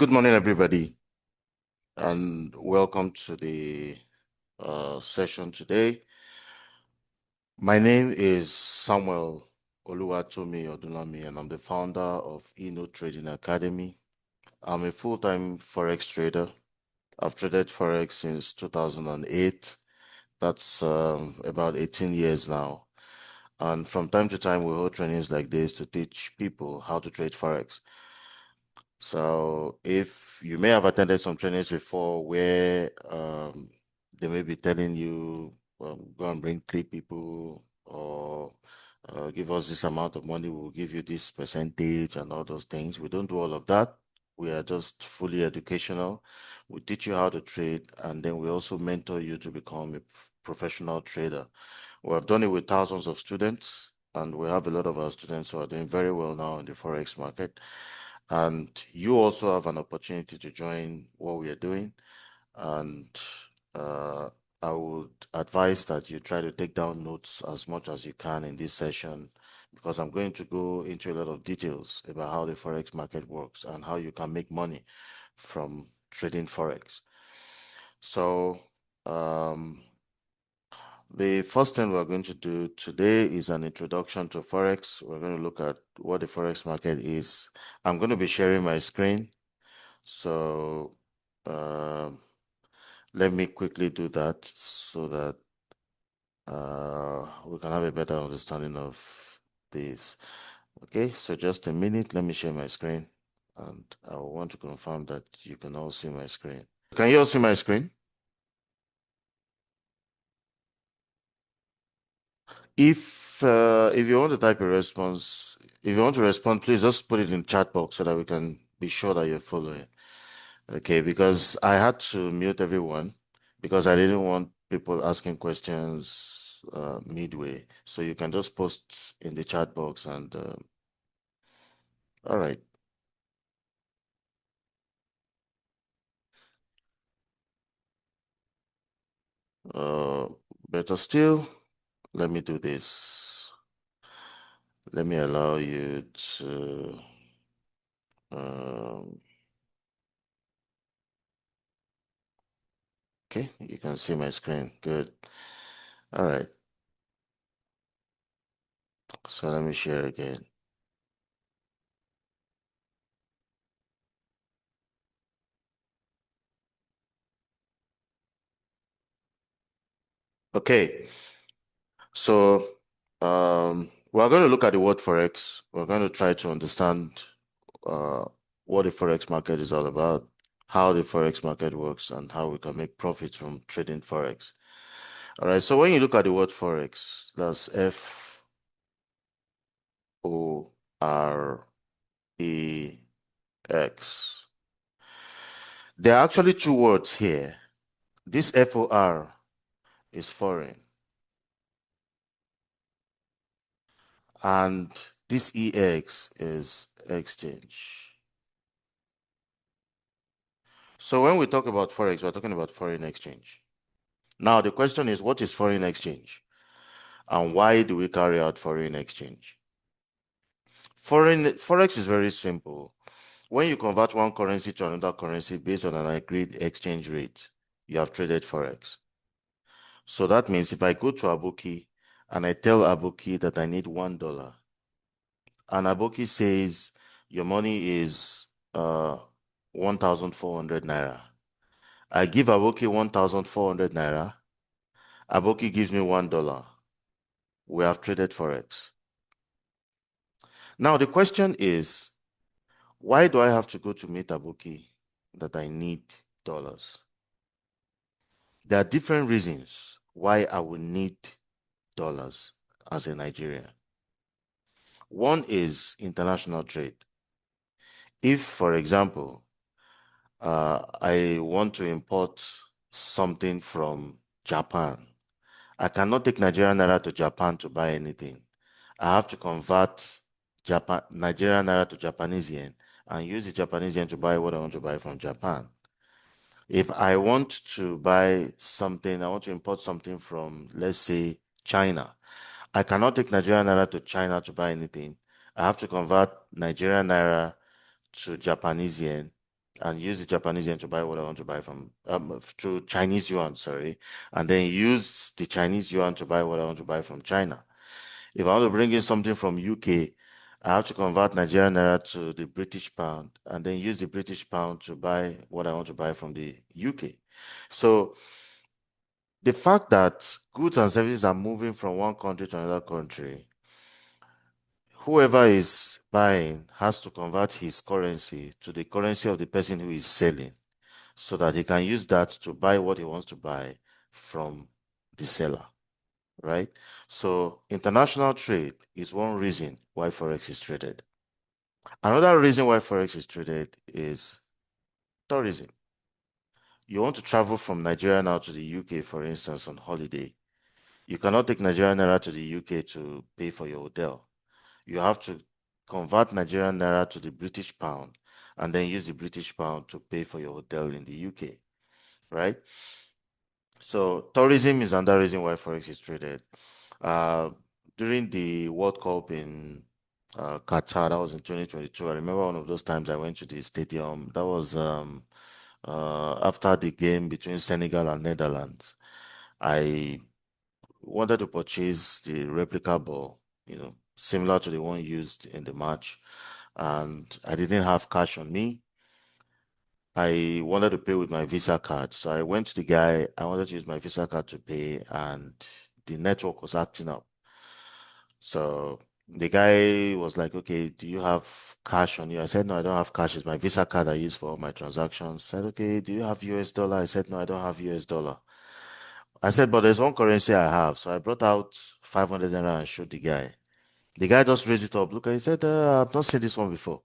Good morning, everybody, and welcome to the session today. My name is Samuel Oluwatomi Odunami, and I'm the founder of Eno Trading Academy. I'm a full-time Forex trader. I've traded Forex since 2008. That's about 18 years now. And from time to time, we hold trainings like this to teach people how to trade Forex. So if you may have attended some trainings before where they may be telling you, go and bring 3 people or give us this amount of money, we'll give you this percentage and all those things. We don't do all of that. We are just fully educational. We teach you how to trade, and then we also mentor you to become a professional trader. We have done it with thousands of students, and we have a lot of our students who are doing very well now in the Forex market. And you also have an opportunity to join what we are doing. And uh, I would advise that you try to take down notes as much as you can in this session, because I'm going to go into a lot of details about how the Forex market works and how you can make money from trading Forex. So, the first thing we're going to do today is an introduction to Forex. We're going to look at what the Forex market is. I'm going to be sharing my screen. So let me quickly do that so that we can have a better understanding of this. Okay, so just a minute. Let me share my screen. And I want to confirm that you can all see my screen. Can you all see my screen? If you want to type a response, if you want to respond, please just put it in chat box so that we can be sure that you're following. Okay, because I had to mute everyone because I didn't want people asking questions midway. So you can just post in the chat box and all right. Uh, Better still, let me do this. Let me allow you to um, okay, you can see my screen. Good. All right. So let me share again. Okay. So we're going to look at the word Forex. We're going to try to understand uh, what the Forex market is all about, how the Forex market works, and how we can make profits from trading Forex. All right. So when you look at the word Forex, that's Forex. There are actually 2 words here. This FOR is foreign, and this EX is exchange. So when we talk about Forex, we're talking about foreign exchange. Now, the question is, what is foreign exchange? And why do we carry out foreign exchange? Forex is very simple. When you convert one currency to another currency based on an agreed exchange rate, you have traded Forex. So that means if I go to Abuki and I tell Abuki that I need $1, and Abuki says your money is 1,400 naira. I give Abuki 1,400 naira. Abuki gives me $1. We have traded Forex. Now the question is, why do I have to go to meet Abuki that I need dollars? There are different reasons why I will need dollars as a Nigerian. One is international trade. If, for example, I want to import something from Japan, I cannot take Nigerian naira to Japan to buy anything. I have to convert Nigerian naira to Japanese yen and use the Japanese yen to buy what I want to buy from Japan. If I want to buy something, I want to import something from, let's say, China, I cannot take Nigerian naira to China to buy anything. I have to convert Nigerian naira to Japanese yen and use the Japanese yen to buy what I want to buy from through Chinese yuan, sorry, and then use the Chinese yuan to buy what I want to buy from China. If I want to bring in something from UK, I have to convert Nigerian naira to the British pound and then use the British pound to buy what I want to buy from the UK. So the fact that goods and services are moving from one country to another country, whoever is buying has to convert his currency to the currency of the person who is selling so that he can use that to buy what he wants to buy from the seller, right? So international trade is one reason why Forex is traded. Another reason why Forex is traded is tourism. You want to travel from Nigeria now to the UK, for instance, on holiday. You cannot take Nigerian naira to the UK to pay for your hotel. You have to convert Nigerian naira to the British pound and then use the British pound to pay for your hotel in the UK, right? So tourism is another reason why Forex is traded. Uh, During the World Cup in Qatar, that was in 2022. I remember one of those times I went to the stadium. That was after the game between Senegal and Netherlands. I wanted to purchase the replica ball, similar to the one used in the match, and I didn't have cash on me. I wanted to pay with my Visa card. So I went to the guy, I wanted to use my Visa card to pay, and the network was acting up. So the guy was like, okay, do you have cash on you? I said, no, I don't have cash. It's my Visa card I use for all my transactions. I said, okay, do you have US dollar? I said, no, I don't have US dollar. I said, but there's one currency I have. So I brought out 500 naira and showed the guy. The guy just raised it up. Look, he said, I've not seen this one before.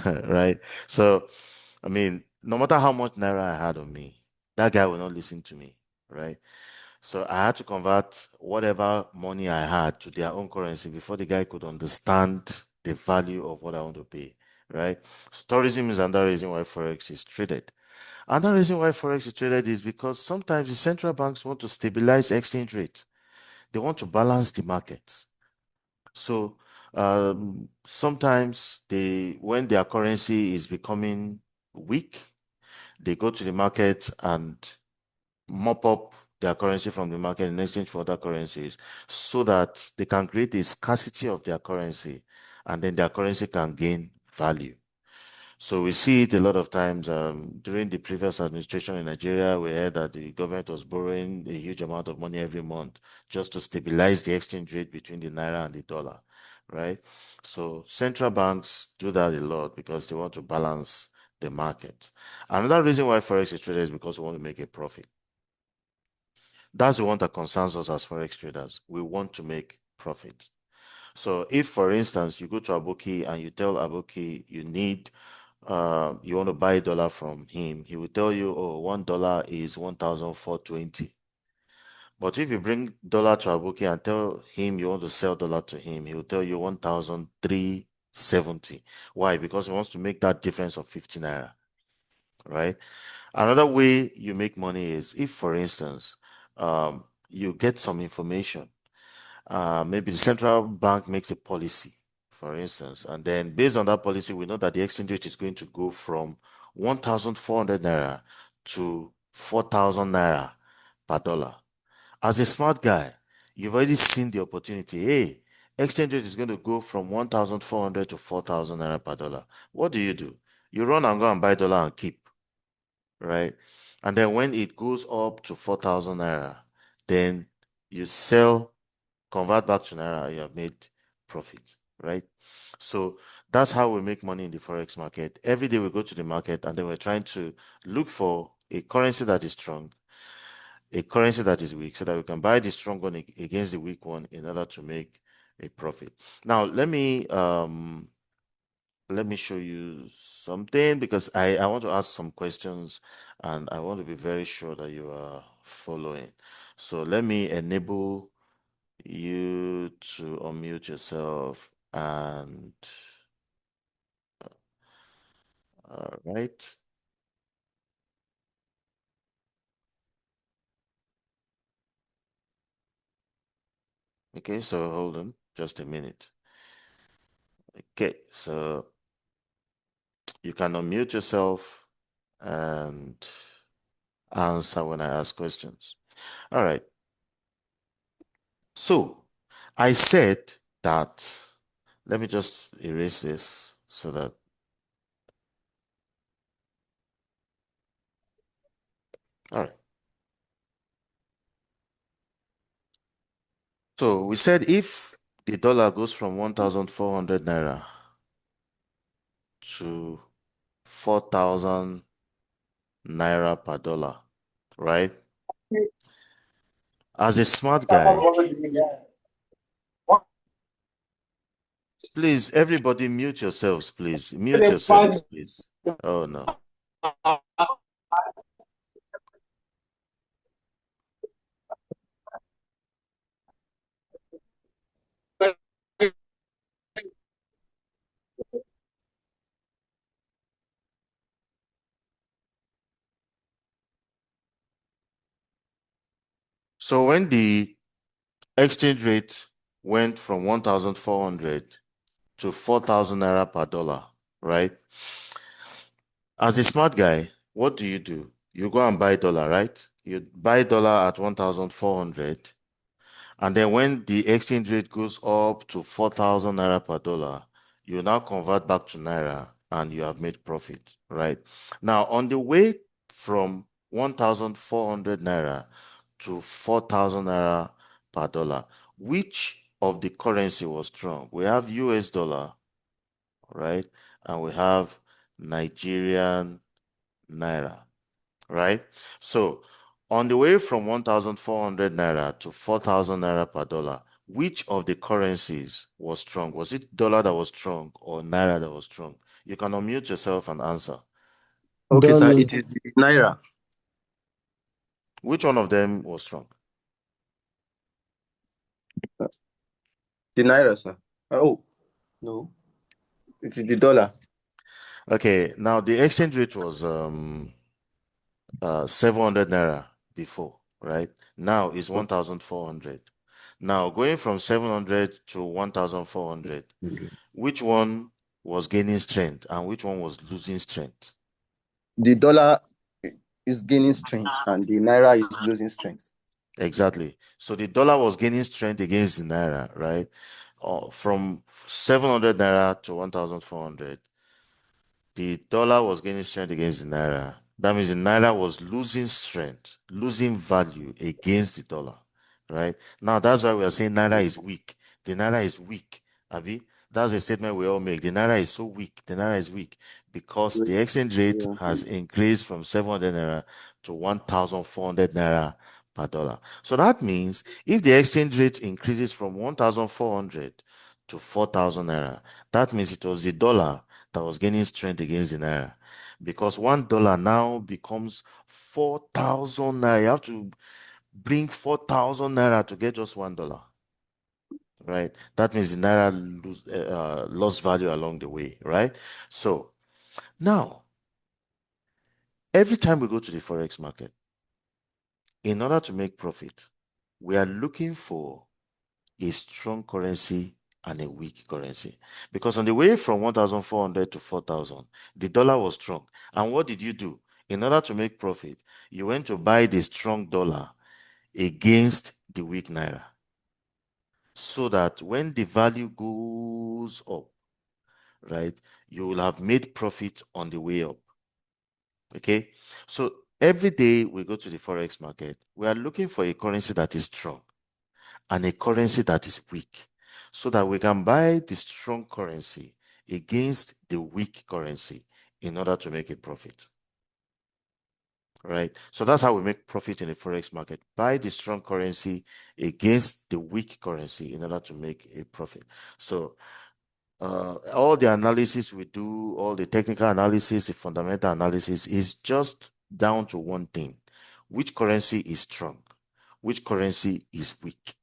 Right? So, I mean, no matter how much naira I had on me, that guy will not listen to me. Right? So I had to convert whatever money I had to their own currency before the guy could understand the value of what I want to pay. Right? So tourism is another reason why Forex is traded. Another reason why Forex is traded is because sometimes the central banks want to stabilize exchange rate. They want to balance the markets. So sometimes when their currency is becoming weak, they go to the market and mop up their currency from the market in exchange for other currencies so that they can create a scarcity of their currency and then their currency can gain value. So we see it a lot of times during the previous administration in Nigeria. We heard that the government was borrowing a huge amount of money every month just to stabilize the exchange rate between the naira and the dollar, right? So central banks do that a lot because they want to balance the market. Another reason why Forex is traded is because we want to make a profit. That's the one that concerns us as Forex traders. We want to make profit. So if, for instance, you go to Aboki and you tell Aboki you want to buy a dollar from him, he will tell you, oh, $1 is 1,420. But if you bring dollar to Aboki and tell him you want to sell dollar to him, he will tell you 1,370. Why? Because he wants to make that difference of 50 naira, right? Another way you make money is if, for instance, you get some information. Maybe the central bank makes a policy, for instance, and then based on that policy, we know that the exchange rate is going to go from 1,400 naira to 4,000 naira per dollar. As a smart guy, you've already seen the opportunity. Hey, exchange rate is going to go from 1,400 to 4,000 naira per dollar. What do? You run and go and buy dollar and keep, right? And then when it goes up to 4,000 naira, then you sell, convert back to naira, you have made profit, right? So that's how we make money in the forex market. Every day we go to the market and then we're trying to look for a currency that is strong, a currency that is weak, so that we can buy the strong one against the weak one in order to make a profit. Now let me show you something because I want to ask some questions and I want to be very sure that you are following. So let me enable you to unmute yourself and all right. Okay, so hold on just a minute. Okay, so you can unmute yourself and answer when I ask questions. All right. So I said that, let me just erase this so that, all right. So we said if the dollar goes from 1,400 naira to 4,000 naira per dollar, right? As a smart guy, please, everybody mute yourselves, please. Mute yourselves, please. Oh, no. So when the exchange rate went from 1,400 to 4,000 naira per dollar, right? As a smart guy, what do? You go and buy dollar, right? You buy dollar at 1,400, and then when the exchange rate goes up to 4,000 naira per dollar, you now convert back to naira and you have made profit, right? Now, on the way from 1,400 naira to 4,000 naira per dollar, which of the currency was strong? We have US dollar, right? And we have Nigerian naira, right? So on the way from 1,400 naira to 4,000 naira per dollar, which of the currencies was strong? Was it dollar that was strong or naira that was strong? You can unmute yourself and answer. Okay, sir, it is the naira. Which one of them was strong? The naira, sir. Oh, no. It is the dollar. Okay, now the exchange rate was 700 naira before, right? Now it's 1,400. Now going from 700 to 1,400, which one was gaining strength and which one was losing strength? The dollar is gaining strength and the naira is losing strength. Exactly. So the dollar was gaining strength against the naira, right? From 700 naira to 1,400. The dollar was gaining strength against the naira. That means the naira was losing strength, losing value against the dollar, right? Now that's why we are saying naira is weak. The naira is weak, Abi. That's a statement we all make. The naira is so weak. The naira is weak because the exchange rate Yeah. has increased from 700 naira to 1,400 naira per dollar. So that means if the exchange rate increases from 1,400 to 4,000 naira, that means it was the dollar that was gaining strength against the naira, because $1 now becomes 4,000 naira. You have to bring 4,000 naira to get just $1, right? That means the naira lost value along the way, right? So now, every time we go to the forex market, in order to make profit, we are looking for a strong currency and a weak currency. Because on the way from 1,400 to 4,000, the dollar was strong. And what did you do? In order to make profit, you went to buy the strong dollar against the weak naira. So that when the value goes up, right, you will have made profit on the way up. Okay? So every day we go to the forex market, we are looking for a currency that is strong and a currency that is weak, so that we can buy the strong currency against the weak currency in order to make a profit. Right? So that's how we make profit in the forex market. Buy the strong currency against the weak currency in order to make a profit. So all the analysis we do, all the technical analysis, the fundamental analysis is just down to one thing: which currency is strong, which currency is weak,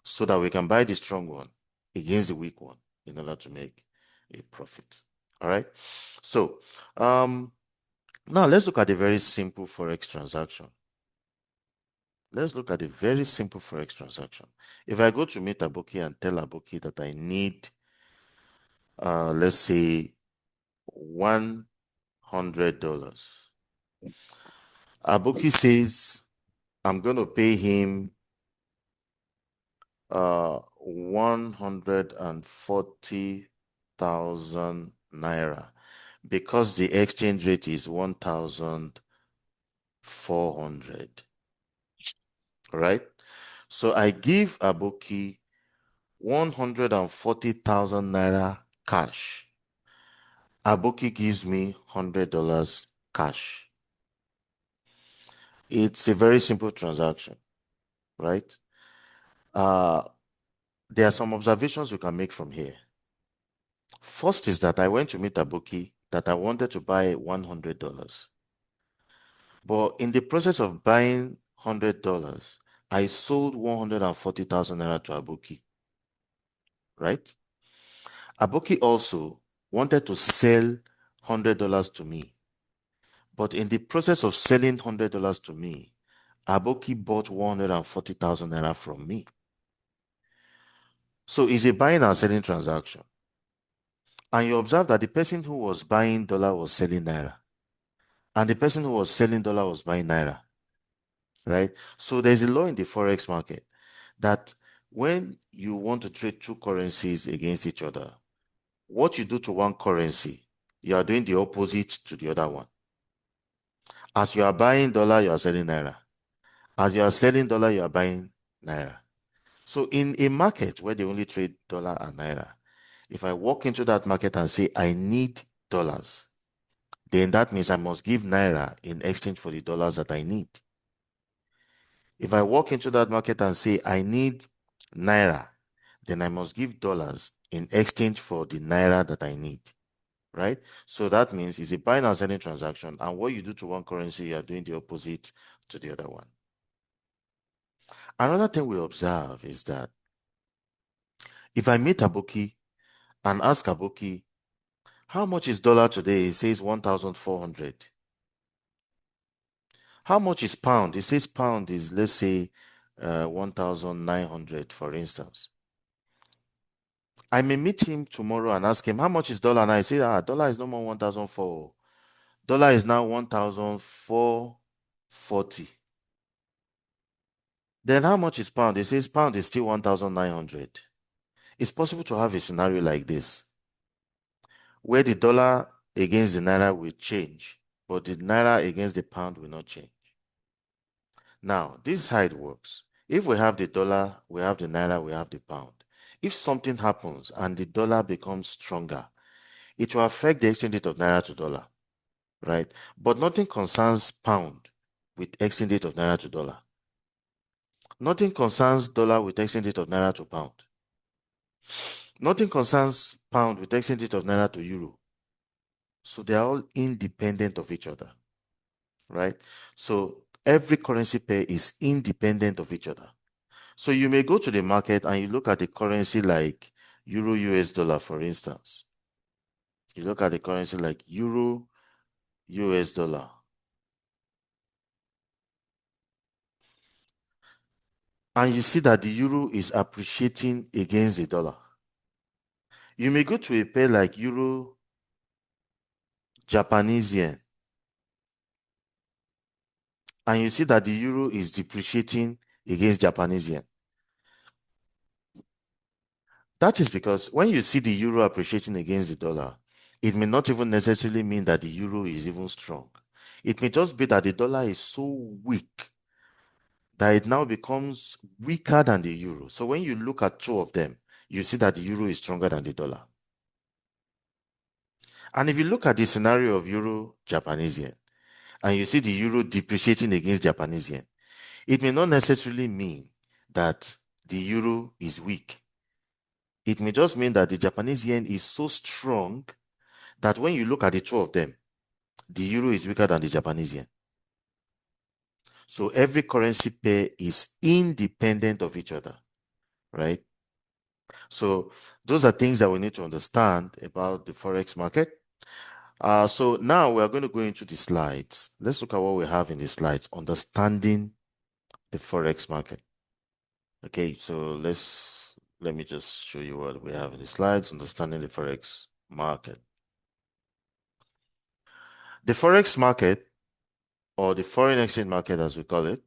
so that we can buy the strong one against the weak one in order to make a profit. All right. So now let's look at a very simple forex transaction. Let's look at a very simple forex transaction. If I go to meet Aboki and tell Aboki that I need let's say $100 $100. Abuki says, I'm going to pay him 140,000 naira because the exchange rate is 1,400, right? So I give Abuki 140,000 naira cash. Abuki gives me $100 cash. It's a very simple transaction, right? Uh, there are some observations we can make from here. First is that I went to meet Abuki that I wanted to buy $100. But in the process of buying $100, I sold 140,000 naira to Abuki, right? Abuki also wanted to sell $100 to me. But in the process of selling $100 to me, Aboki bought 140,000 naira from me. So it's a buying and selling transaction. And you observe that the person who was buying dollar was selling naira. And the person who was selling dollar was buying naira. Right? So there's a law in the Forex market that when you want to trade two currencies against each other, what you do to one currency, you are doing the opposite to the other one. As you are buying dollar, you are selling naira. As you are selling dollar, you are buying naira. So in a market where they only trade dollar and naira, if I walk into that market and say I need dollars, then that means I must give naira in exchange for the dollars that I need. If I walk into that market and say I need naira, then I must give dollars in exchange for the naira that I need. Right? So that means it's a buying and selling transaction. And what you do to one currency, you are doing the opposite to the other one. Another thing we observe is that if I meet Abuki and ask Abuki, how much is dollar today? He says 1,400. How much is pound? He says pound is, let's say, 1,900, for instance. I may meet him tomorrow and ask him, how much is dollar? And I say, dollar is no more 1,400. Dollar is now 1,440. Then how much is pound? He says pound is still 1,900. It's possible to have a scenario like this, where the dollar against the naira will change, but the naira against the pound will not change. Now, this is how it works. If we have the dollar, we have the naira, we have the pound. If something happens and the dollar becomes stronger, it will affect the exchange rate of naira to dollar, right? But nothing concerns pound with exchange rate of naira to dollar. Nothing concerns dollar with exchange rate of naira to pound. Nothing concerns pound with exchange rate of naira to euro. So they are all independent of each other, right? So every currency pair is independent of each other. So you may go to the market and you look at a currency like Euro US dollar, for instance. You look at the currency like Euro US dollar. And you see that the euro is appreciating against the dollar. You may go to a pair like Euro Japanese yen, and you see that the euro is depreciating against Japanese yen. That is because when you see the euro appreciating against the dollar, it may not even necessarily mean that the euro is even strong. It may just be that the dollar is so weak that it now becomes weaker than the euro. So when you look at two of them, you see that the euro is stronger than the dollar. And if you look at the scenario of euro Japanese yen, and you see the euro depreciating against Japanese yen, it may not necessarily mean that the euro is weak. It may just mean that the Japanese yen is so strong that when you look at the two of them, the euro is weaker than the Japanese yen. So every currency pair is independent of each other, right? So those are things that we need to understand about the Forex market. So now we are going to go into the slides. Let's look at what we have in the slides, understanding the Forex market. Okay, so let me just show you what we have in the slides, understanding the Forex market. The Forex market, or the foreign exchange market as we call it,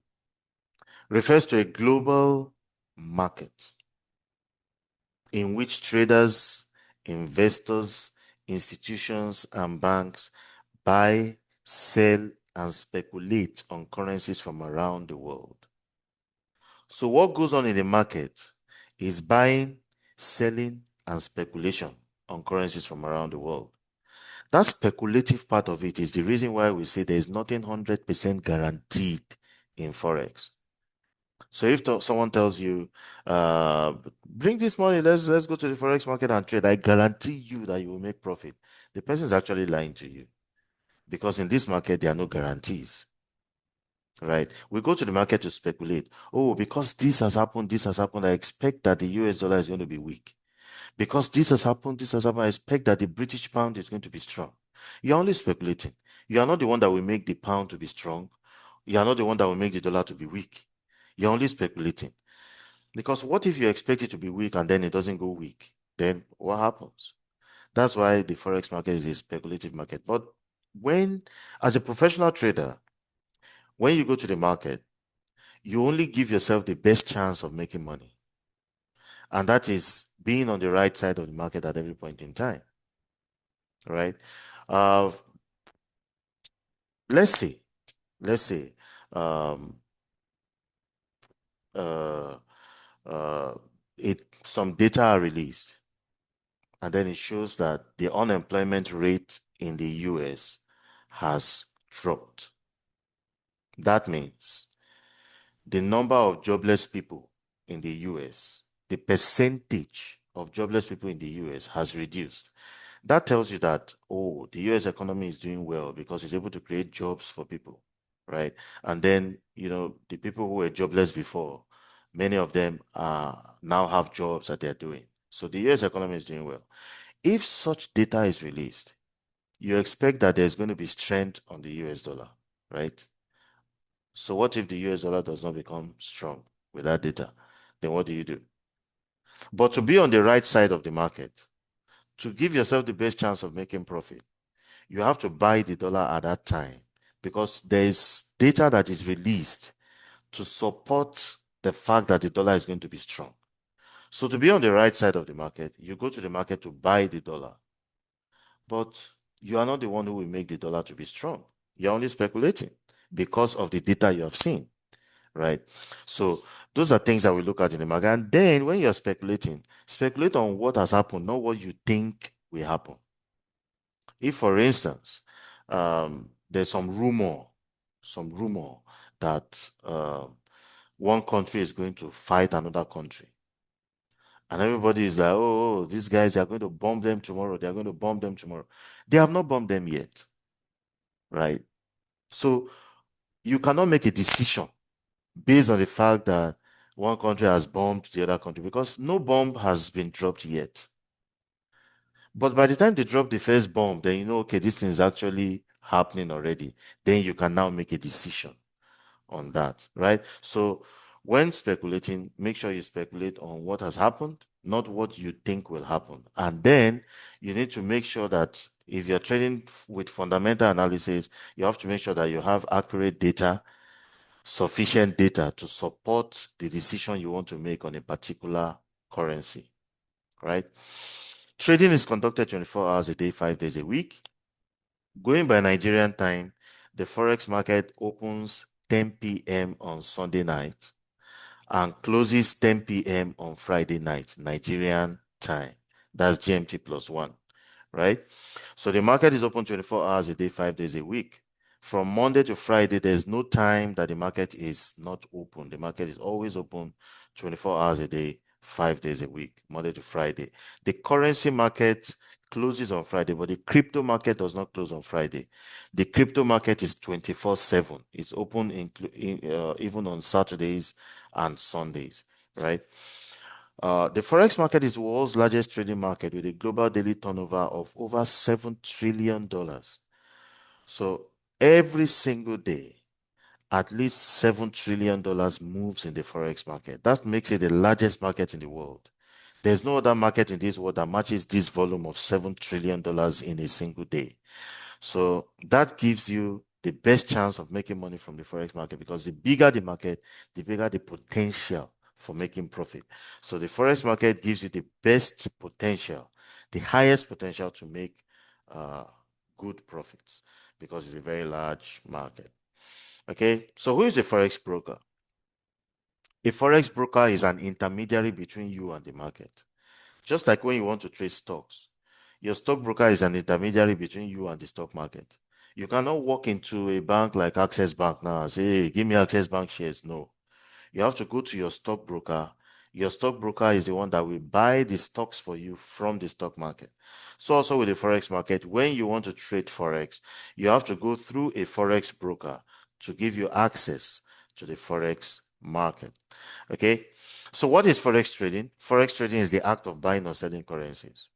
refers to a global market in which traders, investors, institutions, and banks buy, sell, and speculate on currencies from around the world. So, what goes on in the market is buying, selling, and speculation on currencies from around the world. That speculative part of it is the reason why we say there is nothing 100% guaranteed in Forex. So if someone tells you, bring this money, let's go to the Forex market and trade, I guarantee you that you will make profit. The person is actually lying to you, because in this market, there are no guarantees, right? We go to the market to speculate. Oh, because this has happened, I expect that the US dollar is going to be weak. Because this has happened, I expect that the British pound is going to be strong. You're only speculating. You are not the one that will make the pound to be strong. You are not the one that will make the dollar to be weak. You're only speculating. Because what if you expect it to be weak and then it doesn't go weak? Then what happens? That's why the Forex market is a speculative market. But when, as a professional trader, when you go to the market, you only give yourself the best chance of making money. And that is being on the right side of the market at every point in time. Right? Uh, let's say, let's say, um, uh, uh, some data are released, and then it shows that the unemployment rate in the US has dropped. That means the number of jobless people in the US, the percentage of jobless people in the US has reduced. That tells you that, oh, the US economy is doing well because it's able to create jobs for people, right? And then, the people who were jobless before, many of them now have jobs that they're doing. So the US economy is doing well. If such data is released, you expect that there's going to be strength on the US dollar, right? So what if the US dollar does not become strong with that data? Then what do you do? But to be on the right side of the market, to give yourself the best chance of making profit, you have to buy the dollar at that time, because there is data that is released to support the fact that the dollar is going to be strong. So to be on the right side of the market, you go to the market to buy the dollar. But you are not the one who will make the dollar to be strong. You're only speculating because of the data you have seen, right? So those are things that we look at in the market. And then when you're speculating, speculate on what has happened, not what you think will happen. If, for instance, there's some rumor that one country is going to fight another country, and everybody is like, oh, these guys are going to bomb them tomorrow. They are going to bomb them tomorrow. They have not bombed them yet, right? So you cannot make a decision based on the fact that one country has bombed the other country, because no bomb has been dropped yet. But by the time they drop the first bomb, then you know, okay, this thing is actually happening already. Then you can now make a decision on that, right? So when speculating, make sure you speculate on what has happened, not what you think will happen. And then you need to make sure that if you're trading with fundamental analysis, you have to make sure that you have accurate data, sufficient data to support the decision you want to make on a particular currency, right? Trading is conducted 24 hours a day, 5 days a week. Going by Nigerian time, the Forex market opens 10 p.m. on Sunday night and closes 10 p.m. on Friday night, Nigerian time. That's GMT plus one, right? So the market is open 24 hours a day, 5 days a week. From Monday to Friday, there's no time that the market is not open. The market is always open 24 hours a day, 5 days a week, Monday to Friday. The currency market closes on Friday, but the crypto market does not close on Friday. The crypto market is 24/7. It's open even on Saturdays and Sundays, right? The Forex market is the world's largest trading market with a global daily turnover of over $7 trillion. So every single day, at least $7 trillion moves in the Forex market. That makes it the largest market in the world. There's no other market in this world that matches this volume of $7 trillion in a single day. So that gives you the best chance of making money from the forex market, because the bigger the market, the bigger the potential for making profit. So the forex market gives you the best potential, the highest potential to make uh, good profits, because it's a very large market. Okay, so who is a forex broker? A forex broker is an intermediary between you and the market. Just like when you want to trade stocks, your stockbroker is an intermediary between you and the stock market. You cannot walk into a bank like Access Bank now and say, hey, give me Access Bank shares. No. You have to go to your stockbroker. Your stockbroker is the one that will buy the stocks for you from the stock market. So also with the forex market, when you want to trade forex, you have to go through a forex broker to give you access to the forex market. Okay. So what is forex trading? Forex trading is the act of buying or selling currencies.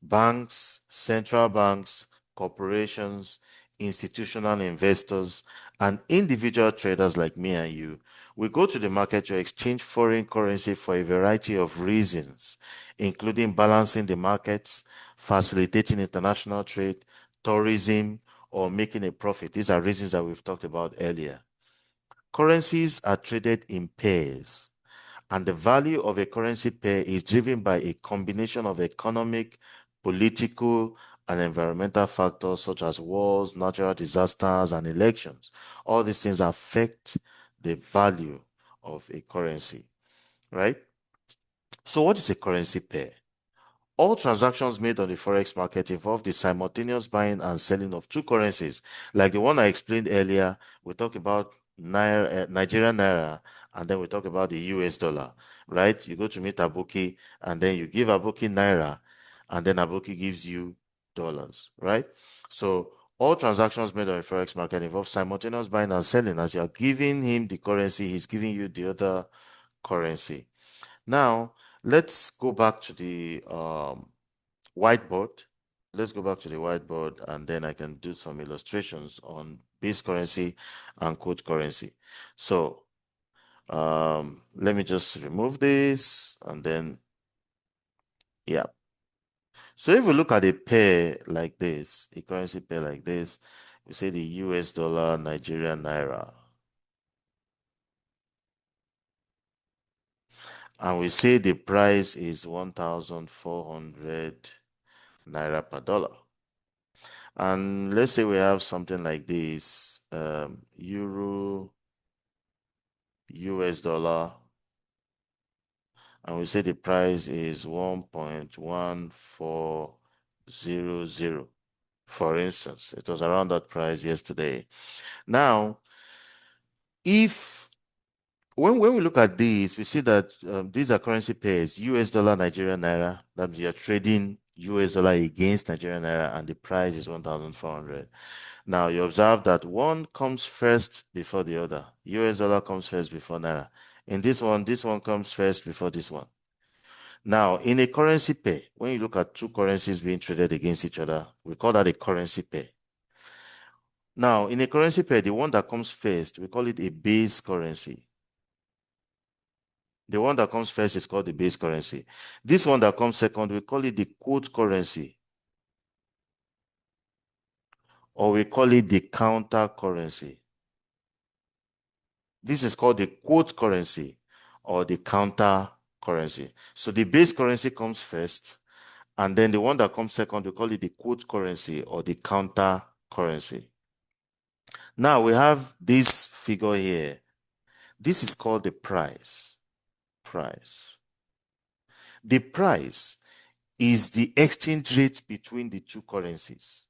Banks, central banks, corporations, institutional investors, and individual traders like me and you, we go to the market to exchange foreign currency for a variety of reasons, including balancing the markets, facilitating international trade, tourism, or making a profit. These are reasons that we've talked about earlier. Currencies are traded in pairs, and the value of a currency pair is driven by a combination of economic, political, and environmental factors such as wars, natural disasters, and elections. All these things affect the value of a currency, right? So, what is a currency pair? All transactions made on the forex market involve the simultaneous buying and selling of two currencies. Like the one I explained earlier, we talked about naira, Nigerian naira, and then we talk about the US dollar, right? You go to meet Aboki, and then you give Aboki naira, and then Aboki gives you dollars, right? So all transactions made on the forex market involve simultaneous buying and selling. As you are giving him the currency, he's giving you the other currency. Now, let's go back to the whiteboard. Let's go back to the whiteboard, and then I can do some illustrations on base currency and quote currency. So let me just remove this, and then, yeah. So if we look at a pair like this, a currency pair like this, we say the US dollar, Nigerian naira, and we say the price is 1,400 naira per dollar. And let's say we have something like this, euro, US dollar, and we say the price is 1.1400. For instance, it was around that price yesterday. Now, if when we look at these, we see that these are currency pairs: US dollar, Nigerian naira. That means you're trading US dollar against Nigerian naira, and the price is 1,400. Now you observe that one comes first before the other. US dollar comes first before naira. In this one comes first before this one. Now, in a currency pair, when you look at two currencies being traded against each other, we call that a currency pair. Now, in a currency pair, the one that comes first, we call it a base currency. The one that comes first is called the base currency. This one that comes second, we call it the quote currency, or we call it the counter currency. This is called the quote currency or the counter currency. So the base currency comes first, and then the one that comes second, we call it the quote currency or the counter currency. Now we have this figure here. This is called the price. Price. The price is the exchange rate between the two currencies.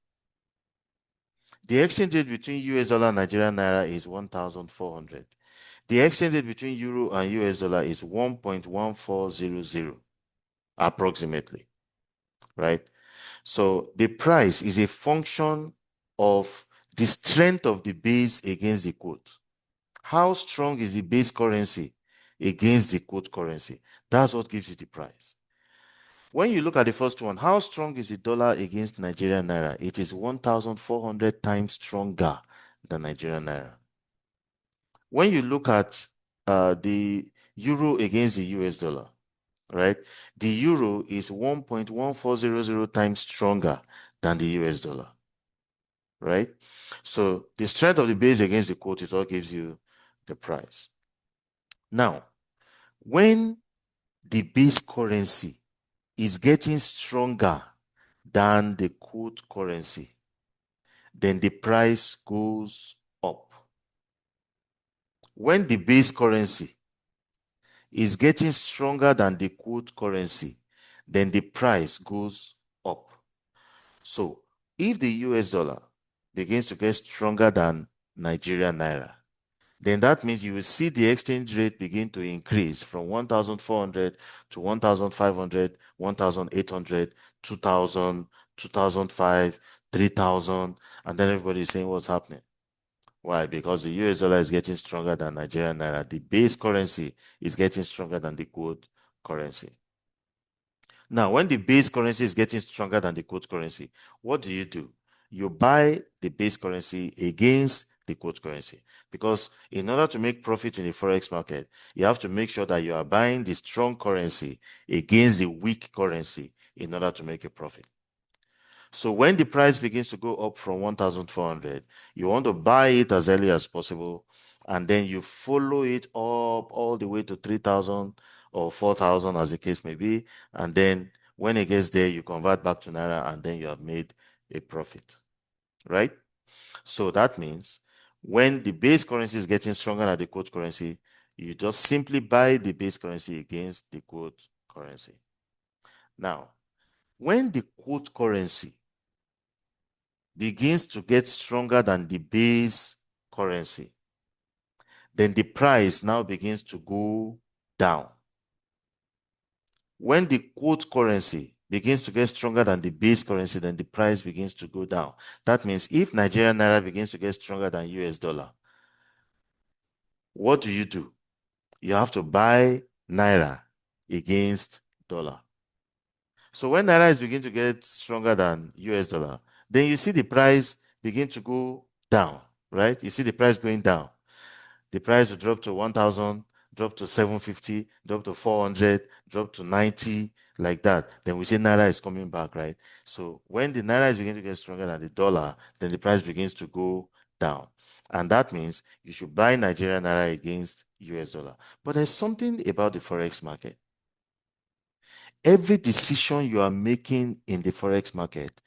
The exchange rate between US dollar and Nigerian naira is 1,400. The exchange rate between euro and US dollar is 1.1400 approximately, right? So the price is a function of the strength of the base against the quote. How strong is the base currency against the quote currency? That's what gives you the price. When you look at the first one, how strong is the dollar against Nigerian naira? It is 1,400 times stronger than Nigerian naira. When you look at the euro against the US dollar, right? The euro is 1.1400 times stronger than the US dollar. right? So the strength of the base against the quote is what gives you the price. Now, when the base currency is getting stronger than the quote currency, then the price goes up. When the base currency is getting stronger than the quote currency, then the price goes up. So if the US dollar begins to get stronger than Nigerian naira, then that means you will see the exchange rate begin to increase from 1,400 to 1,500, 1,800, 2,000, 2,005, 3,000, and then everybody is saying what's happening. Why? Because the US dollar is getting stronger than Nigerian naira. The base currency is getting stronger than the quote currency. Now, when the base currency is getting stronger than the quote currency, what do? You buy the base currency against the quote currency. Because in order to make profit in the Forex market, you have to make sure that you are buying the strong currency against the weak currency in order to make a profit. So when the price begins to go up from 1,400, you want to buy it as early as possible, and then you follow it up all the way to 3,000 or 4,000 as the case may be, and then when it gets there, you convert back to Naira, and then you have made a profit, right? So that means when the base currency is getting stronger than the quote currency, you just simply buy the base currency against the quote currency. Now, when the quote currency begins to get stronger than the base currency, then the price now begins to go down. When the quote currency begins to get stronger than the base currency, then the price begins to go down. That means if Nigerian naira begins to get stronger than US dollar, what do? You have to buy naira against dollar. So when naira is beginning to get stronger than US dollar, then you see the price begin to go down, right? You see the price going down. The price will drop to 1,000, drop to 750, drop to 400, drop to 90, like that. Then we say naira is coming back, right? So when the naira is beginning to get stronger than the dollar, then the price begins to go down. And that means you should buy Nigerian naira against US dollar. But there's something about the Forex market. Every decision you are making in the Forex market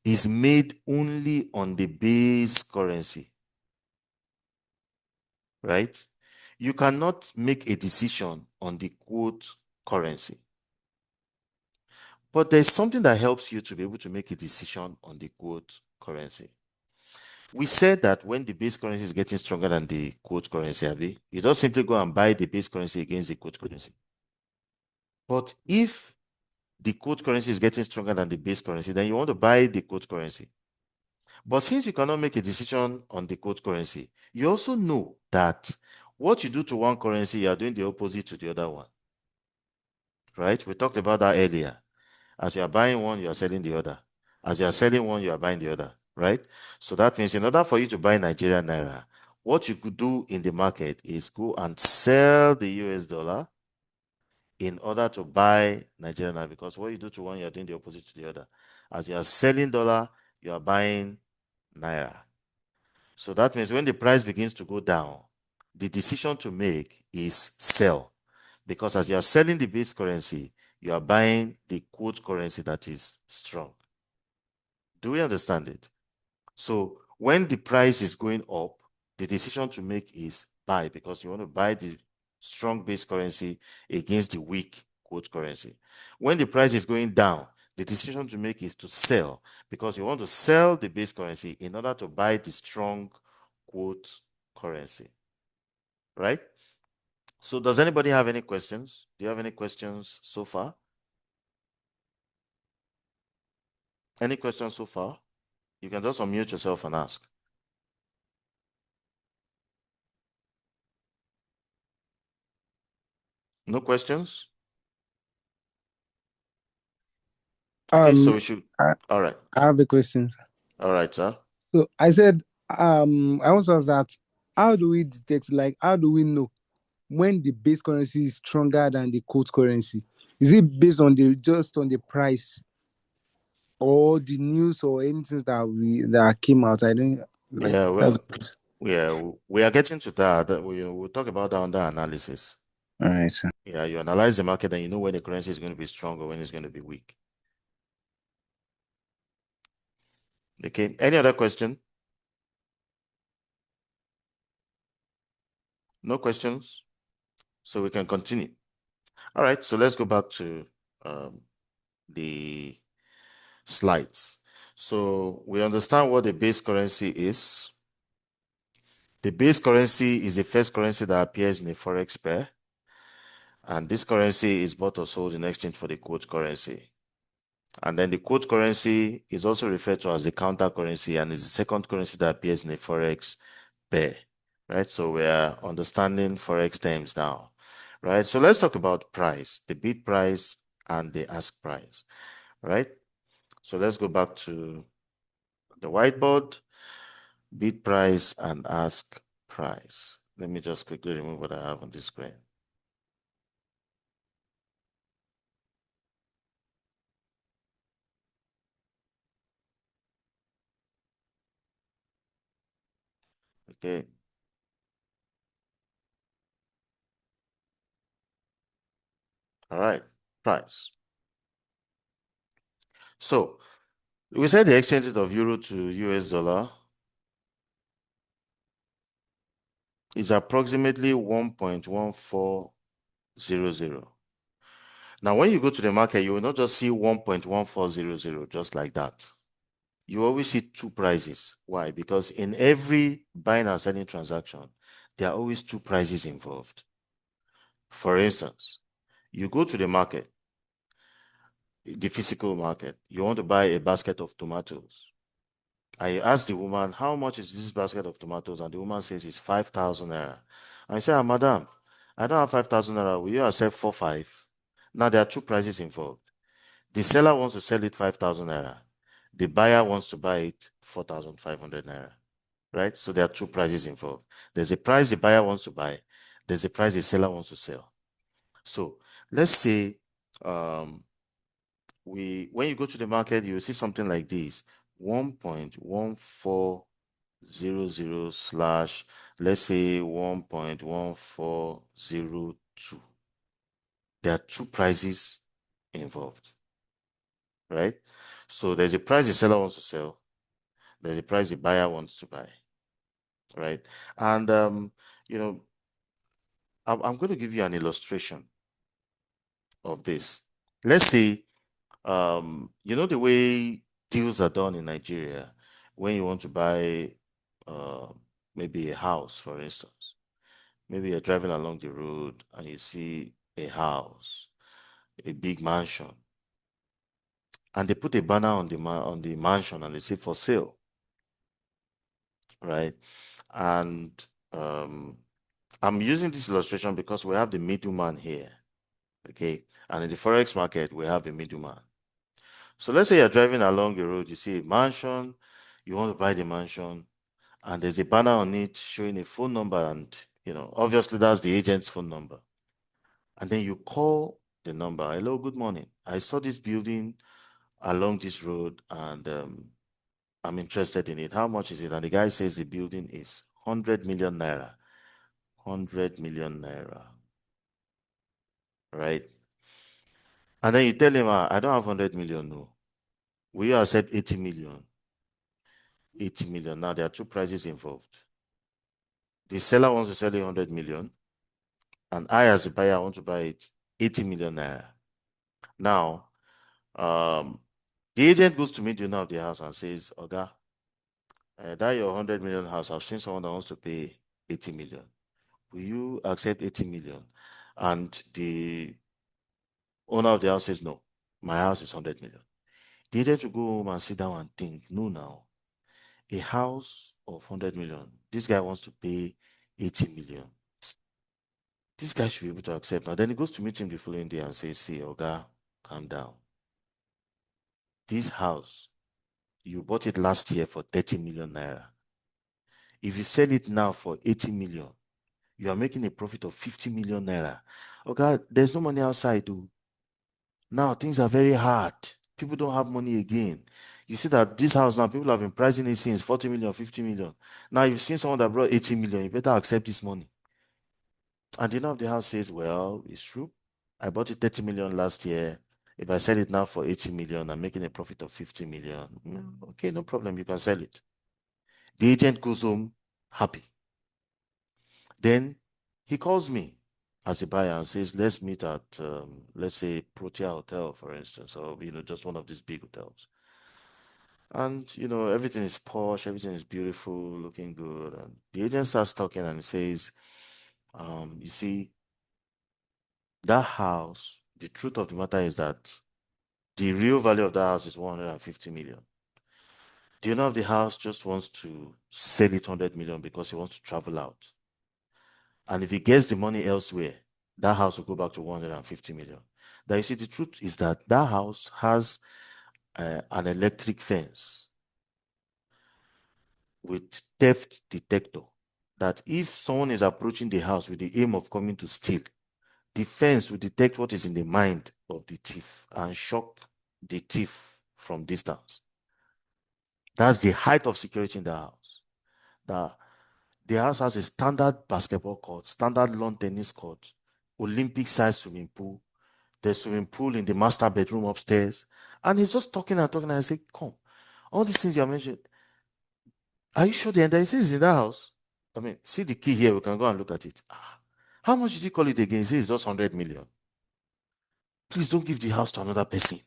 is made only on the base currency, right? You cannot make a decision on the quote currency. But there's something that helps you to be able to make a decision on the quote currency. We said that when the base currency is getting stronger than the quote currency, Abi, you don't simply go and buy the base currency against the quote currency. But if the quote currency is getting stronger than the base currency, then you want to buy the quote currency. But since you cannot make a decision on the quote currency, you also know that what you do to one currency, you are doing the opposite to the other one. Right? We talked about that earlier. As you are buying one, you are selling the other. As you are selling one, you are buying the other. Right? So that means in order for you to buy Nigerian naira, what you could do in the market is go and sell the US dollar in order to buy Nigerian naira, because what you do to one, you are doing the opposite to the other. As you are selling dollar, you are buying naira. So that means when the price begins to go down, the decision to make is sell. Because as you are selling the base currency, you are buying the quote currency that is strong. Do we understand it? So when the price is going up, the decision to make is buy, because you want to buy the strong base currency against the weak quote currency. When the price is going down, the decision to make is to sell, because you want to sell the base currency in order to buy the strong quote currency. Right? So does anybody have any questions? Do you have any questions so far? Any questions so far? You can just unmute yourself and ask. No questions? Okay, so we should. I, All right. I have a question. All right, sir. So I said, I want to ask that how do we detect, like, how do we know when the base currency is stronger than the quote currency? Is it based on the just on the price? or the news or anything that came out. I don't like Yeah, that's we are getting to that. We'll talk about that under analysis. all right, sir. Yeah, you analyze the market and you know when the currency is going to be strong or when it's going to be weak. Okay. Any other question? No questions? So we can continue. All right. So let's go back to the slides. So we understand what the base currency is. The base currency is the first currency that appears in a forex pair. And this currency is bought or sold in exchange for the quote currency. And then the quote currency is also referred to as the counter currency and is the second currency that appears in a forex pair, right? So we are understanding forex terms now, right? So let's talk about price, the bid price and the ask price, right? So let's go back to the whiteboard, bid price and ask price. Let me just quickly remove what I have on the screen. Okay. All right, price. So we said the exchange rate of euro to US dollar is approximately 1.1400. Now, when you go to the market, you will not just see 1.1400 just like that. You always see two prices. Why? Because in every buying and selling transaction, there are always two prices involved. For instance, you go to the market, the physical market, you want to buy a basket of tomatoes. I asked the woman, how much is this basket of tomatoes? And the woman says it's 5,000 naira. I said, madam, I don't have 5,000 naira. Will you accept 4,500? Now, there are two prices involved. The seller wants to sell it 5,000 naira. The buyer wants to buy it 4,500 naira. Right? So there are two prices involved. There's a price the buyer wants to buy. There's a price the seller wants to sell. So let's say when you go to the market, you will see something like this: 1.1400 slash, let's say 1.1402. There are two prices involved, right? So there's a price the seller wants to sell, there's a price the buyer wants to buy, right? And you know, I'm going to give you an illustration of this. Let's say you know the way deals are done in Nigeria when you want to buy uh, maybe a house, for instance. Maybe you're driving along the road and you see a house, a big mansion, and they put a banner on the mansion and they say for sale, right? And I'm using this illustration because we have the middleman here, okay? And in the forex market, we have a middleman. So let's say you're driving along the road, you see a mansion, you want to buy the mansion, and there's a banner on it showing a phone number, and obviously that's the agent's phone number. And then you call the number. Hello, good morning. I saw this building along this road, and I'm interested in it. How much is it? And the guy says the building is 100 million naira. 100 million naira. Right? And then you tell him, I don't have 100 million, no. Will you accept 80 million? 80 million. Now there are two prices involved. The seller wants to sell it 100 million, and I, as a buyer, want to buy it 80 million naira. Now, the agent goes to meet the owner of the house and says, Oga, that your 100 million house, I've seen someone that wants to pay 80 million. Will you accept 80 million? And the owner of the house says, no, my house is 100 million. The agent will go home and sit down and think, no, now, a house of 100 million, this guy wants to pay 80 million. This guy should be able to accept. Now, then he goes to meet him the following day and says, see, Oga, calm down. This house, you bought it last year for 30 million naira. If you sell it now for 80 million, you are making a profit of 50 million naira. Okay, there's no money outside, though. Now things are very hard. People don't have money again. You see that this house now, people have been pricing it since 40 million, 50 million. Now you've seen someone that brought 80 million, you better accept this money. And the owner of the house says, well, it's true. I bought it 30 million last year. If I sell it now for 80 million, I'm making a profit of 50 million. Okay, no problem. You can sell it. The agent goes home happy. Then he calls me as a buyer and says, let's meet at, let's say, Protea Hotel, for instance, or, just one of these big hotels. And, everything is posh, everything is beautiful, looking good. And the agent starts talking and says, you see, that house, the truth of the matter is that the real value of that house is 150 million. The owner of the house just wants to sell it 100 million because he wants to travel out. And if he gets the money elsewhere, that house will go back to 150 million. Now, you see, the truth is that that house has an electric fence with theft detector. That if someone is approaching the house with the aim of coming to steal, the fence will detect what is in the mind of the thief and shock the thief from distance. That's the height of security in the house. The house has a standard basketball court, standard lawn tennis court, Olympic-sized swimming pool. There's swimming pool in the master bedroom upstairs. And he's just talking and talking. And I say, come, all these things you mentioned, are you sure the entire says in that house? I mean, see the key here. We can go and look at it. How much did you call it again? He says it's just 100 million. Please don't give the house to another person.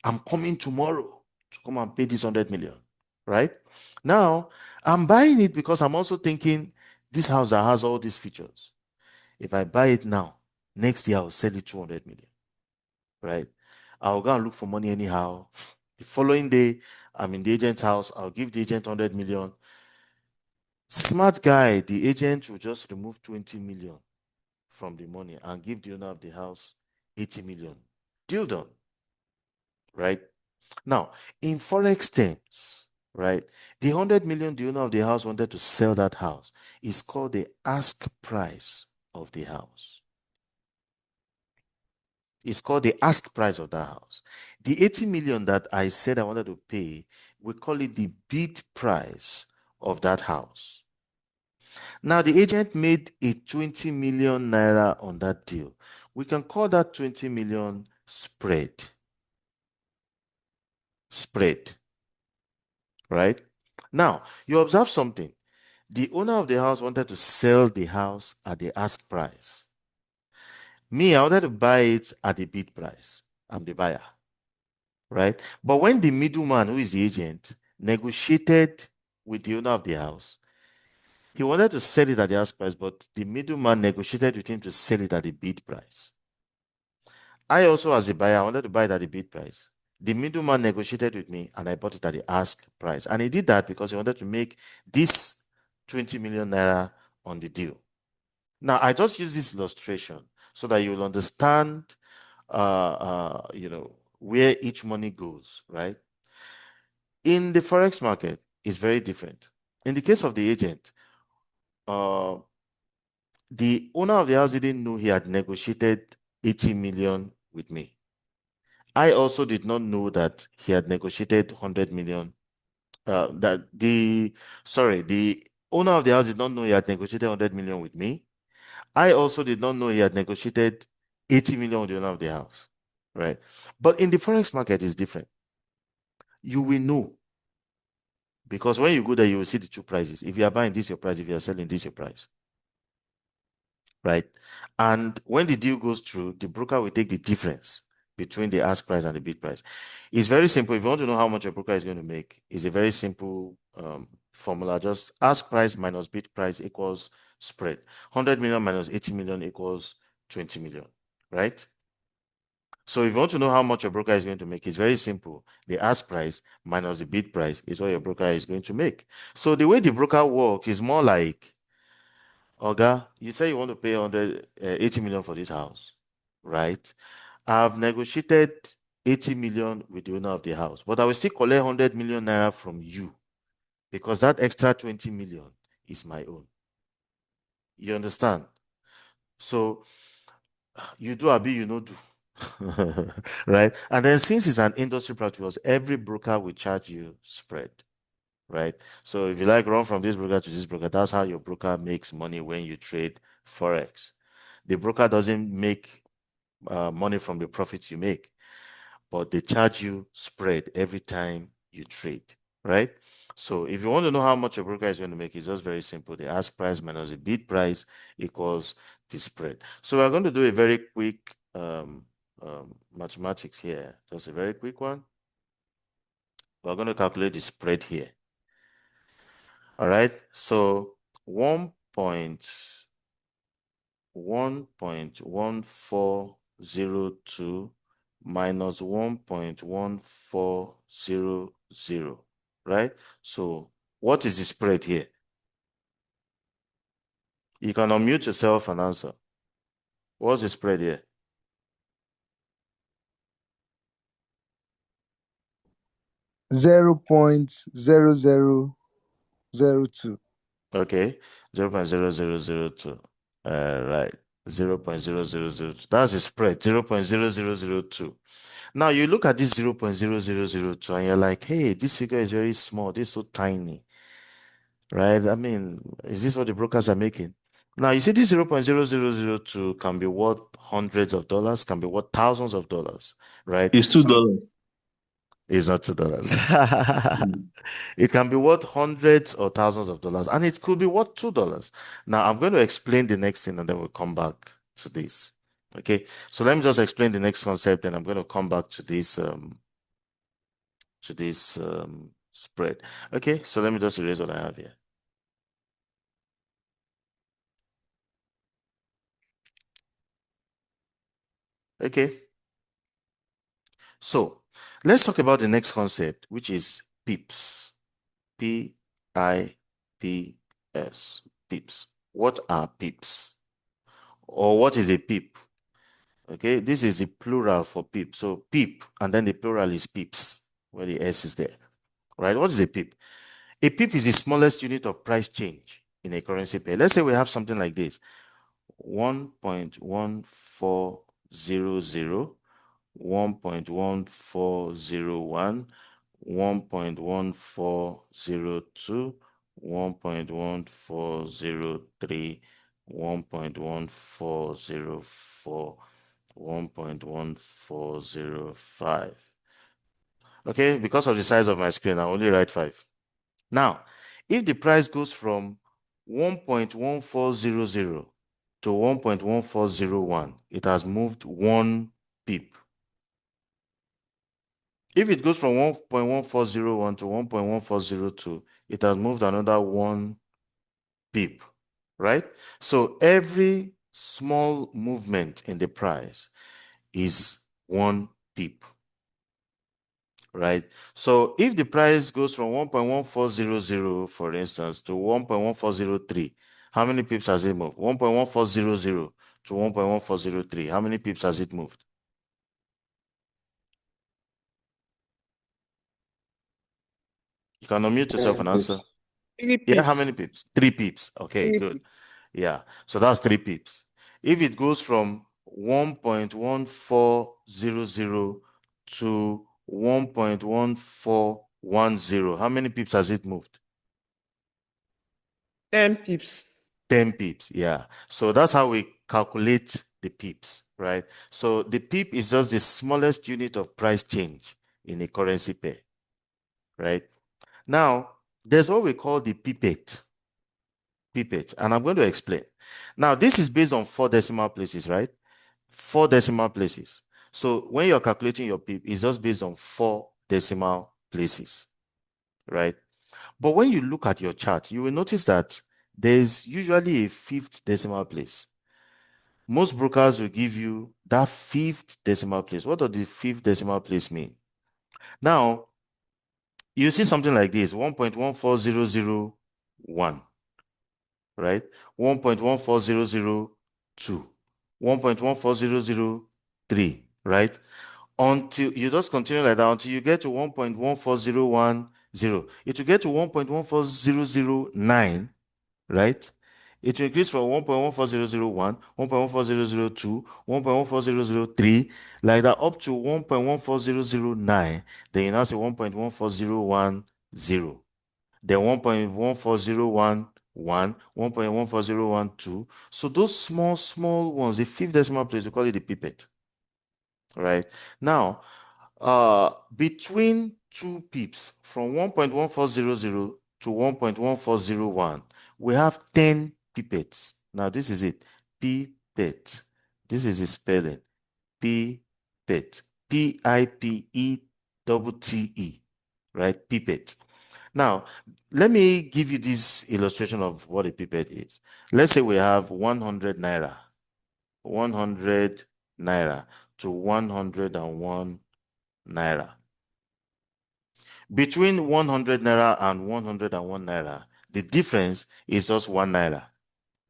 I'm coming tomorrow to come and pay this 100 million. Right? Now, I'm buying it because I'm also thinking this house that has all these features. If I buy it now, next year I'll sell it 200 million. Right? I'll go and look for money anyhow. The following day, I'm in the agent's house. I'll give the agent 100 million. Smart guy, the agent will just remove 20 million from the money and give the owner of the house 80 million. Deal done. Right? Now, in Forex terms, right, the 100 million the owner of the house wanted to sell that house is called the ask price of the house. It's called the ask price of that house. The 80 million that I said I wanted to pay, we call it the bid price of that house. Now, the agent made a 20 million naira on that deal. We can call that 20 million spread. Spread. Right? Now, you observe something. The owner of the house wanted to sell the house at the ask price. Me, I wanted to buy it at the bid price. I'm the buyer. Right? But when the middleman, who is the agent, negotiated with the owner of the house, he wanted to sell it at the ask price, but the middleman negotiated with him to sell it at the bid price. I also, as a buyer, wanted to buy it at the bid price. The middleman negotiated with me and I bought it at the ask price. And he did that because he wanted to make this 20 million naira on the deal. Now, I just use this illustration so that you will understand, where each money goes, right? In the Forex market, it's very different. In the case of the agent, the owner of the house didn't know he had negotiated 80 million with me. I also did not know that he had negotiated 100 million. The owner of the house did not know he had negotiated 100 million with me. I also did not know he had negotiated 80 million with the owner of the house. Right. But in the Forex market, it's different. You will know. Because when you go there, you will see the two prices. If you are buying this, your price. If you are selling this, your price. Right. And when the deal goes through, the broker will take the difference between the ask price and the bid price. It's very simple. If you want to know how much your broker is going to make, it's a very simple formula. Just ask price minus bid price equals spread. 100 million minus 80 million equals 20 million, right? So if you want to know how much your broker is going to make, it's very simple. The ask price minus the bid price is what your broker is going to make. So the way the broker works is more like, Oga, you say you want to pay 80 million for this house, right? I've negotiated 80 million with the owner of the house, but I will still collect 100 million naira from you because that extra 20 million is my own. You understand? So you do, Abi, you know do. right? And then since it's an industry practice, every broker will charge you spread, right? So if you like run from this broker to this broker, that's how your broker makes money when you trade Forex. The broker doesn't make money from the profits you make, but they charge you spread every time you trade, right? So if you want to know how much a broker is going to make, it's just very simple. The ask price minus the bid price equals the spread. So we're going to do a very quick mathematics here. Just a very quick one. We're going to calculate the spread here. All right. So 1.1402 minus 1.1400, right? So what is the spread here? You can unmute yourself and answer. What's the spread here? 0.0002. Okay, 0.0002. Right, 0.0002. That's the spread, 0.0002. Now you look at this 0.0002 and you're like, hey, this figure is very small. This is so tiny, right? I mean, is this what the brokers are making? Now you see this 0.0002 can be worth hundreds of dollars, can be worth thousands of dollars, right? It's $2. It's not $2. Mm. It can be worth hundreds or thousands of dollars, and it could be worth $2. Now, I'm going to explain the next thing, and then we'll come back to this. Okay, so let me just explain the next concept, and I'm going to come back to this spread. Okay, so let me just erase what I have here. Okay, so let's talk about the next concept, which is pips. P-I-P-S. Pips. What are pips? Or what is a pip? Okay, this is the plural for pip. So pip, and then the plural is pips, where the S is there. Right? What is a pip? A pip is the smallest unit of price change in a currency pair. Let's say we have something like this: 1.1400, 1.1401, 1.1402, 1.1403, 1.1404, 1.1405. Okay, because of the size of my screen, I only write 5. Now, if the price goes from 1.1400 to 1.1401, it has moved 1 pip. If it goes from 1.1401 to 1.1402, it has moved another 1 pip, right? So every small movement in the price is 1 pip, right? So if the price goes from 1.1400, for instance, to 1.1403, how many pips has it moved? 1.1400 to 1.1403, how many pips has it moved? You can unmute yourself and answer. 3 Yeah, how pips. many pips? 3 pips. Okay, 3 good. pips. Yeah, so that's 3 pips. If it goes from 1.1400 to 1.1410, how many pips has it moved? 10 pips. 10 pips, yeah. So that's how we calculate the pips, right? So the pip is just the smallest unit of price change in a currency pair, right? Now, there's what we call the pipette. Pipette, and I'm going to explain. Now, this is based on 4 decimal places, right? 4 decimal places. So when you're calculating your pip, it's just based on 4 decimal places, right? But when you look at your chart, you will notice that there's usually a 5th decimal place. Most brokers will give you that 5th decimal place. What does the 5th decimal place mean? Now, you see something like this: 1.14001, right? 1.14002, 1.14003, right? Until you just continue like that until you get to 1.14010. It will get to 1.14009, right? It will increase from 1.14001, 1.14002, 1.14003, like that, up to 1.14009. Then you now say 1.14010. Then 1.14011, 1.14012. So those small ones, the fifth decimal place, we call it the pipette. Right? Now, between two pips, from 1.1400 to 1.1401, we have 10 pipettes. Now, this is it. Pipette. This is the spelling. Pipette. P-I-P-E-T-T-E. Right? Pipette. Now, let me give you this illustration of what a pipette is. Let's say we have 100 naira. 100 naira to 101 naira. Between 100 naira and 101 naira, the difference is just 1 naira,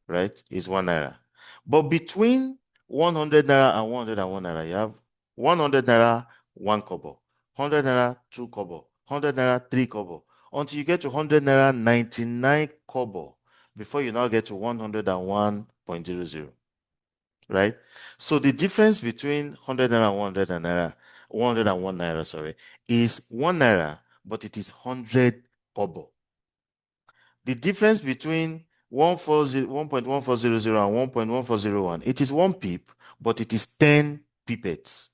right? It's 1 naira. But between 100 naira and 101 naira, you have 100 naira, 1 kobo, 100 naira, 2 kobo, 100 naira, 3 kobo, until you get to 100 naira, 99 kobo, before you now get to 101.00. Right? So the difference between 100 naira and 101 naira, sorry, is 1 naira, but it is 100 kobo. The difference between 1.1400 and 1.1401, it is 1 pip, but it is 10 pipettes.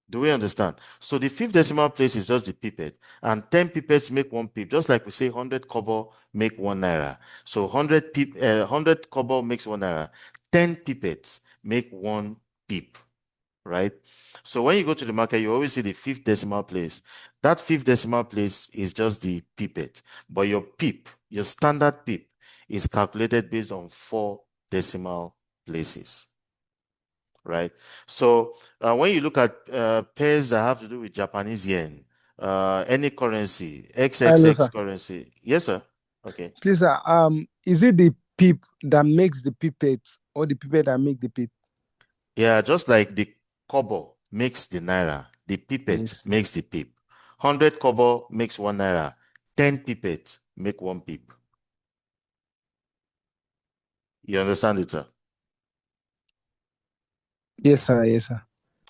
Do we understand? So the fifth decimal place is just the pipette, and 10 pipettes make 1 pip, just like we say 100 kobo make 1 naira. So 100 kobo makes 1 naira. 10 pipettes make 1 pip, right? So when you go to the market, you always see the fifth decimal place. That fifth decimal place is just the pipette, but your pip, your standard pip, is calculated based on 4 decimal places. Right? So when you look at pairs that have to do with Japanese yen, any currency, Hello, XXX sir. currency. Yes, sir. Okay. Please, sir. Is it the pip that makes the pipette or the pipette that make the pip? Yeah, just like the kobo makes the naira, the pipette Yes. makes the pip. 100 kobo makes 1 naira. 10 pipettes make 1 pip. You understand it, sir? Yes, sir. Yes, sir.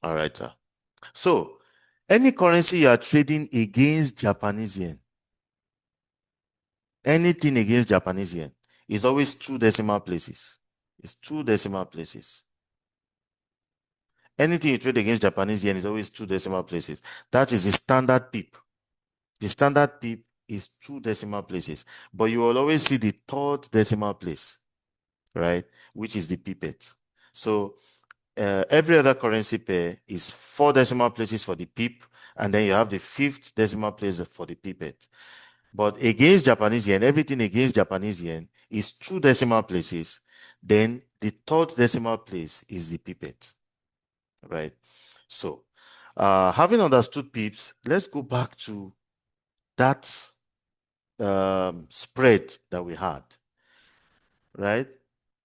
All right, sir. So, any currency you are trading against Japanese yen, anything against Japanese yen, is always 2 decimal places. It's 2 decimal places. Anything you trade against Japanese yen is always 2 decimal places. That is the standard pip. The standard pip is 2 decimal places, but you will always see the third decimal place, right? Which is the pipette. So every other currency pair is 4 decimal places for the pip, and then you have the fifth decimal place for the pipette. But against Japanese yen, everything against Japanese yen is 2 decimal places. Then the third decimal place is the pipette, right? So, having understood pips, let's go back to that spread that we had, right?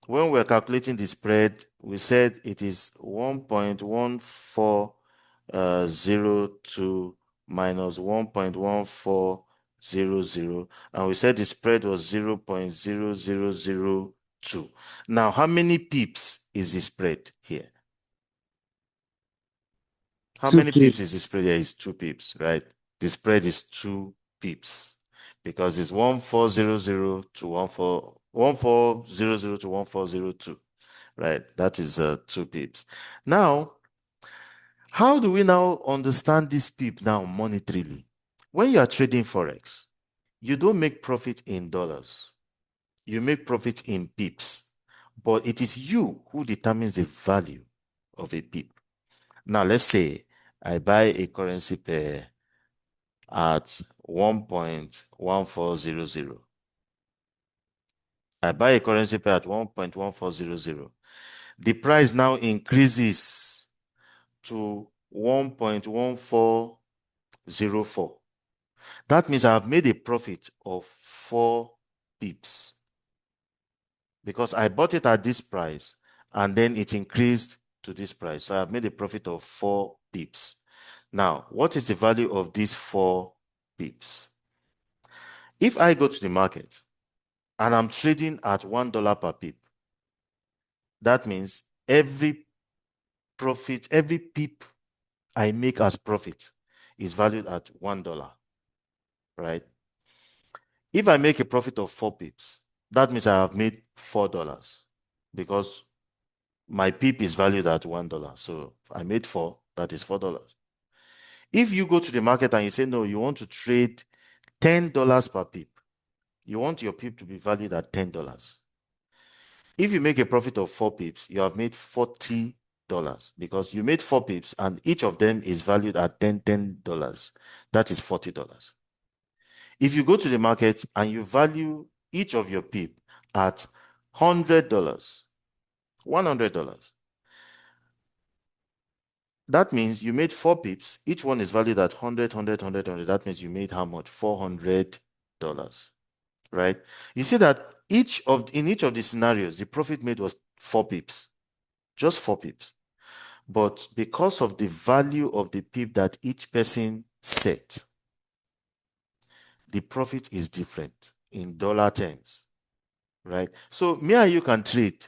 When we're calculating the spread, we said it is 1.1402 minus 1.1400, and we said the spread was 0.0002. Now, how many pips is the spread here? How 2 many pips is the pips. spread here? Is 2 pips, right? The spread is 2 pips because it's 1400 to 1400 to 1402, right? That is 2 pips. Now, how do we now understand this pip now monetarily? When you are trading Forex, you don't make profit in dollars. You make profit in pips, but it is you who determines the value of a pip. Now, let's say I buy a currency pair at 1.1400. I buy a currency pair at 1.1400. The price now increases to 1.1404. That means I have made a profit of 4 pips because I bought it at this price and then it increased to this price. So I have made a profit of 4 pips. Now, what is the value of these 4 pips? If I go to the market and I'm trading at $1 per pip, that means every pip I make as profit is valued at $1, right? If I make a profit of 4 pips, that means I have made $4 because my pip is valued at $1. So I made 4, that is $4. If you go to the market and you say, no, you want to trade $10 per pip, you want your pip to be valued at $10. If you make a profit of 4 pips, you have made $40 because you made 4 pips and each of them is valued at $10. That is $40. If you go to the market and you value each of your pip at $100, $100, that means you made 4 pips. Each one is valued at 100, 100, 100, 100. That means you made how much? $400, right? You see that in each of the scenarios, the profit made was 4 pips, just 4 pips. But because of the value of the pip that each person set, the profit is different in dollar terms, right? So me and you can trade.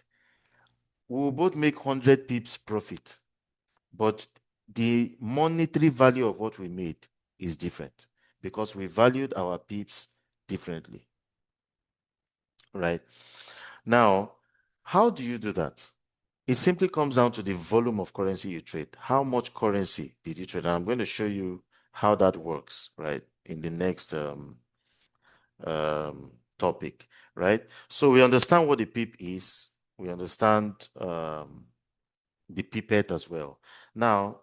We will both make 100 pips profit, but the monetary value of what we made is different because we valued our pips differently, right? Now, how do you do that? It simply comes down to the volume of currency you trade. How much currency did you trade? And I'm going to show you how that works, right, in the next topic, right? So we understand what the pip is. We understand the pipette as well. Now,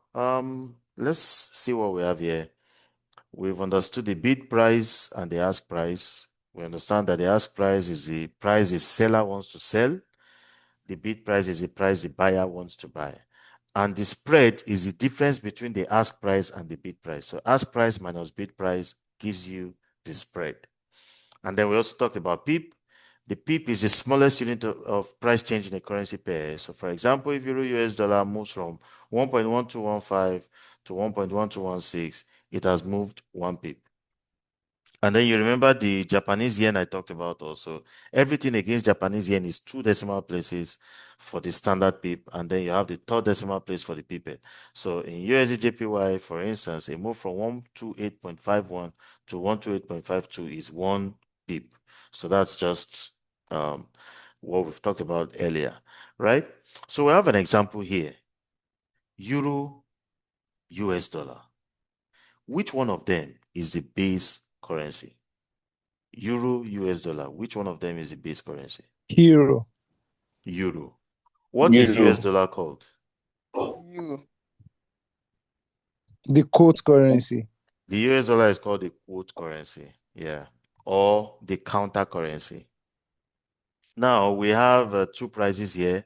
let's see what we have here. We've understood the bid price and the ask price. We understand that the ask price is the price the seller wants to sell. The bid price is the price the buyer wants to buy. And the spread is the difference between the ask price and the bid price. So ask price minus bid price gives you the spread. And then we also talked about pip. The pip is the smallest unit of price change in a currency pair. So for example, if euro US dollar moves from 1.1215 to 1.1216, it has moved 1 pip. And then you remember the Japanese yen I talked about also. Everything against Japanese yen is 2 decimal places for the standard pip, and then you have the third decimal place for the pip. So in USD JPY, for instance, a move from 128.51 to 128.52 is 1 pip. So that's just what we've talked about earlier, right? So we have an example here. Euro, US dollar. Which one of them is the base currency? Euro, US dollar. Which one of them is the base currency? Euro. Euro. What is US dollar called? You. The quote currency. The US dollar is called the quote currency. Yeah. Or the counter currency. Now we have 2 prices here,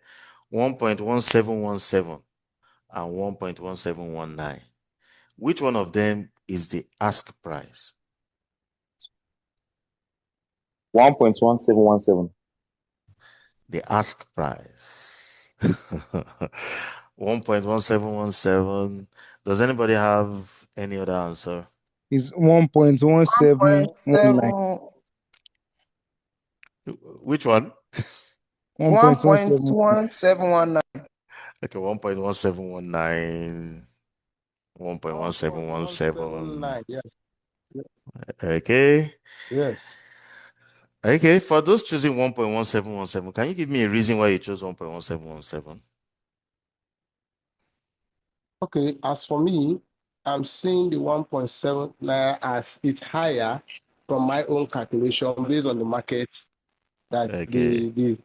1.1717 and 1.1719. Which one of them is the ask price? 1.1717. The ask price. 1.1717. Does anybody have any other answer? Is 1.1719. 1.7. Which one? 1.1719. 1.1719. Okay, 1.1719, 1.1717. Yes. Okay. Yes. Okay, for those choosing 1.1717, can you give me a reason why you chose 1.1717? Okay, as for me, I'm seeing the 1.79 as it's higher from my own calculation based on the market that Okay. the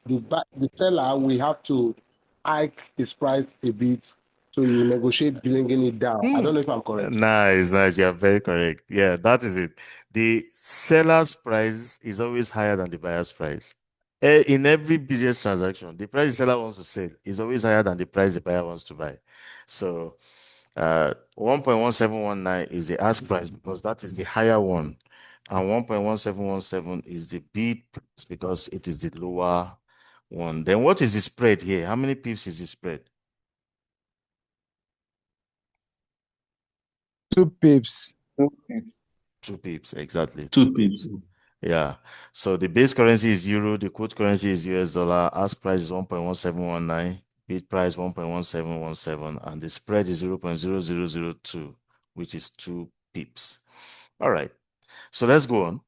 seller will have to hike his price a bit so you negotiate bringing it down. I don't know if I'm correct. Nice, nice. You're very correct. Yeah, that is it. The seller's price is always higher than the buyer's price. In every business transaction, the price the seller wants to sell is always higher than the price the buyer wants to buy. So 1.1719 is the ask price because that is the higher one. And 1.1717 is the bid price because it is the lower one. Then what is the spread here? How many pips is the spread? 2 pips. 2 pips, exactly. 2 2 pips. pips. Yeah. So the base currency is euro, the quote currency is US dollar, ask price is 1.1719, bid price 1.1717, and the spread is 0.0002, which is 2 pips. All right. So let's go on.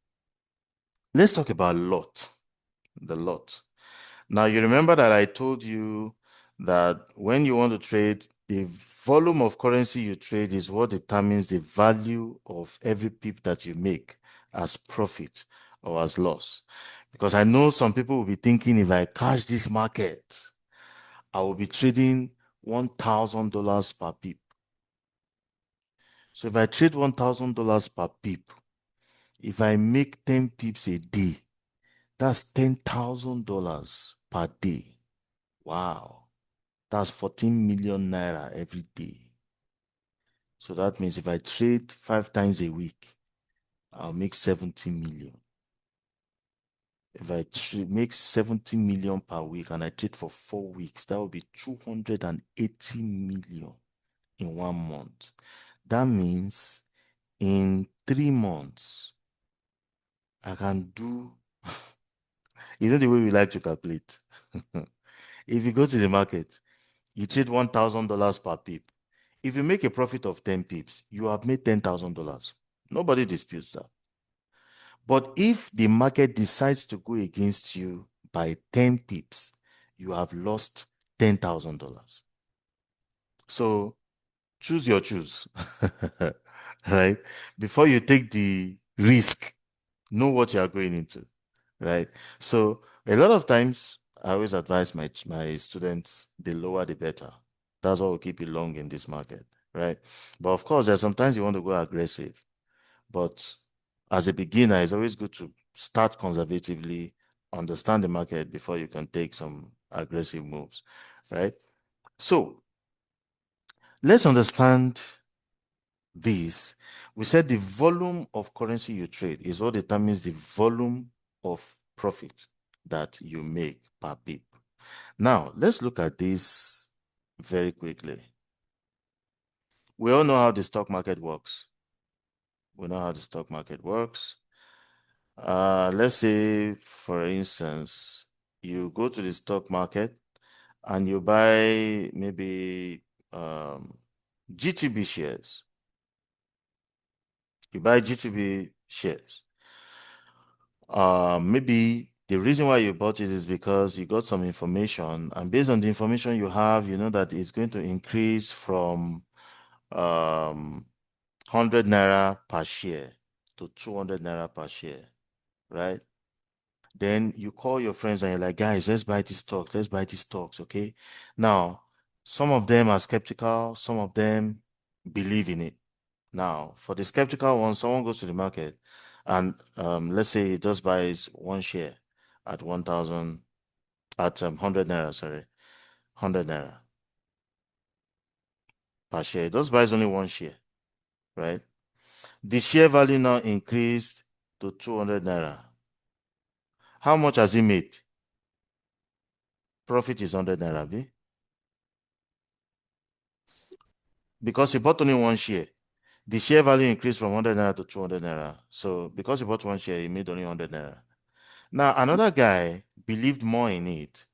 Let's talk about lot. The lot. Now, you remember that I told you that when you want to trade, the volume of currency you trade is what determines the value of every pip that you make as profit or as loss. Because I know some people will be thinking, if I cash this market, I will be trading $1,000 per pip. So if I trade $1,000 per pip, if I make 10 pips a day, that's $10,000 per day. Wow. That's 14 million naira every day. So that means if I trade 5 times a week, I'll make 70 million. If I make 70 million per week and I trade for 4 weeks, that will be 280 million in 1 month. That means in 3 months, I can do, you know the way we like to calculate. If you go to the market, you trade $1,000 per pip. If you make a profit of 10 pips, you have made $10,000. Nobody disputes that. But if the market decides to go against you by 10 pips, you have lost $10,000. So choose your choose, right? Before you take the risk, know what you are going into, right? So a lot of times, I always advise my students, the lower the better. That's what will keep you long in this market, right? But of course, there's sometimes you want to go aggressive. But as a beginner, it's always good to start conservatively, understand the market before you can take some aggressive moves, right? So let's understand this. We said the volume of currency you trade is what determines the volume of profit that you make per pip. Now, let's look at this very quickly. We all know how the stock market works. We know how the stock market works. Let's say, for instance, you go to the stock market and you buy maybe GTB shares. You buy GTB shares. Maybe the reason why you bought it is because you got some information, and based on the information you have, you know that it's going to increase from 100 naira per share to 200 naira per share, right? Then you call your friends and you're like, guys, let's buy these stocks. Let's buy these stocks, okay? Now, some of them are skeptical. Some of them believe in it. Now, for the skeptical one, someone goes to the market and let's say he just buys 1 share at 1,000, at 100 naira, sorry, 100 naira per share. He just buys only 1 share, right? The share value now increased to 200 naira. How much has he made? Profit is 100 naira, B. Because he bought only 1 share. The share value increased from 100 naira to 200 naira. So because he bought 1 share, he made only 100 naira. Now, another guy believed more in it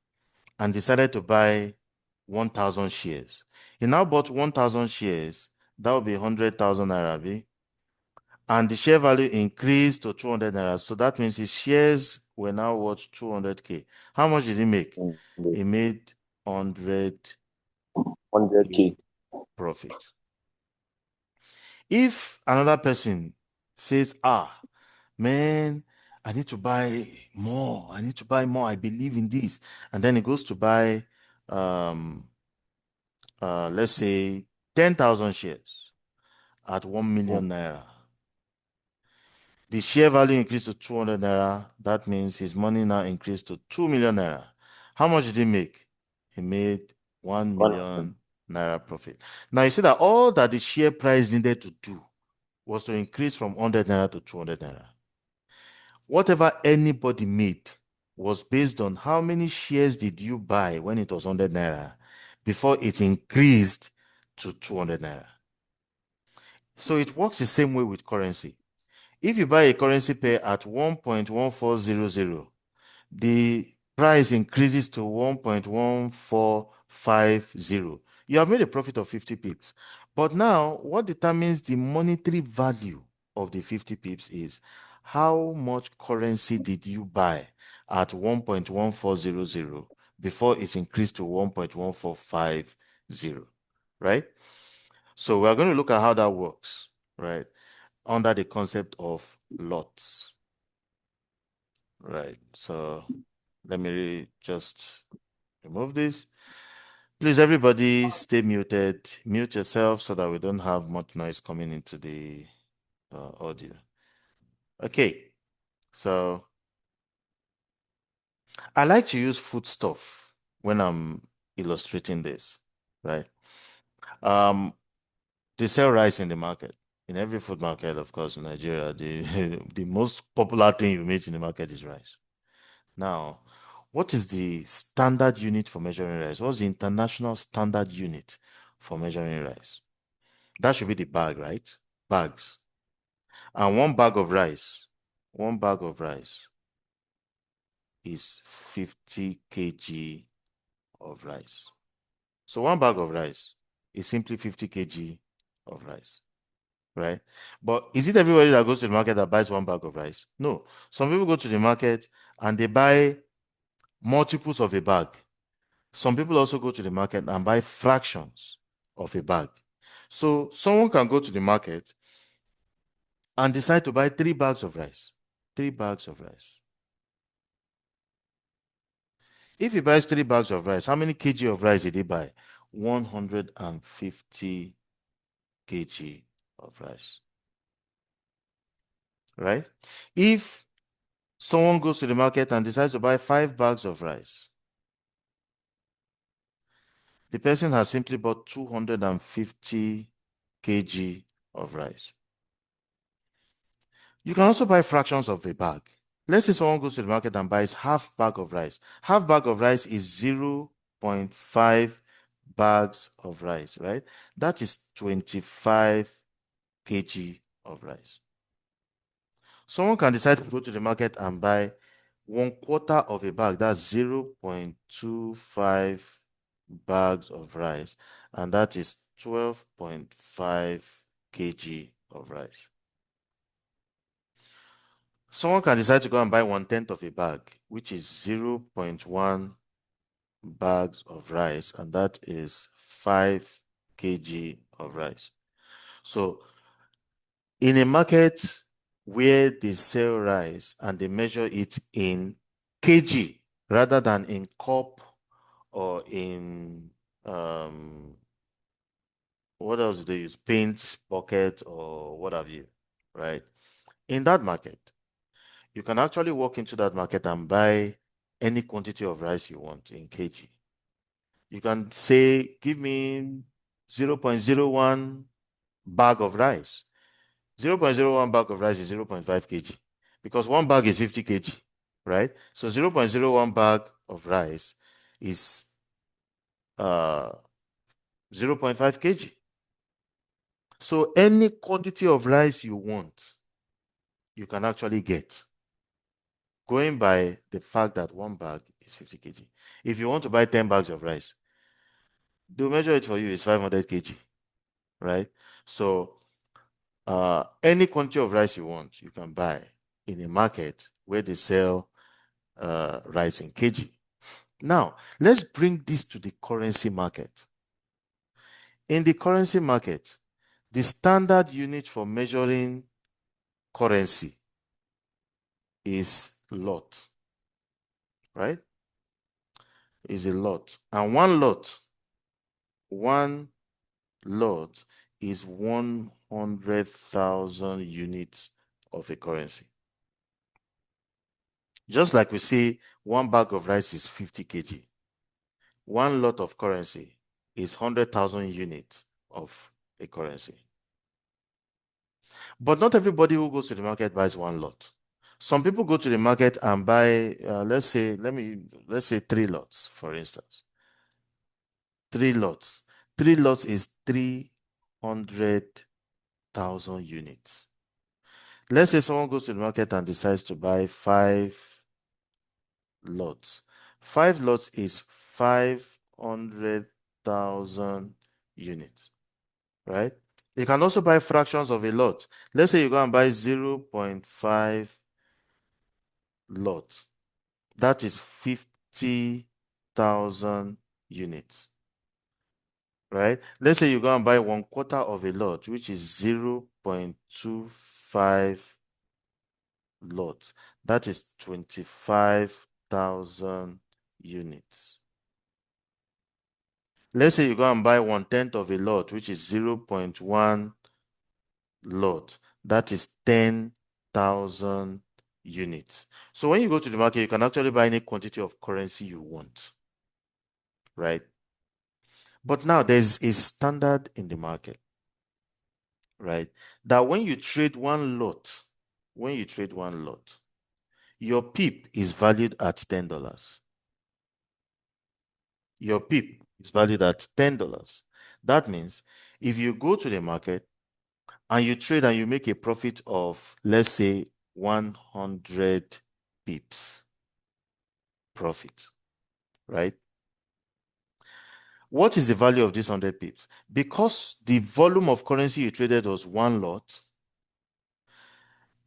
and decided to buy 1,000 shares. He now bought 1,000 shares. That would be 100,000 naira, B. And the share value increased to 200 naira. So that means his shares were now worth 200K. How much did he make? He made 100K 100K. profit. If another person says, man, I need to buy more. I need to buy more. I believe in this. And then he goes to buy, let's say, 10,000 shares at 1 million naira. The share value increased to 200 naira. That means his money now increased to 2 million naira. How much did he make? He made 1 million naira profit. Now you see that all that the share price needed to do was to increase from 100 naira to 200 naira. Whatever anybody made was based on how many shares did you buy when it was 100 naira before it increased to 200 naira. So it works the same way with currency. If you buy a currency pair at 1.1400, the price increases to 1.1450. You have made a profit of 50 pips. But now, what determines the monetary value of the 50 pips is how much currency did you buy at 1.1400 before it increased to 1.1450, right? So we're going to look at how that works, right? Under the concept of lots, right? So let me just remove this. Please, everybody, stay muted. Mute yourself so that we don't have much noise coming into the audio. Okay, so I like to use foodstuff when I'm illustrating this, right? They sell rice in the market. In every food market, of course, in Nigeria, the most popular thing you meet in the market is rice. Now, what is the standard unit for measuring rice? What's the international standard unit for measuring rice? That should be the bag, right? Bags. And one bag of rice is 50 kg of rice. So one bag of rice is simply 50 kg of rice, right? But is it everybody that goes to the market that buys one bag of rice? No. Some people go to the market and they buy multiples of a bag. Some people also go to the market and buy fractions of a bag. So someone can go to the market and decide to buy 3 bags of rice. 3 bags of rice. If he buys 3 bags of rice, how many kg of rice did he buy? 150 kg of rice. Right? If someone goes to the market and decides to buy 5 bags of rice, the person has simply bought 250 kg of rice. You can also buy fractions of a bag. Let's say someone goes to the market and buys half bag of rice. Half bag of rice is 0.5 bags of rice, right? That is 25 kg of rice. Someone can decide to go to the market and buy 1/4 of a bag, that's 0.25 bags of rice, and that is 12.5 kg of rice. Someone can decide to go and buy 1/10 of a bag, which is 0.1 bags of rice, and that is 5 kg of rice. So in a market where they sell rice and they measure it in kg rather than in cup or in what else do they use? Paint, bucket, or what have you, right? In that market, you can actually walk into that market and buy any quantity of rice you want in kg. You can say, give me 0.01 bag of rice. 0.01 bag of rice is 0.5 kg because one bag is 50 kg, right? So 0.01 bag of rice is 0.5 kg. So any quantity of rice you want, you can actually get, going by the fact that one bag is 50 kg. If you want to buy 10 bags of rice, they'll measure it for you, it's 500 kg, right? So any quantity of rice you want, you can buy in a market where they sell rice in kg. Now, let's bring this to the currency market. In the currency market, the standard unit for measuring currency is lot, right? Is a lot. And one lot is 100,000 units of a currency. Just like we say, one bag of rice is 50 kg. One lot of currency is 100,000 units of a currency. But not everybody who goes to the market buys one lot. Some people go to the market and buy, let's say 3 lots, for instance. 3 lots. 3 lots is 300,000 units. Let's say someone goes to the market and decides to buy 5 lots. 5 lots is 500,000 units, right? You can also buy fractions of a lot. Let's say you go and buy 0.5 lots. That is 50,000 units, right? Let's say you go and buy 1/4 of a lot, which is 0.25 lots. That is 25,000 units. Let's say you go and buy 1/10 of a lot, which is 0.1 lot. That is 10,000 units. So when you go to the market, you can actually buy any quantity of currency you want, right? But now there's a standard in the market, right? That when you trade one lot, your pip is valued at $10. Your pip is valued at $10. That means if you go to the market and you trade and you make a profit of, let's say, 100 pips profit, right? What is the value of this 100 pips? Because the volume of currency you traded was one lot,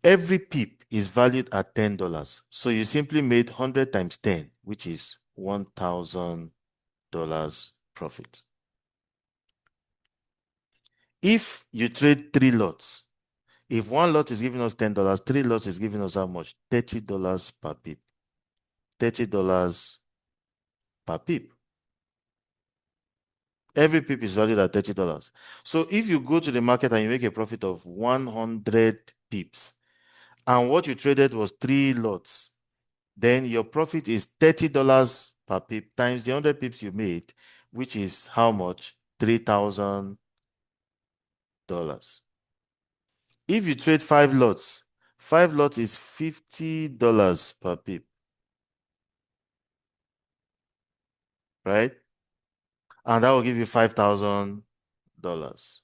every pip is valued at $10. So you simply made 100 times 10, which is $1,000 profit. If you trade 3 lots, if one lot is giving us $10, 3 lots is giving us how much? $30 per pip. $30 per pip. Every pip is valued at $30. So if you go to the market and you make a profit of 100 pips, and what you traded was 3 lots, then your profit is $30 per pip times the 100 pips you made, which is how much? $3,000. If you trade 5 lots, 5 lots is $50 per pip, right? And that will give you $5,000.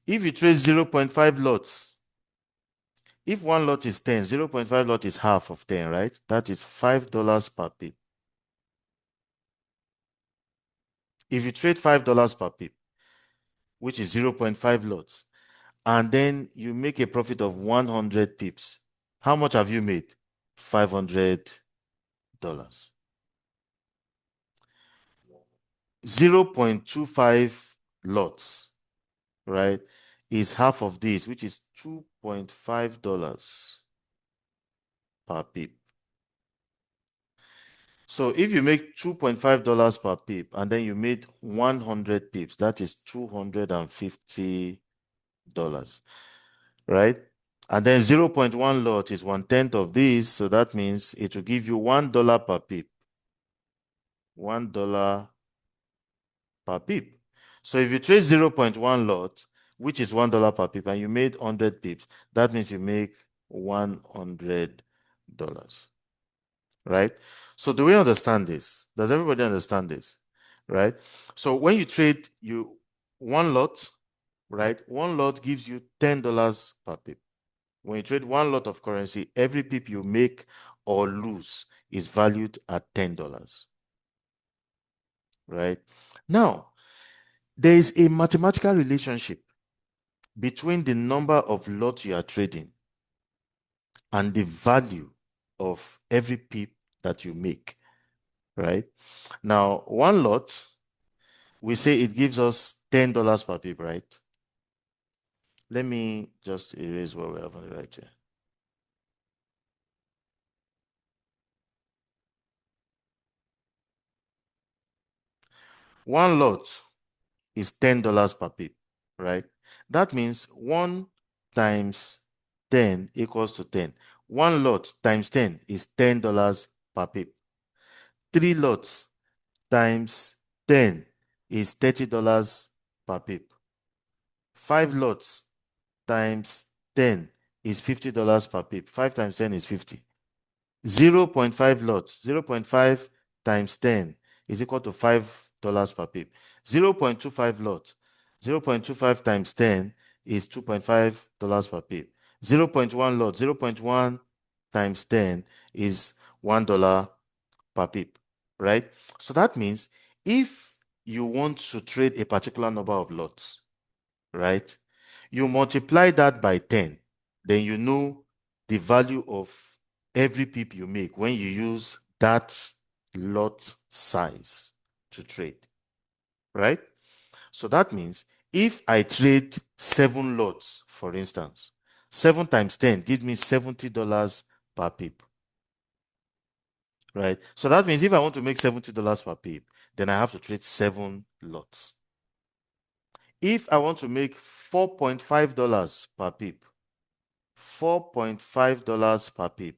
If you trade 0.5 lots, if one lot is 10, 0.5 lot is half of 10, right? That is $5 per pip. If you trade $5 per pip, which is 0.5 lots, and then you make a profit of 100 pips, how much have you made? $500. 0.25 lots, right, is half of this, which is $2.5 per pip. So if you make $2.5 per pip and then you made 100 pips, that is $250, right? And then 0.1 lot is 1/10 of this, so that means it will give you $1 per pip. $1 per pip. So if you trade 0.1 lot, which is $1 per pip, and you made 100 pips, that means you make $100, right? So do we understand this? Does everybody understand this, right? So when you trade one lot, right? One lot gives you $10 per pip. When you trade one lot of currency, every pip you make or lose is valued at $10, right? Now, there is a mathematical relationship between the number of lots you are trading and the value of every pip that you make, right? Now, one lot, we say it gives us $10 per pip, right? Let me just erase what we have on the right here. One lot is $10 per pip, right? That means 1 times 10 equals to 10. One lot times 10 is $10 per pip. 3 lots times 10 is $30 per pip. 5 lots times 10 is $50 per pip. 5 times 10 is 50. 0.5 lots, 0.5 times 10 is equal to $5 per pip. 0.25 lots, 0.25 times 10 is $2.5 per pip. 0.1 lot, 0.1 times 10 is $1 per pip, right? So that means if you want to trade a particular number of lots, right, you multiply that by 10, then you know the value of every pip you make when you use that lot size to trade, right? So that means if I trade 7 lots, for instance, 7 times 10 gives me $70 per pip, right? So that means if I want to make $70 per pip, then I have to trade 7 lots. If I want to make $4.5 per pip, $4.5 per pip,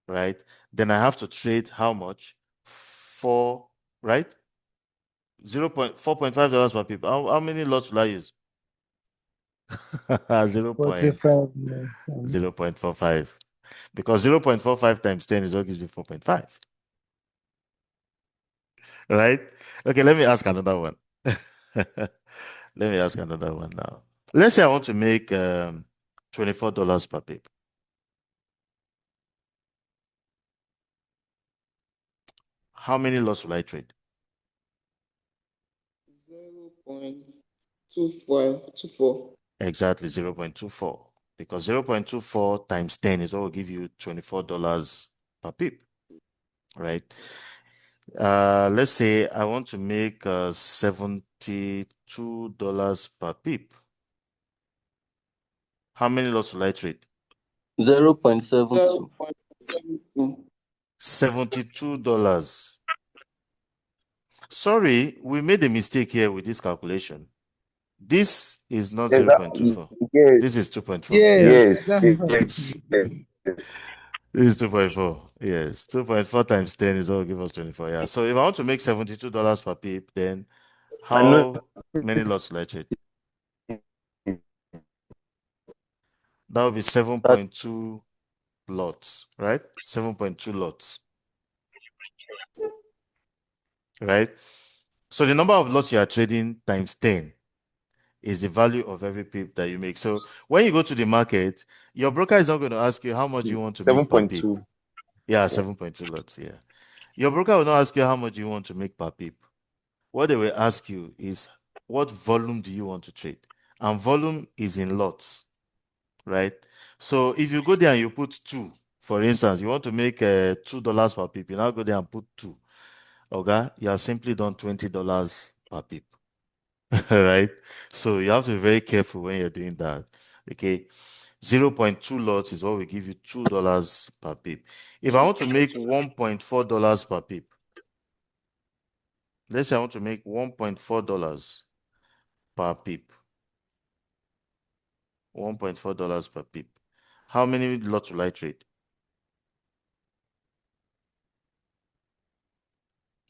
right? Then I have to trade how much? 4, right? $4.5 per pip. How many lots will I use? 45 minutes. 0.45. Because 0.45 times 10 is what gives me 4.5. Right? Okay, let me ask another one. Let me ask another one now. Let's say I want to make $24 per pip. How many lots will I trade? 0.24. Exactly 0.24. Because 0.24 times 10 is what will give you $24 per pip. Right? Let's say I want to make $72 per pip. How many lots will I trade? 0.72. 0.72. $72. Sorry, we made a mistake here with this calculation. This is not Exactly. 0.24. Yes. This is 2.4. Yeah. Yes, Yes. that's Yes. Yes. Yes. This is 2.4. Yes. 2.4 times 10 is all give us 24. Yeah. So if I want to make $72 per pip, then I know. how many lots will I trade? That would be 7.2 lots, right? 7.2 lots, right? So the number of lots you are trading times 10 is the value of every pip that you make. So when you go to the market, your broker is not going to ask you how much you want to make per pip. 7.2. Yeah, Yeah. 7.2 lots. Yeah. Your broker will not ask you how much you want to make per pip. What they will ask you is what volume do you want to trade? And volume is in lots, right? So if you go there and you put 2, for instance, you want to make $2 per pip, you now go there and put 2. Okay, you have simply done $20 per pip. Right? So you have to be very careful when you're doing that. Okay. 0.2 lots is what will give you $2 per pip. If I want to make $1.4 per pip, let's say I want to make $1.4 per pip. $1.4 per pip. How many lots will I trade?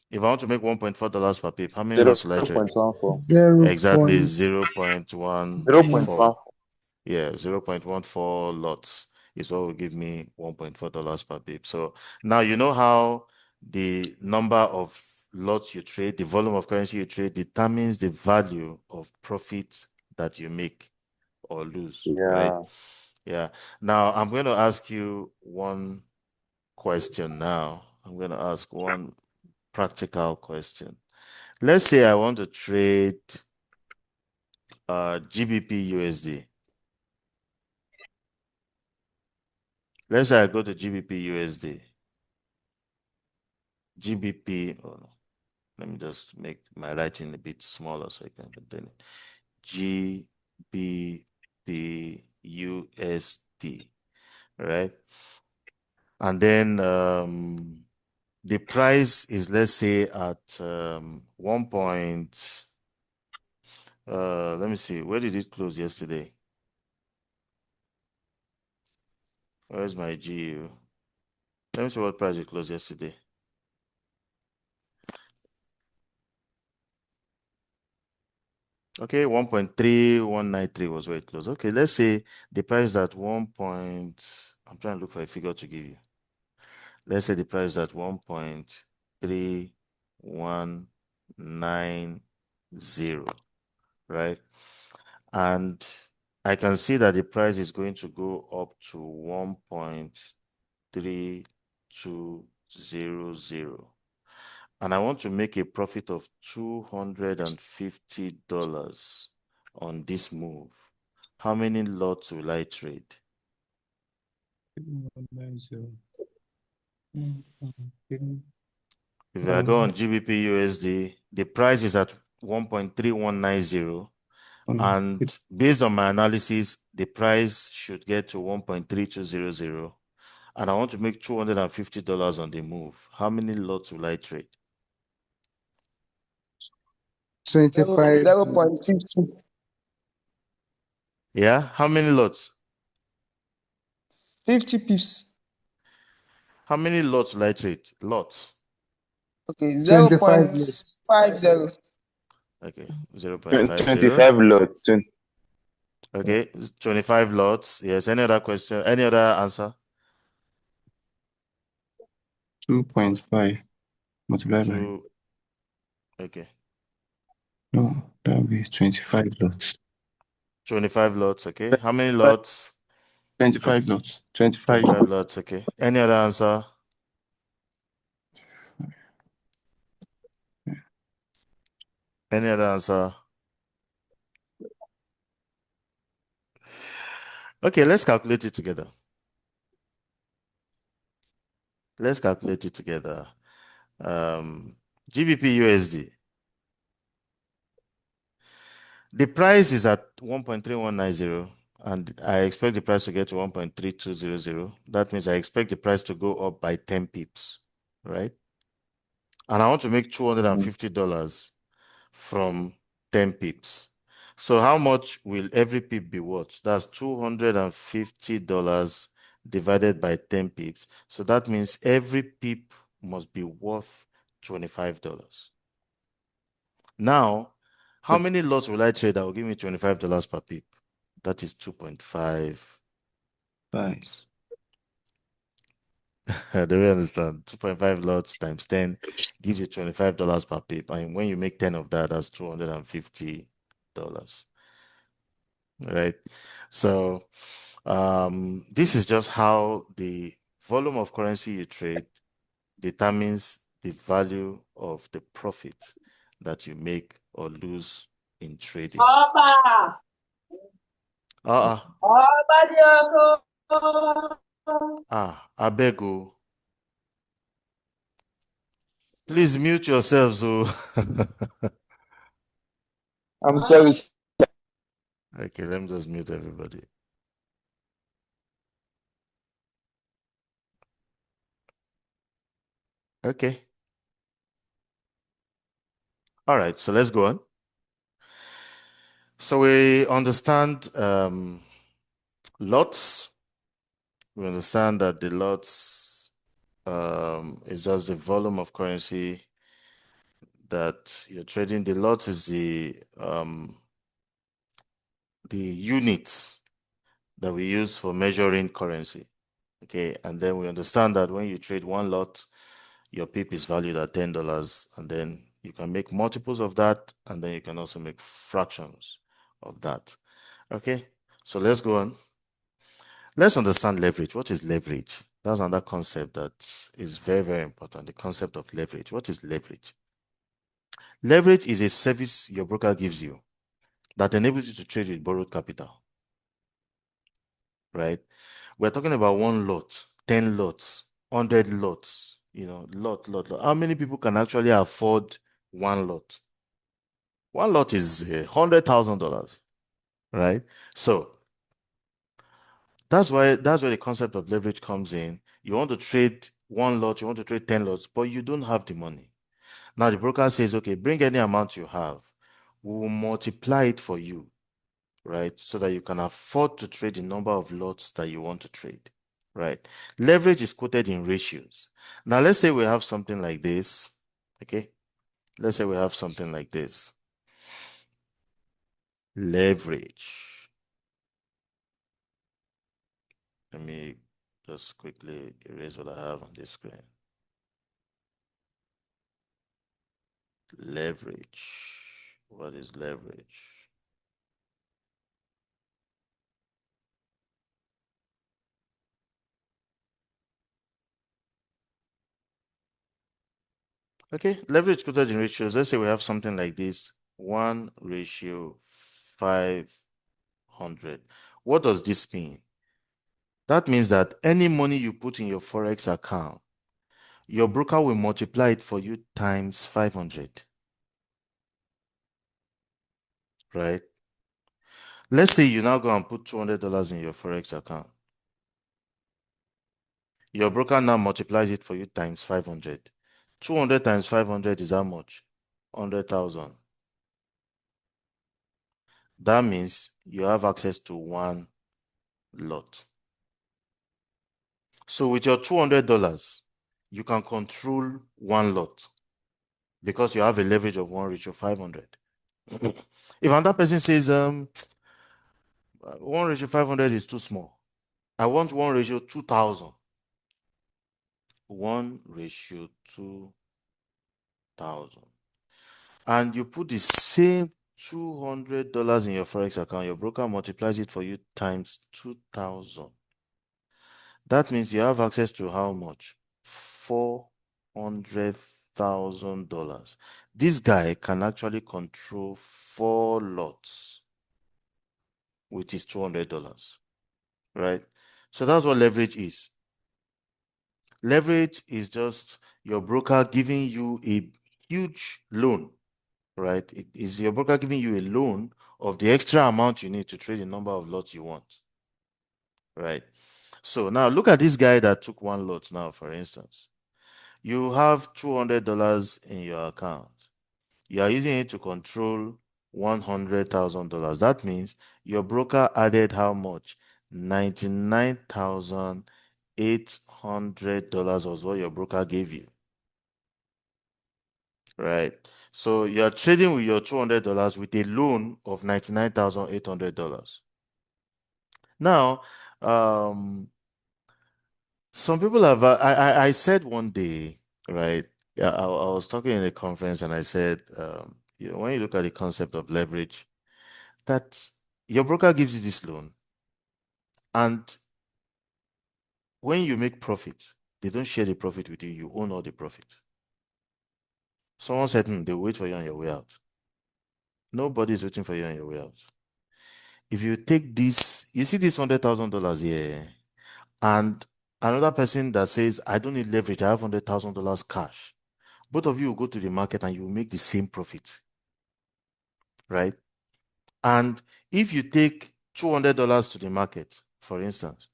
If I want to make $1.4 per pip, how many lots will I trade? 0.14. 0. Exactly Point, 0.14. 0.14. Yeah, 0.14 lots is what will give me $1.4 per pip. So now you know how the number of lots you trade, the volume of currency you trade determines the value of profit that you make or lose, right? Yeah. Yeah. Now I'm going to ask you one question now. I'm going to ask one practical question. Let's say I want to trade GBP USD. Let's say I go to GBP USD. GBP, oh no, let me just make my writing a bit smaller so I can contain it. GBP USD, right? And then the price is, let's say, at 1 point, let me see, where did it close yesterday? Where's my GU? Let me see what price it closed yesterday. Okay, 1.3193 was where it closed. Okay, let's say the price at 1 point, I'm trying to look for a figure to give you. Let's say the price at 1.3190, right? And I can see that the price is going to go up to 1.3200. And I want to make a profit of $250 on this move. How many lots will I trade? If I go on GBP USD, the price is at 1.3190. And based on my analysis, the price should get to 1.3200. And I want to make $250 on the move. How many lots will I trade? 25. 0.50. Yeah, how many lots? 50 pips. How many lots will I trade? Lots. Okay, 25 lots. 0.50. Okay, 0.50. 25 lots. Okay, 25 lots. Yes, any other question? Any other answer? 2.5 multiplied by. Two. Okay, No, that would be 25 lots. 25 lots. Okay, how many lots? 25 lots. 25. 25 lots. Okay, any other answer? Any other answer? Okay, let's calculate it together. Let's calculate it together. GBP USD. The price is at 1.3190, and I expect the price to get to 1.3200. That means I expect the price to go up by 10 pips, right? And I want to make $250 from 10 pips. So how much will every pip be worth? That's $250 divided by 10 pips. So that means every pip must be worth $25. Now, how many lots will I trade that will give me $25 per pip? That is 2.5. Five. Do we understand? 2.5 lots times 10 gives you $25 per pip. And when you make 10 of that, that's $250. Right? So this is just how the volume of currency you trade determines the value of the profit that you make or lose in trading. I beg you. Please mute yourselves. I'm sorry. Okay, let me just mute everybody. Okay. All right, so let's go on. So we understand lots. We understand that the lots is just the volume of currency that you're trading. The lots is the units that we use for measuring currency. Okay, and then we understand that when you trade one lot, your pip is valued at $10, and then you can make multiples of that, and then you can also make fractions of that. Okay, so let's go on. Let's understand leverage. What is leverage? That's another concept that is very, very important. The concept of leverage. What is leverage? Leverage is a service your broker gives you that enables you to trade with borrowed capital. Right? We're talking about one lot, 10 lots, 100 lots, lot. How many people can actually afford one lot? One lot is $100,000, right? So that's where the concept of leverage comes in. You want to trade one lot, you want to trade 10 lots, but you don't have the money. Now the broker says, okay, bring any amount you have. We will multiply it for you, right? So that you can afford to trade the number of lots that you want to trade, right? Leverage is quoted in ratios. Now let's say we have something like this, okay? Let's say we have something like this. Leverage. Let me just quickly erase what I have on this screen. Leverage. What is leverage? Okay, leverage quoted in ratios. Let's say we have something like this 1:500. What does this mean? That means that any money you put in your Forex account, your broker will multiply it for you times 500. Right? Let's say you now go and put $200 in your Forex account. Your broker now multiplies it for you times 500. 200 times 500 is how much? 100,000. That means you have access to one lot. So with your $200, you can control one lot because you have a leverage of 1:500. If another person says 1:500 is too small, I want 1:2000. 1:2000. And you put the same $200 in your Forex account, your broker multiplies it for you times 2000. That means you have access to how much? $400,000. This guy can actually control 4 lots with his $200, right? So that's what leverage is. Leverage is just your broker giving you a huge loan, right? It is your broker giving you a loan of the extra amount you need to trade the number of lots you want, right? So now look at this guy that took one lot now, for instance. You have $200 in your account. You are using it to control $100,000. That means your broker added how much? $99,800 was what your broker gave you. Right. So you're trading with your $200 with a loan of $99,800. Now, some people have, I said one day, right? Yeah, I was talking in a conference and I said, when you look at the concept of leverage, that your broker gives you this loan, and when you make profit, they don't share the profit with you. You own all the profit. Someone said, they wait for you on your way out. Nobody is waiting for you on your way out. If you take this, you see this $100,000 here, and another person that says, I don't need leverage, I have $100,000 cash. Both of you will go to the market and you will make the same profit, right? And if you take $200 to the market, for instance,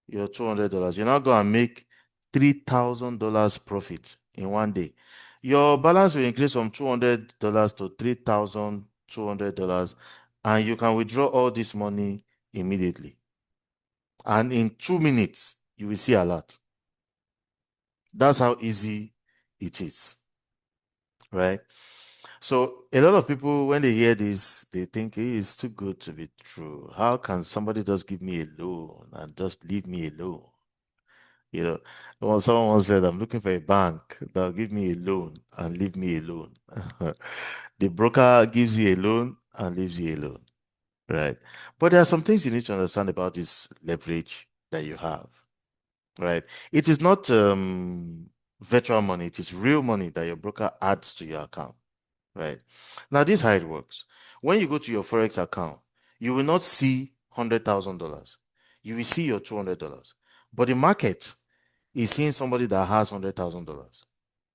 your $200, you now go and make $3,000 profit in one day. Your balance will increase from $200 to $3,200, and you can withdraw all this money immediately. And in 2 minutes, you will see a lot. That's how easy it is, right? So a lot of people, when they hear this, they think it's too good to be true. How can somebody just give me a loan and just leave me alone? You know, when someone once said, I'm looking for a bank that'll give me a loan and leave me alone. The broker gives you a loan and leaves you alone, right? But there are some things you need to understand about this leverage that you have, right? It is not virtual money, it is real money that your broker adds to your account, right? Now, this is how it works. When you go to your Forex account, you will not see $100,000. You will see your $200. But the market is seeing somebody that has $100,000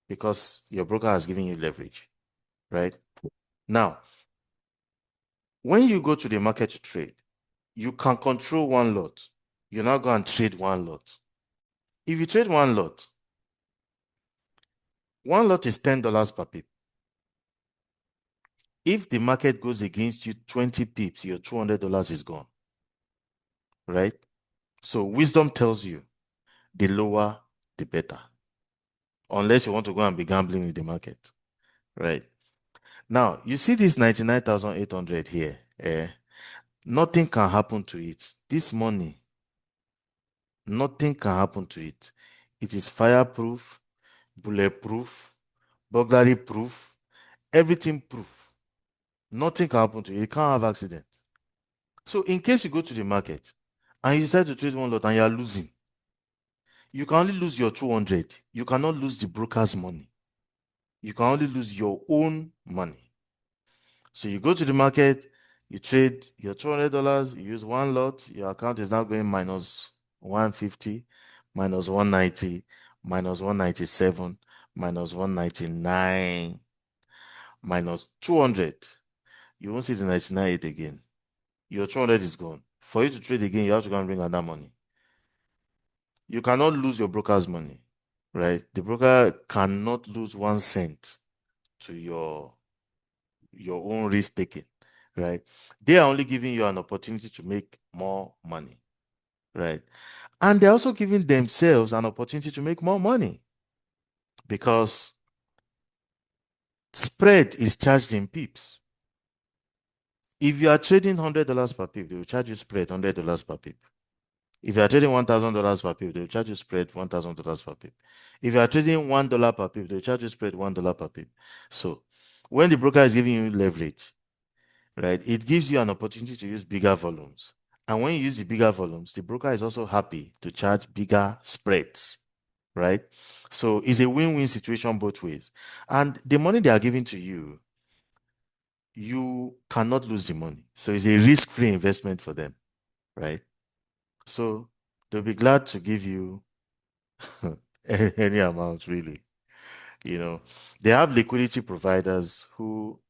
because your broker has given you leverage, right? Now, when you go to the market to trade, you can control one lot. You now go and trade one lot. If you trade one lot is $10 per pip. If the market goes against you 20 pips, your $200 is gone, right? So wisdom tells you the lower, the better. Unless you want to go and be gambling in the market, right? Now, you see this 99,800 here. Nothing can happen to it. This money, nothing can happen to it. It is fireproof, bulletproof, burglary proof, everything proof. Nothing can happen to it. It can't have accident. So in case you go to the market and you decide to trade one lot and you are losing, you can only lose your 200. You cannot lose the broker's money. You can only lose your own money. So you go to the market, you trade your $200, you use one lot, your account is now going minus 150, minus 190, minus 197, minus 199, minus 200. You won't see the 99 again. Your 200 is gone. For you to trade again, you have to go and bring another money. You cannot lose your broker's money, right? The broker cannot lose 1 cent to your own risk taking, right? They are only giving you an opportunity to make more money, right? And they're also giving themselves an opportunity to make more money because spread is charged in pips. If you are trading $100 per pip, they will charge you spread $100 per pip. If you are trading $1,000 per pip, they will charge you spread $1,000 per pip. If you are trading $1 per pip, they will charge you spread $1 per pip. So when the broker is giving you leverage, right, it gives you an opportunity to use bigger volumes. And when you use the bigger volumes, the broker is also happy to charge bigger spreads, right? So it's a win-win situation both ways. And the money they are giving to you, you cannot lose the money. So it's a risk-free investment for them, right? So they'll be glad to give you any amount, really. You know, they have liquidity providers who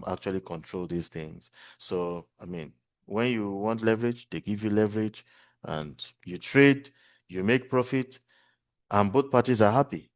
actually control these things. So, I mean, when you want leverage, they give you leverage and you trade, you make profit, and both parties are happy.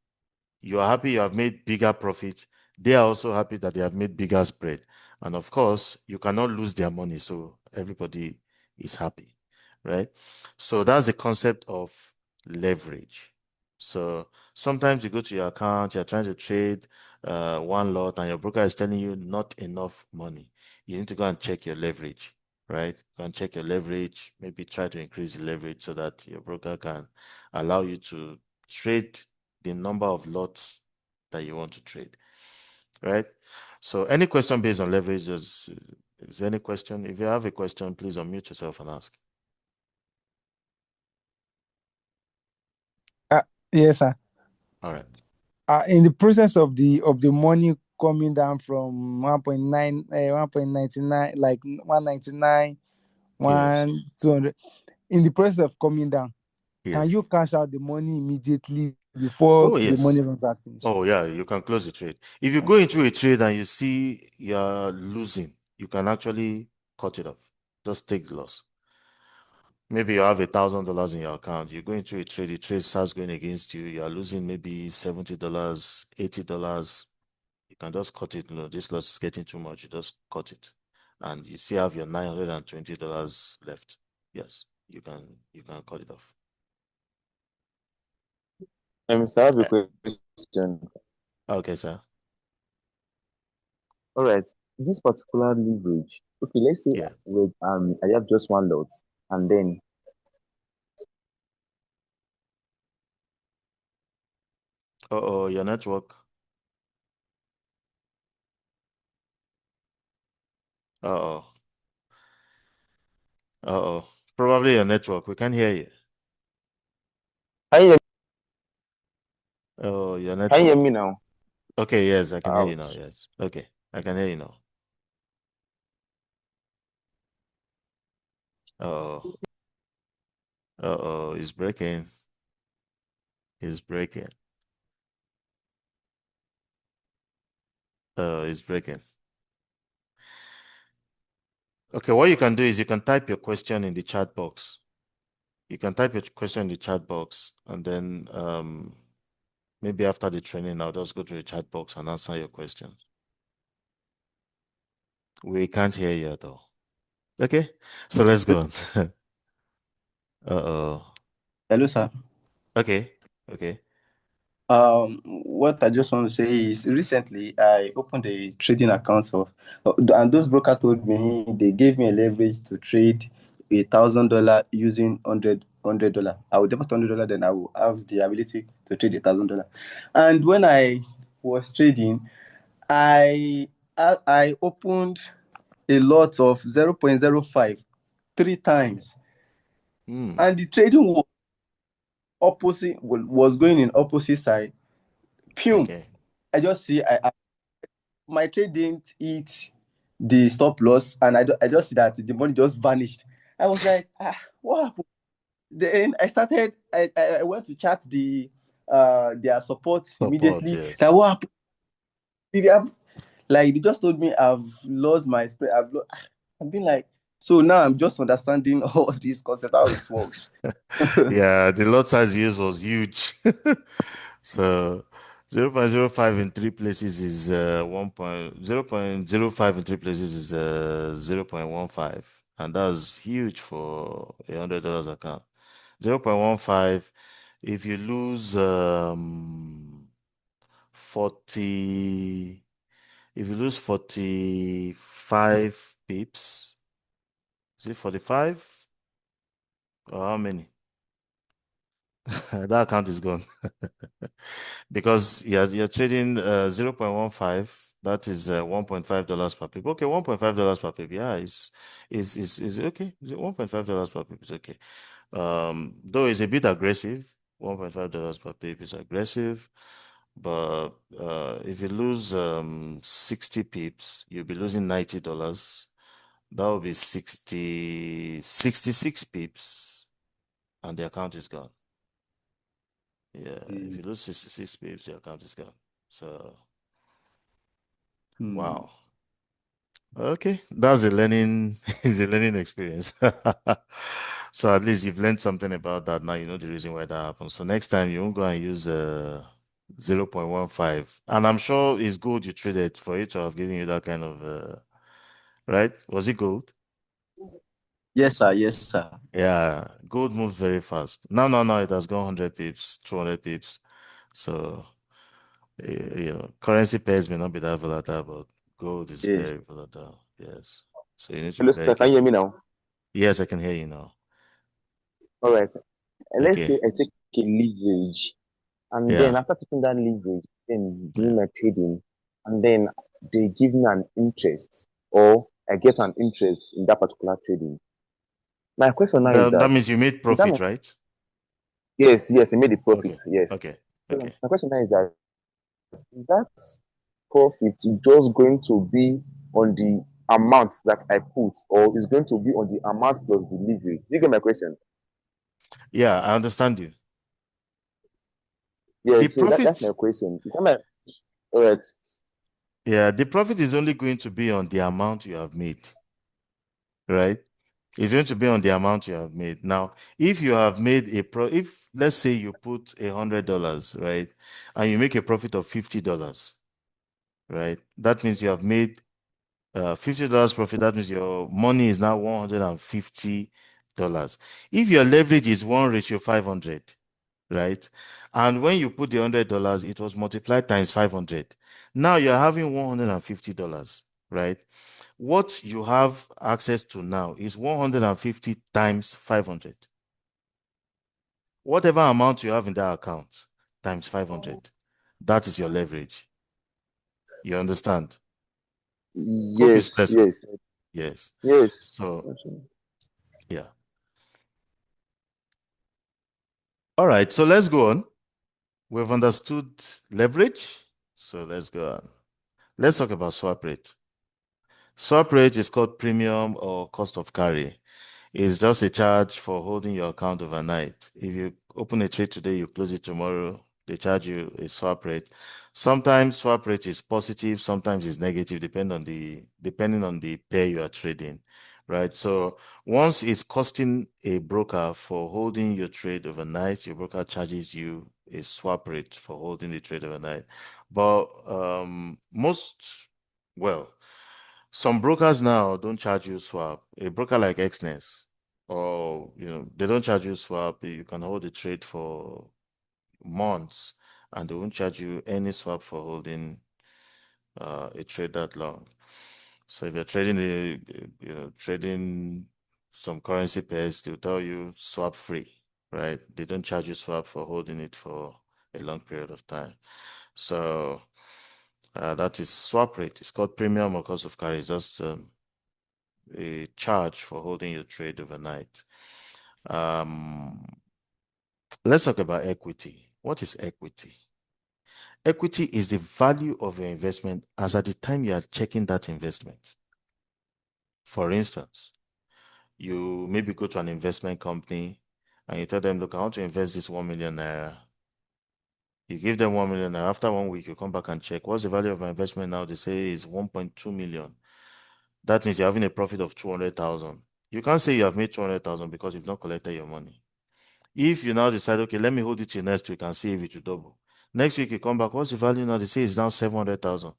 You are happy you have made bigger profit. They are also happy that they have made bigger spread. And of course, you cannot lose their money. So everybody is happy, right? So that's the concept of leverage. So sometimes you go to your account, you're trying to trade one lot, and your broker is telling you not enough money. You need to go and check your leverage, right? Go and check your leverage, maybe try to increase the leverage so that your broker can allow you to trade the number of lots that you want to trade, right? So any question based on leverage, is any question? If you have a question, please unmute yourself and ask. Yes, sir. All right. In the process of the money coming down from 1.9 1.99, like 199, Yes. 200, in the process of coming down, can Yes. you cash out the money immediately before Oh, the money yes. runs out finished? Oh, yeah. You can close the trade. If you go into a trade and you see you're losing, you can actually cut it off. Just take the loss. Maybe you have $1,000 in your account. You go into a trade, the trade starts going against you. You are losing maybe $70, $80. You can just cut it. This loss is getting too much. You just cut it, and you still have your $920 left. Yes, you can cut it off. Sir, I have a Uh, question. Okay, sir. All right. This particular leverage. Okay, let's say Yeah. I have just one lot, and then Oh, your network. Oh, oh. Probably your network. We can't hear you. can you hear, Oh, your can you hear network. me now? Okay, yes, I can hear you now. Ouch. Yes. Okay, I can hear you now. Oh, it's breaking. It's breaking. It's breaking. Okay, what you can do is you can type your question in the chat box. You can type your question in the chat box, and then maybe after the training, I'll just go to the chat box and answer your questions. We can't hear you at all. Okay, so let's go on. Uh-oh. Hello, sir. Okay, okay. What I just want to say is recently I opened a trading account and those broker told me they gave me a leverage to trade $1,000 using $100. I will deposit $100, then I will have the ability to trade $1,000. And when I was trading, I opened a lot of 0.05 three times, and the trading was going in opposite side. Pum. Okay. I just see my trade didn't hit the stop loss, and I just see that the money just vanished. I was like, what happened? Then I went to chat their support Support, immediately. yes. That what happened? Like they just told me I've lost my spread. I've been like, so now I'm just understanding all this concept, how it works. Yeah, the lot size used was huge. So 0.05 in three places is 0.05 in three places is 0.15. And that's huge for $100 account. 0.15, if you lose 40, if you lose 45 pips, is it 45? Or how many? That account is gone. Because you're trading 0.15, that is $1.5 per pip. Okay, $1.5 per pip. Yeah, is okay. $1.5 per pip is okay. Though it's a bit aggressive. $1.5 per pip is aggressive. But if you lose 60 pips, you'll be losing $90. That will be 66 pips, and the account is gone. Yeah, if you lose 66 pips, your account is gone. So, wow. Okay, that's a learning is a learning experience. So at least you've learned something about that. Now you know the reason why that happens. So next time you won't go and use 0.15. And I'm sure it's gold you traded for it to have given you that kind of right? Was it gold? Yes, sir. Yes, sir. Yeah, gold moves very fast. No, it has gone 100 pips, 200 pips. So currency pairs may not be that volatile, but gold is Yes. very volatile. Yes. So you need to be Hello, very sir. Can you hear careful. me now? Yes, I can hear you now. All right. Let's Okay. say I take a leverage, and then Yeah. after taking that leverage, then doing Yeah. my trading, and then they give me an interest, or I get an interest in that particular trading. My question now is That that, means you made is that profit, right? yes, I made the profit, Okay. yes. Okay. So Okay. my question now is that profit just going to be on the amount that I put, or is going to be on the amount plus the leverage? Do you get my question? Yeah, I understand you. Yeah, The so that's my profit, question. All right. yeah, the profit is only going to be on the amount you have made, right? It's going to be on the amount you have made. Now, if you have made if let's say you put $100, right, and you make a profit of $50, right, that means you have made $50 profit. That means your money is now $150. If your leverage is 1:500, right, and when you put the $100, it was multiplied times 500. Now you're having $150, right? What you have access to now is 150 times 500. Whatever amount you have in that account times 500. That is your leverage. You understand? Hope it's Yes, pleasant. yes, Yes. yes. So, yeah. All right. So let's go on. We've understood leverage. So let's go on. Let's talk about swap rate. Swap rate is called premium or cost of carry. It's just a charge for holding your account overnight. If you open a trade today, you close it tomorrow, they charge you a swap rate. Sometimes swap rate is positive, sometimes it's negative, depending on the pair you are trading, right? So once it's costing a broker for holding your trade overnight, your broker charges you a swap rate for holding the trade overnight. But well, some brokers now don't charge you swap. A broker like Xness, or they don't charge you swap. You can hold a trade for months, and they won't charge you any swap for holding a trade that long. So if you're trading trading some currency pairs, they'll tell you swap free, right? They don't charge you swap for holding it for a long period of time. So that is swap rate. It's called premium or cost of carry. It's just a charge for holding your trade overnight. Um, let's talk about equity. What is equity? Equity is the value of your investment as at the time you are checking that investment. For instance, you maybe go to an investment company and you tell them, look, I want to invest this 1 million naira. You give them 1 million naira. After 1 week, you come back and check. What's the value of my investment now? They say is 1.2 million. That means you're having a profit of 200,000. You can't say you have made 200,000 because you've not collected your money. If you now decide, okay, let me hold it till next week and see if it will double. Next week you come back, what's the value now? They say it's now 700,000.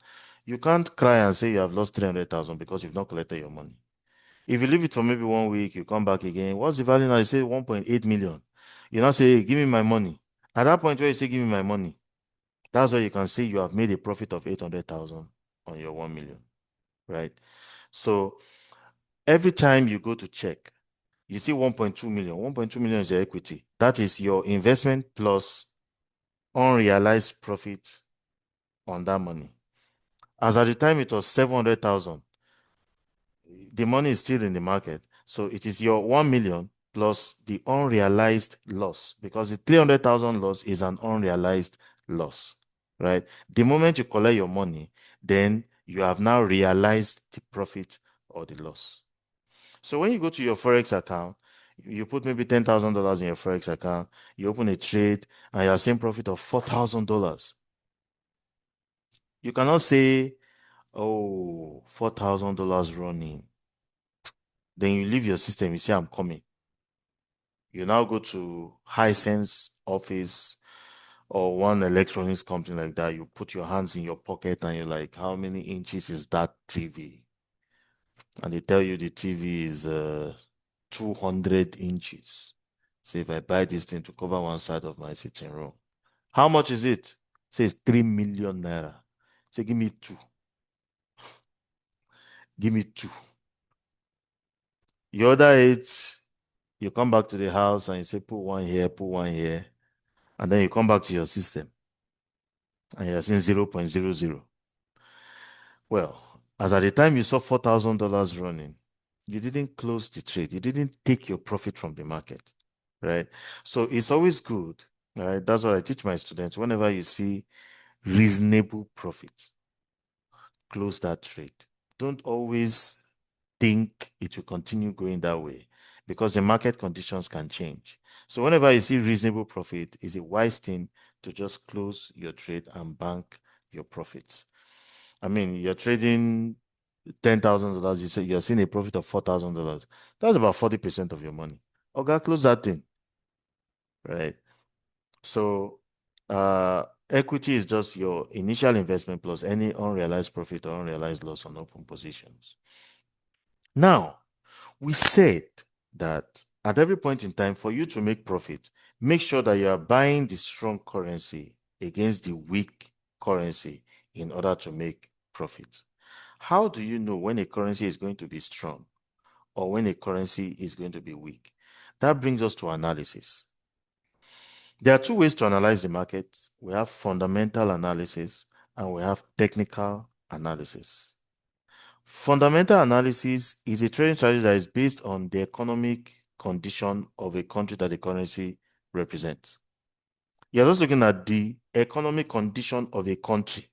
You can't cry and say you have lost 300,000 because you've not collected your money. If you leave it for maybe 1 week, you come back again. What's the value now? They say 1.8 million. You now say, hey, give me my money. At that point where you say, give me my money, that's why you can say you have made a profit of 800,000 on your 1 million, right? So every time you go to check, you see 1.2 million. 1.2 million is your equity. That is your investment plus unrealized profit on that money. As at the time it was 700,000, the money is still in the market. So it is your 1 million plus the unrealized loss, because the 300,000 loss is an unrealized loss, right? The moment you collect your money, then you have now realized the profit or the loss. So when you go to your Forex account, you put maybe $10,000 in your Forex account, you open a trade, and you're seeing profit of $4,000. You cannot say, oh, $4,000 running. Then you leave your system, you say, I'm coming. You now go to Hisense office or one electronics company like that. You put your hands in your pocket and you're like, how many inches is that TV? And they tell you the TV is 200 inches. So if I buy this thing to cover one side of my sitting room, how much is it? Say it's 3 million naira. Say, give me two. Give me two. The other eight, you come back to the house and you say, put one here, put one here. And then you come back to your system and you're seeing 0.00. Well, as at the time you saw $4,000 running, you didn't close the trade. You didn't take your profit from the market, right? So it's always good, right? That's what I teach my students. Whenever you see reasonable profit, close that trade. Don't always think it will continue going that way, because the market conditions can change. So whenever you see reasonable profit, it's a wise thing to just close your trade and bank your profits. I mean, you're trading $10,000, you say you're seeing a profit of $4,000. That's about 40% of your money. Okay, close that thing, right? So equity is just your initial investment plus any unrealized profit or unrealized loss on open positions. Now, we said that at every point in time, for you to make profit, make sure that you are buying the strong currency against the weak currency in order to make profit. How do you know when a currency is going to be strong or when a currency is going to be weak? That brings us to analysis. There are two ways to analyze the market. We have fundamental analysis and we have technical analysis. Fundamental analysis is a trading strategy that is based on the economic condition of a country that the currency represents. You're just looking at the economic condition of a country,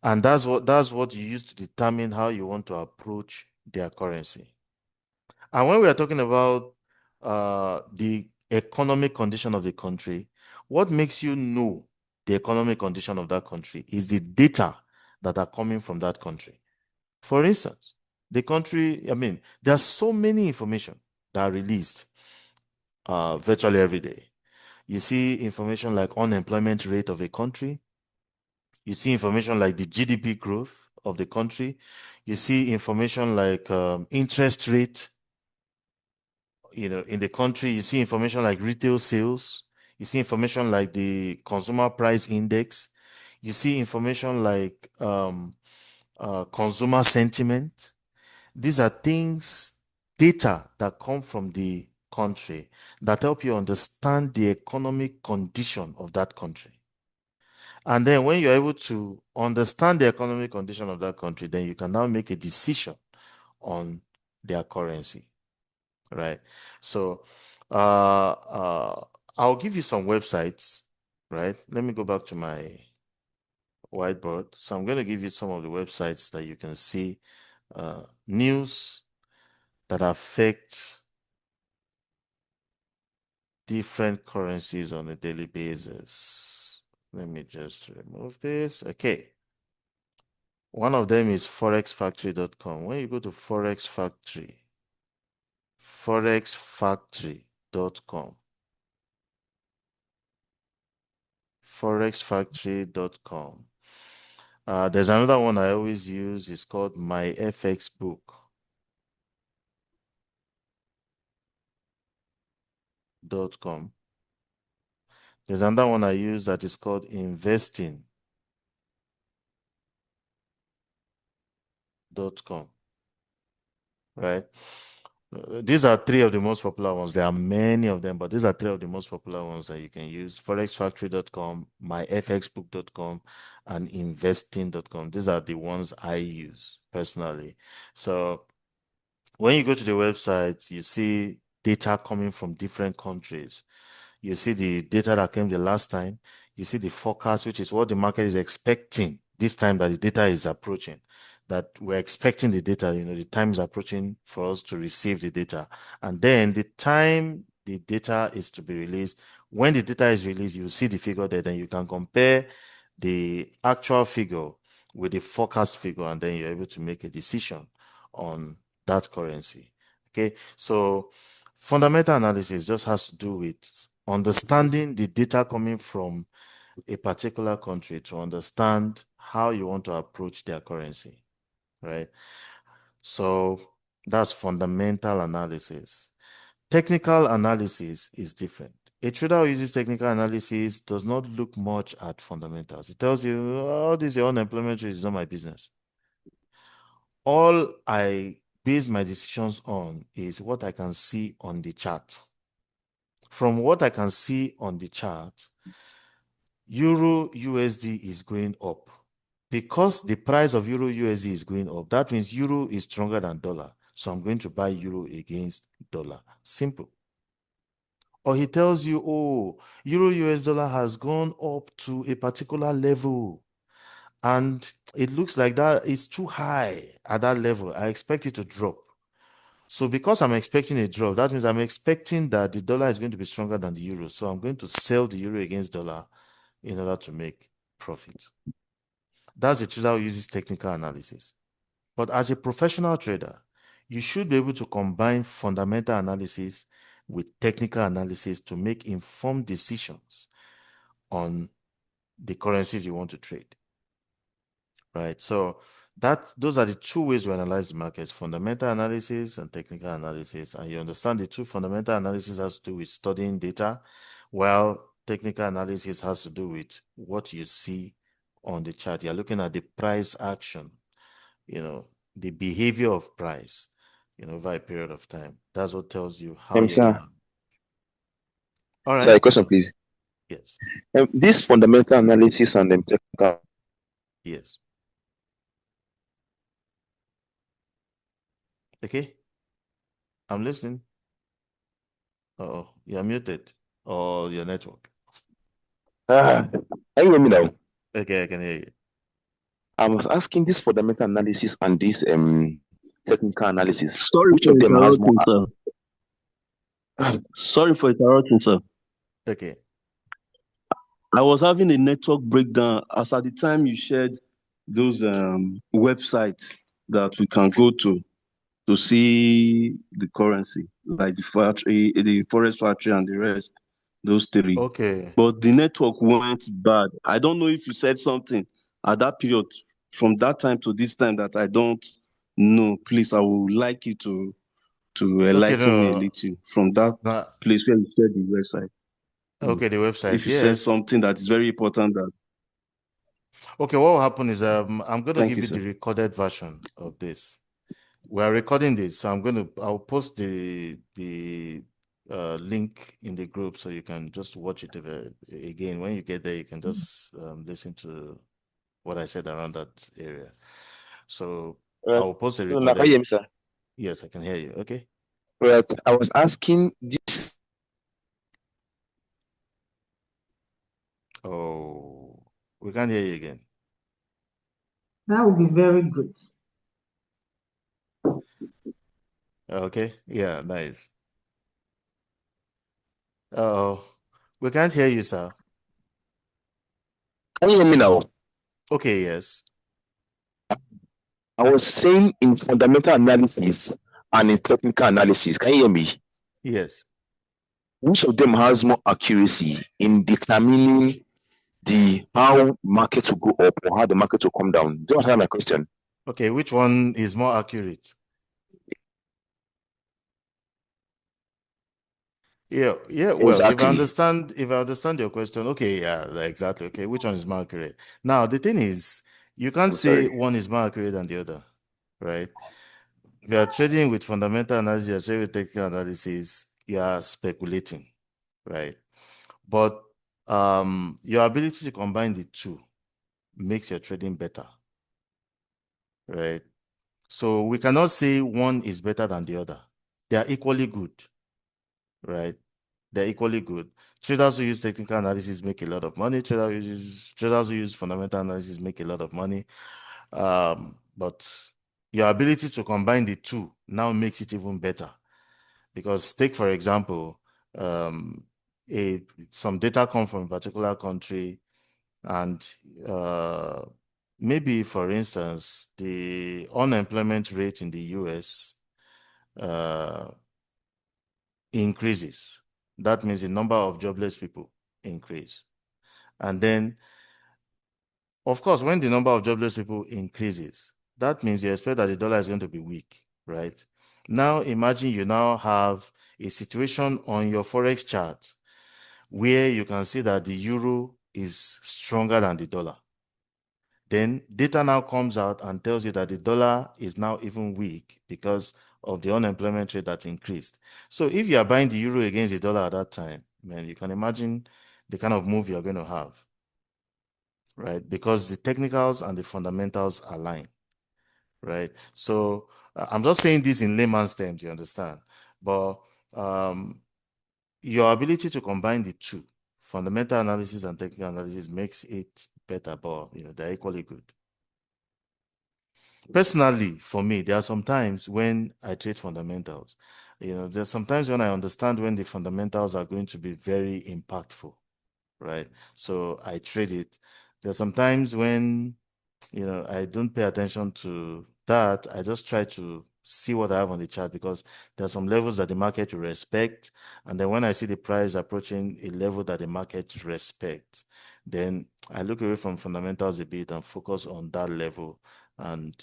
and that's what you use to determine how you want to approach their currency. And when we are talking about the economic condition of the country, what makes you know the economic condition of that country is the data that are coming from that country. For instance, the country, I mean, there are so many information that are released virtually every day. You see information like unemployment rate of a country. You see information like the GDP growth of the country. You see information like interest rate, in the country. You see information like retail sales. You see information like the consumer price index. You see information like consumer sentiment. These are things, data that come from the country that help you understand the economic condition of that country. And then when you're able to understand the economic condition of that country, then you can now make a decision on their currency, right? So I'll give you some websites, right? Let me go back to my whiteboard. So I'm going to give you some of the websites that you can see news that affect different currencies on a daily basis. Let me just remove this. Okay. One of them is forexfactory.com. When you go to forexfactory.com, forexfactory.com. There's another one I always use. It's called myfxbook.com. There's another one I use that is called investing.com. Right? These are three of the most popular ones. There are many of them, but these are three of the most popular ones that you can use. Forexfactory.com, myfxbook.com, and investing.com. These are the ones I use personally. So when you go to the website, you see data coming from different countries. You see the data that came the last time. You see the forecast, which is what the market is expecting this time that the data is approaching. That we're expecting the data, the time is approaching for us to receive the data. And then the time the data is to be released, when the data is released, you see the figure there, then you can compare the actual figure with the forecast figure, and then you're able to make a decision on that currency. Okay, so fundamental analysis just has to do with understanding the data coming from a particular country to understand how you want to approach their currency, right? So that's fundamental analysis. Technical analysis is different. A trader who uses technical analysis does not look much at fundamentals. It tells you, oh, this is your unemployment rate, is not my business. All I base my decisions on is what I can see on the chart. From what I can see on the chart, Euro USD is going up. Because the price of Euro USD is going up, that means Euro is stronger than dollar. So I'm going to buy Euro against dollar. Simple. Or he tells you, oh, Euro US dollar has gone up to a particular level. And it looks like that is too high at that level. I expect it to drop. So because I'm expecting a drop, that means I'm expecting that the dollar is going to be stronger than the euro. So I'm going to sell the euro against dollar in order to make profit. That's a trader who uses technical analysis. But as a professional trader, you should be able to combine fundamental analysis with technical analysis to make informed decisions on the currencies you want to trade. Right? So those are the two ways we analyze the markets: fundamental analysis and technical analysis. And you understand the two fundamental analysis has to do with studying data, while technical analysis has to do with what you see on the chart. You're looking at the price action, the behavior of price, over a period of time. That's what tells you how you're Sir, gonna. All sorry, right. question So please. yes, This fundamental analysis and technical. yes. Okay, I'm listening. Oh, you're muted. Or your network. Can you hear me now? Okay, I can hear you. I was asking this fundamental analysis and this technical analysis. Sorry Which for of them has more? interrupting, sir. Sorry for interrupting, sir. Okay. I was having a network breakdown as at the time you shared those websites that we can go to see the currency, like the factory, the forest factory, and the rest, those three. Okay. But the network went bad. I don't know if you said something at that period from that time to this time that I don't know. Please, I would like you to Okay, enlighten me a no. little from that No. place where you said the website. Okay, the website. If you said Yes. something that is very important, that Okay, what will happen is I'm gonna thank give you, you the sir. recorded version of this. We are recording this, so I'll post the link in the group so you can just watch it again. When you get there, you can just listen to what I said around that area. So I Right. will post a So now can you recorded. hear me, sir? Yes, I can hear you. Okay. Right. I was asking this. Oh, we can't hear you again. That would be very great. Okay. Yeah, nice. Oh, we can't hear you, sir. Can you hear me now? Okay, yes. I was saying in fundamental analysis and in technical analysis. Can you hear me? Yes. Which of them has more accuracy in determining the how market will go up or how the market will come down? Do you understand my question? Okay, which one is more accurate? Yeah. Well, Exactly. if I understand your question, okay, yeah, exactly. Okay, which one is more accurate? Now, the thing is, you can't I'm say sorry. one is more accurate than the other, right? If you are trading with fundamental analysis, you're trading with technical analysis, you are speculating, right? But your ability to combine the two makes your trading better, right? So we cannot say one is better than the other. They are equally good, right? They're equally good. Traders who use technical analysis make a lot of money. Traders who use fundamental analysis make a lot of money. But your ability to combine the two now makes it even better. Because take, for example, um, some data come from a particular country, and maybe, for instance, the unemployment rate in the US uh, increases. That means the number of jobless people increase. And then, of course, when the number of jobless people increases, that means you expect that the dollar is going to be weak, right? Now, imagine you now have a situation on your Forex chart where you can see that the euro is stronger than the dollar. Then data now comes out and tells you that the dollar is now even weak because of the unemployment rate that increased. So if you are buying the euro against the dollar at that time, man, you can imagine the kind of move you're going to have, right? Because the technicals and the fundamentals align, right? So I'm just saying this in layman's terms, you understand? But your ability to combine the two, fundamental analysis and technical analysis, makes it better, but they're equally good. Personally, for me, there are some times when I trade fundamentals. There's sometimes when I understand when the fundamentals are going to be very impactful, right? So I trade it. There's sometimes when I don't pay attention to that. I just try to see what I have on the chart, because there are some levels that the market will respect. And then when I see the price approaching a level that the market respects, then I look away from fundamentals a bit and focus on that level, and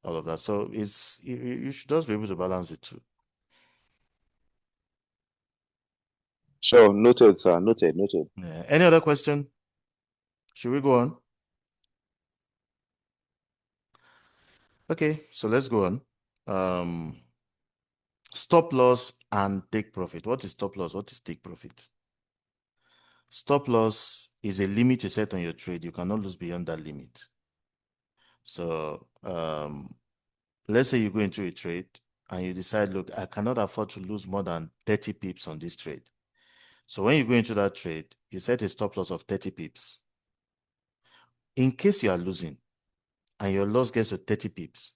all of that. So you should just be able to balance the two. Sure, noted, sir. Noted, noted. Yeah. Any other question? Should we go on? Okay, so let's go on. Stop loss and take profit. What is stop loss? What is take profit? Stop loss is a limit you set on your trade. You cannot lose beyond that limit. So let's say you go into a trade and you decide, look, I cannot afford to lose more than 30 pips on this trade. So when you go into that trade, you set a stop loss of 30 pips. In case you are losing and your loss gets to 30 pips,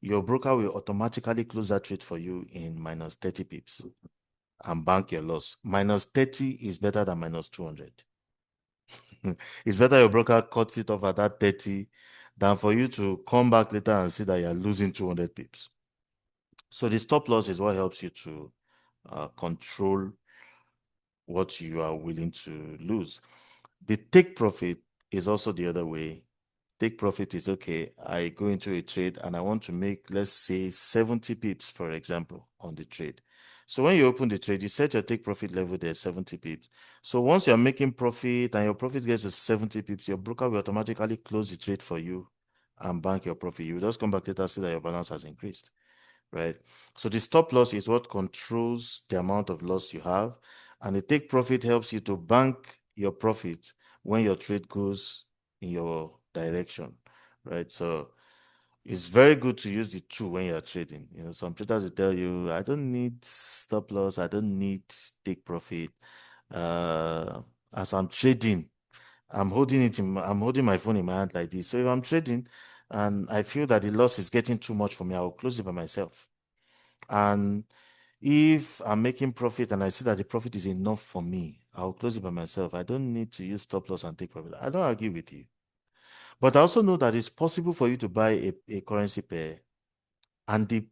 your broker will automatically close that trade for you in minus 30 pips and bank your loss. Minus 30 is better than minus 200. It's better your broker cuts it off at that 30 than for you to come back later and see that you're losing 200 pips. So the stop loss is what helps you to control what you are willing to lose. The take profit is also the other way. Take profit is, okay, I go into a trade and I want to make, let's say, 70 pips, for example, on the trade. So when you open the trade, you set your take profit level there, 70 pips. So once you're making profit and your profit gets to 70 pips, your broker will automatically close the trade for you and bank your profit. You will just come back later and see that your balance has increased, right? So the stop loss is what controls the amount of loss you have, and the take profit helps you to bank your profit when your trade goes in your direction, right? So it's very good to use the two when you're trading. Some traders will tell you, I don't need stop loss, I don't need take profit. As I'm trading, I'm holding my phone in my hand like this. So if I'm trading, and I feel that the loss is getting too much for me, I will close it by myself. And if I'm making profit and I see that the profit is enough for me, I'll close it by myself. I don't need to use stop loss and take profit. I don't argue with you. But I also know that it's possible for you to buy a currency pair and the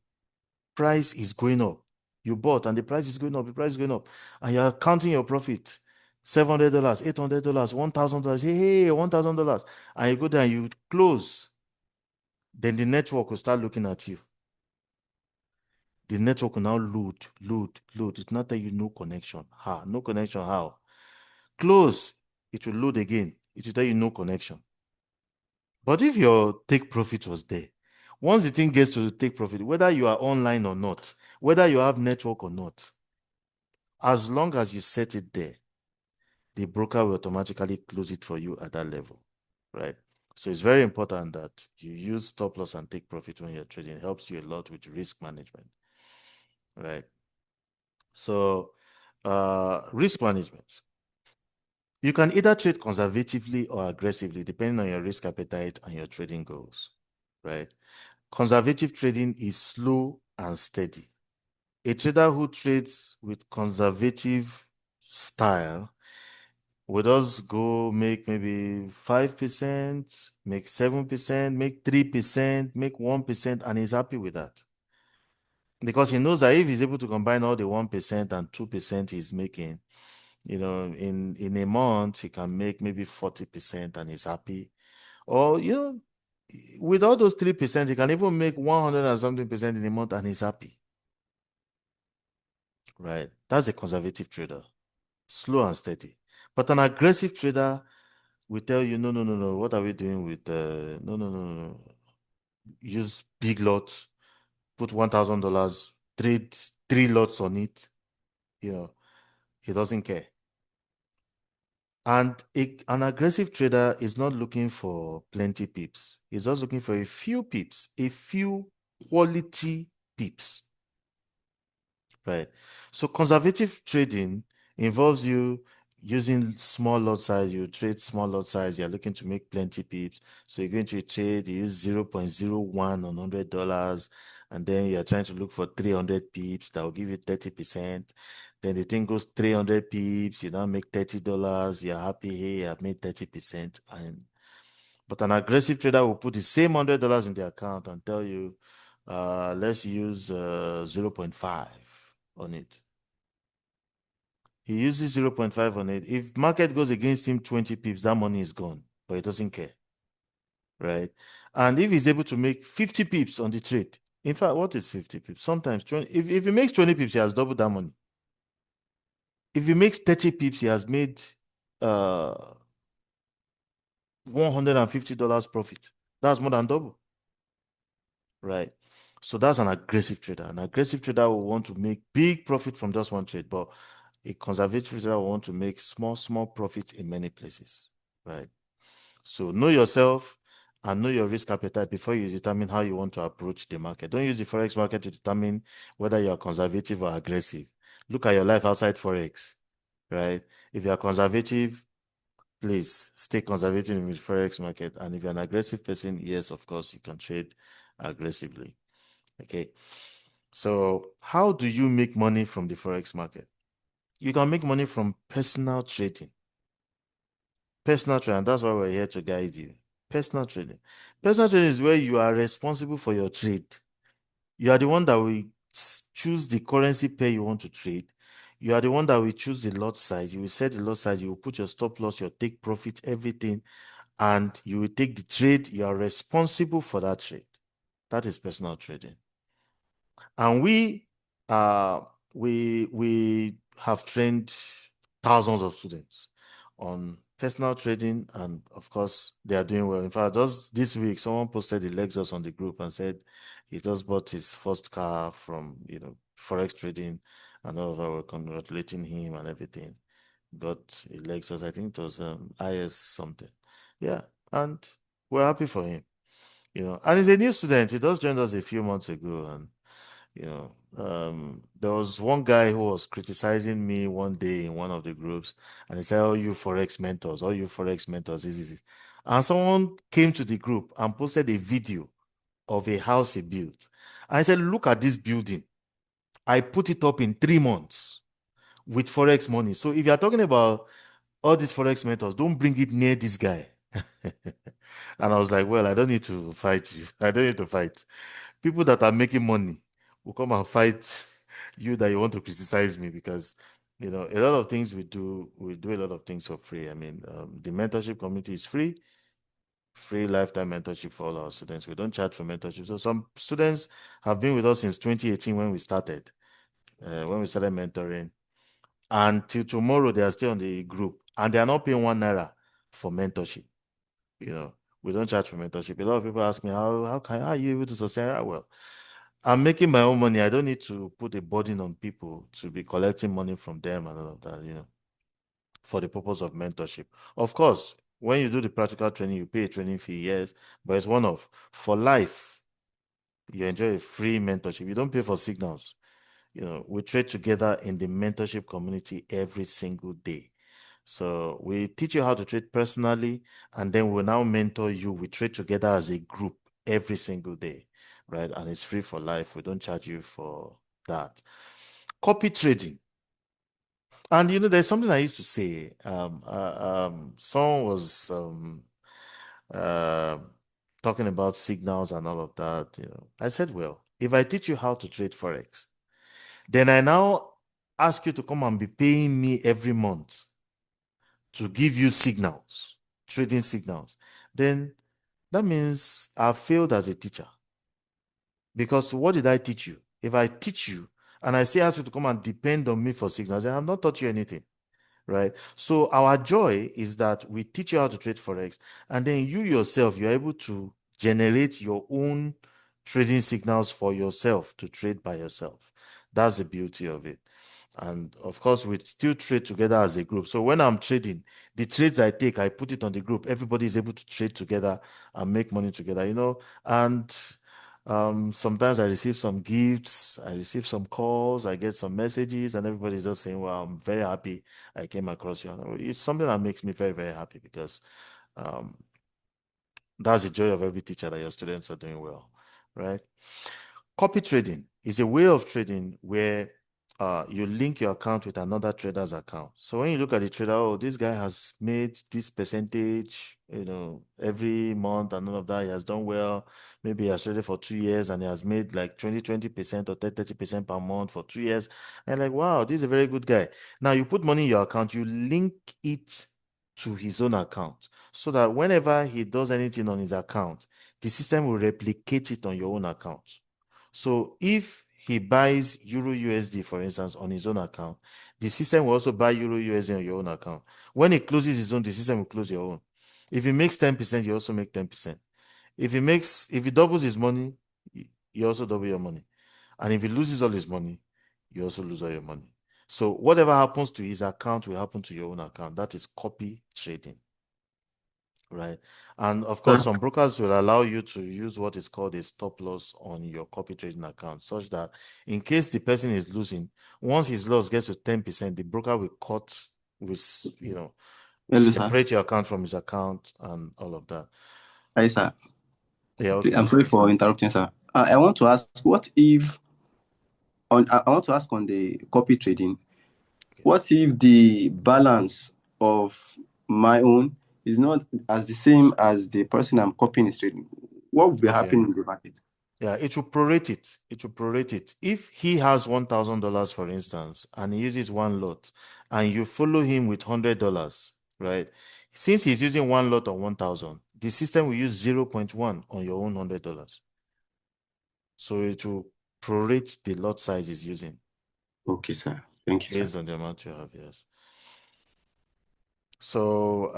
price is going up. You bought and the price is going up, the price is going up, and you're counting your profit. $700, $800, $1,000. Hey, $1,000. And you go there and you close. Then the network will start looking at you. The network will now load. It will not tell you no connection. How? No connection, how? Close. It will load again. It will tell you no connection. But if your take profit was there, once the thing gets to take profit, whether you are online or not, whether you have network or not, as long as you set it there, the broker will automatically close it for you at that level, right? So it's very important that you use stop loss and take profit when you're trading. It helps you a lot with risk management, right? So risk management. You can either trade conservatively or aggressively, depending on your risk appetite and your trading goals, right? Conservative trading is slow and steady. A trader who trades with conservative style would just go make maybe 5%, make 7%, make 3%, make 1%, and he's happy with that. Because he knows that if he's able to combine all the 1% and 2% he's making, in a month, he can make maybe 40% and he's happy. Or, with all those 3%, he can even make 100 and something percent in a month and he's happy. Right? That's a conservative trader, slow and steady. But an aggressive trader will tell you, no. What are we doing with, no. Use big lots, put $1,000, trade 3 lots on it. He doesn't care. And an aggressive trader is not looking for plenty pips. He's just looking for a few pips, a few quality pips, right? So conservative trading involves you using small lot size. You trade small lot size. You're looking to make plenty pips. So you're going to trade, you use 0.01 on $100, and then you're trying to look for 300 pips that will give you 30%. Then the thing goes 300 pips, you now make $30. You're happy, hey, I've made 30%. But an aggressive trader will put the same $100 in the account and tell you, let's use 0.5 on it. He uses 0.5 on it. If market goes against him 20 pips, that money is gone, but he doesn't care, right? And if he's able to make 50 pips on the trade, in fact, what is 50 pips? Sometimes 20, if he makes 20 pips, he has doubled that money. If he makes 30 pips, he has made $150 profit. That's more than double, right? So that's an aggressive trader. An aggressive trader will want to make big profit from just one trade, but a conservative trader will want to make small profit in many places, right? So know yourself and know your risk appetite before you determine how you want to approach the market. Don't use the Forex market to determine whether you're conservative or aggressive. Look at your life outside Forex, right? If you're conservative, please stay conservative in the Forex market. And if you're an aggressive person, yes, of course, you can trade aggressively. Okay. So how do you make money from the Forex market? You can make money from personal trading. Personal trading, that's why we're here to guide you. Personal trading. Personal trading is where you are responsible for your trade. You are the one that will choose the currency pair you want to trade. You are the one that will choose the lot size. You will set the lot size. You will put your stop loss, your take profit, everything, and you will take the trade. You are responsible for that trade. That is personal trading. And we have trained thousands of students on personal trading, and of course they are doing well. In fact, just this week someone posted the Lexus on the group and said he just bought his first car from Forex trading, and all of us were congratulating him and everything. Got a Lexus, I think it was IS something. Yeah, and we're happy for him. And he's a new student. He just joined us a few months ago, and there was one guy who was criticizing me one day in one of the groups, and he said, "Oh, you Forex mentors, all you Forex mentors, this is it." And someone came to the group and posted a video of a house he built. I said, look at this building. I put it up in 3 months with Forex money. So if you're talking about all these Forex methods, don't bring it near this guy. And I was like, well, I don't need to fight you. I don't need to fight. People that are making money will come and fight you that you want to criticize me, because a lot of things we do a lot of things for free. I mean, the mentorship community is free lifetime mentorship for all our students. We don't charge for mentorship. So some students have been with us since 2018 when we started mentoring. Until tomorrow, they are still on the group and they are not paying 1 naira for mentorship. We don't charge for mentorship. A lot of people ask me, how are you able to sustain that? Well, I'm making my own money. I don't need to put a burden on people to be collecting money from them and all of that, for the purpose of mentorship. Of course, when you do the practical training, you pay a training fee, yes, but it's one-off. For life, you enjoy a free mentorship. You don't pay for signals. We trade together in the mentorship community every single day. So we teach you how to trade personally, and then we'll now mentor you. We trade together as a group every single day, right? And it's free for life. We don't charge you for that. Copy trading. And there's something I used to say. Someone was uh, talking about signals and all of that. I said, well, if I teach you how to trade Forex, then I now ask you to come and be paying me every month to give you signals, trading signals, then that means I failed as a teacher. Because what did I teach you? If I teach you and I say ask you to come and depend on me for signals, then I've not taught you anything, right? So our joy is that we teach you how to trade Forex, and then you yourself, you're able to generate your own trading signals for yourself to trade by yourself. That's the beauty of it. And of course, we still trade together as a group. So when I'm trading, the trades I take, I put it on the group. Everybody is able to trade together and make money together, And sometimes I receive some gifts, I receive some calls, I get some messages, and everybody's just saying, well, I'm very happy I came across you. It's something that makes me very, very happy, because um, that's the joy of every teacher, that your students are doing well, right? Copy trading is a way of trading where you link your account with another trader's account. So when you look at the trader, oh, this guy has made this percentage, every month and all of that. He has done well. Maybe he has traded for 2 years and he has made like 20% or 30% per month for 2 years. And like, wow, this is a very good guy. Now you put money in your account, you link it to his own account, so that whenever he does anything on his account, the system will replicate it on your own account. So if he buys Euro USD, for instance, on his own account, the system will also buy Euro USD on your own account. When he closes his own, the system will close your own. If he makes 10%, you also make 10%. If he doubles his money, you also double your money. And if he loses all his money, you also lose all your money. So whatever happens to his account will happen to your own account. That is copy trading. Right. And of course, some brokers will allow you to use what is called a stop loss on your copy trading account, such that in case the person is losing, once his loss gets to 10%, the broker will Hello, sir. separate your account from his account and all of that. Hi, sir. Yeah, okay. I'm sorry for interrupting, sir. I want to ask, I want to ask on the copy trading, what if the balance of my own is not as the same as the person I'm copying is trading? What will be Okay. happening in the market? Yeah, it will prorate it. It will prorate it. If he has $1,000, for instance, and he uses one lot, and you follow him with $100, right? Since he's using one lot on 1,000, the system will use 0.1 on your own $100. So it will prorate the lot size he's using. Okay, sir. Thank you, Based sir. on the amount you have, yes. So,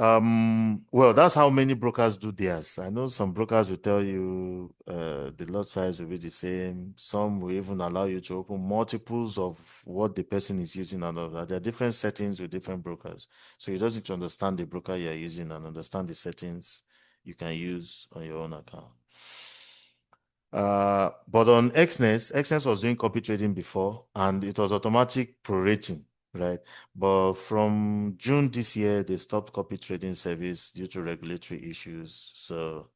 well, that's how many brokers do theirs. I know some brokers will tell you the lot size will be the same. Some will even allow you to open multiples of what the person is using and all that. There are different settings with different brokers. So you just need to understand the broker you're using and understand the settings you can use on your own account. But on XNES was doing copy trading before, and it was automatic prorating. right? But from June this year, they stopped copy trading service due to regulatory issues. So,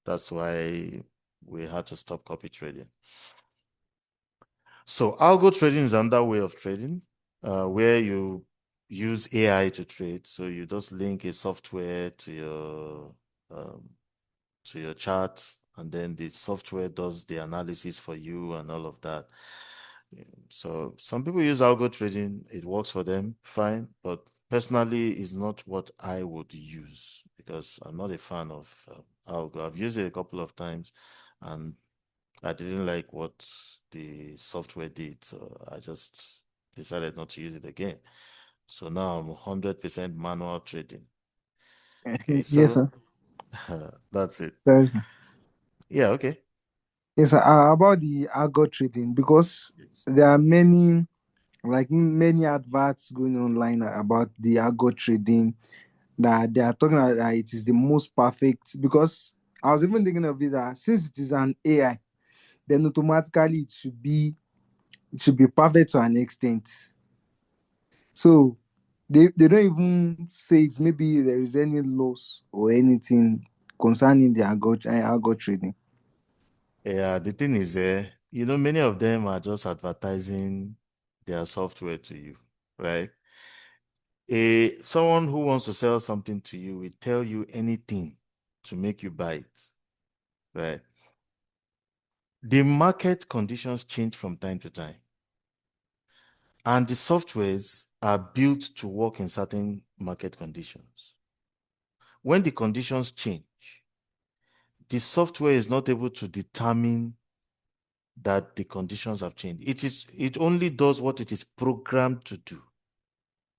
that's why we had to stop copy trading. So algo trading is another way of trading, where you use AI to trade. So you just link a software to your chart, and then the software does the analysis for you and all of that. So some people use algo trading, it works for them, fine, but personally it's not what I would use because I'm not a fan of algo. I've used it a couple of times and I didn't like what the software did, so I just decided not to use it again. So now I'm 100% manual trading. Okay, Yes, so sir. that's it. Very good. Yeah, okay. Yes, sir. About the algo trading, because there are many, like many adverts going online about the algo trading, that they are talking about that it is the most perfect. Because I was even thinking of it that since it is an AI, then automatically it should be perfect to an extent. So they don't even say it's maybe there is any loss or anything concerning the algo trading. Yeah, the thing is, many of them are just advertising their software to you, right? Someone who wants to sell something to you will tell you anything to make you buy it, right? The market conditions change from time to time, and the softwares are built to work in certain market conditions. When the conditions change, the software is not able to determine that the conditions have changed. It only does what it is programmed to do,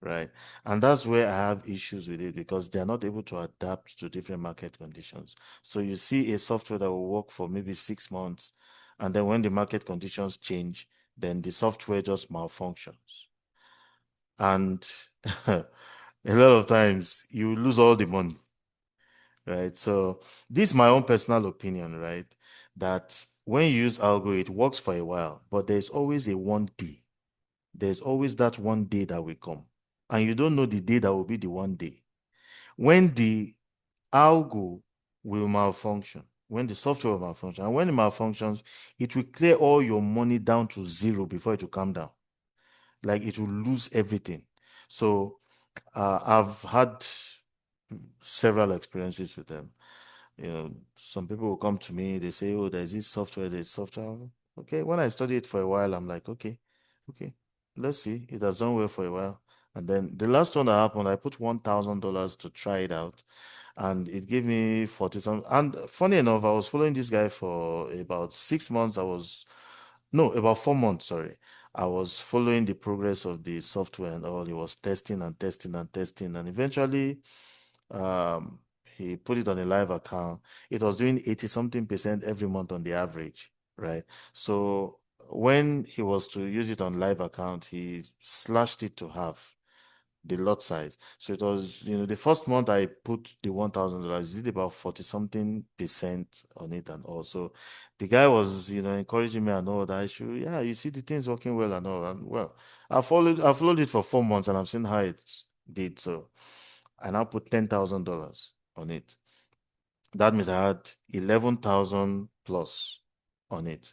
right? And that's where I have issues with it because they're not able to adapt to different market conditions. So you see a software that will work for maybe 6 months, and then when the market conditions change, then the software just malfunctions. And a lot of times you lose all the money, right? So this is my own personal opinion, right? That when you use algo, it works for a while, but there's always a one day. There's always that one day that will come. And you don't know the day that will be the one day. When the algo will malfunction, when the software will malfunction, and when it malfunctions, it will clear all your money down to zero before it will come down. Like it will lose everything. So I've had several experiences with them. Some people will come to me, they say, oh, there's software. Okay, when I study it for a while, I'm like, okay, let's see. It has done well for a while. And then the last one that happened, I put $1,000 to try it out, and it gave me 40 some. And funny enough, I was following this guy for about 6 months. No, about 4 months, sorry. I was following the progress of the software and all. He was testing and testing and testing, and eventually, um, he put it on a live account. It was doing 80 something percent every month on the average, right? So when he was to use it on live account, he slashed it to half the lot size. So it was, the first month I put the $1,000, did about 40 something percent on it. And also the guy was, encouraging me and all that. Yeah, you see the things working well and all. And well, I followed it for 4 months and I've seen how it did. So I now put $10,000 on it. That means I had 11,000 plus on it.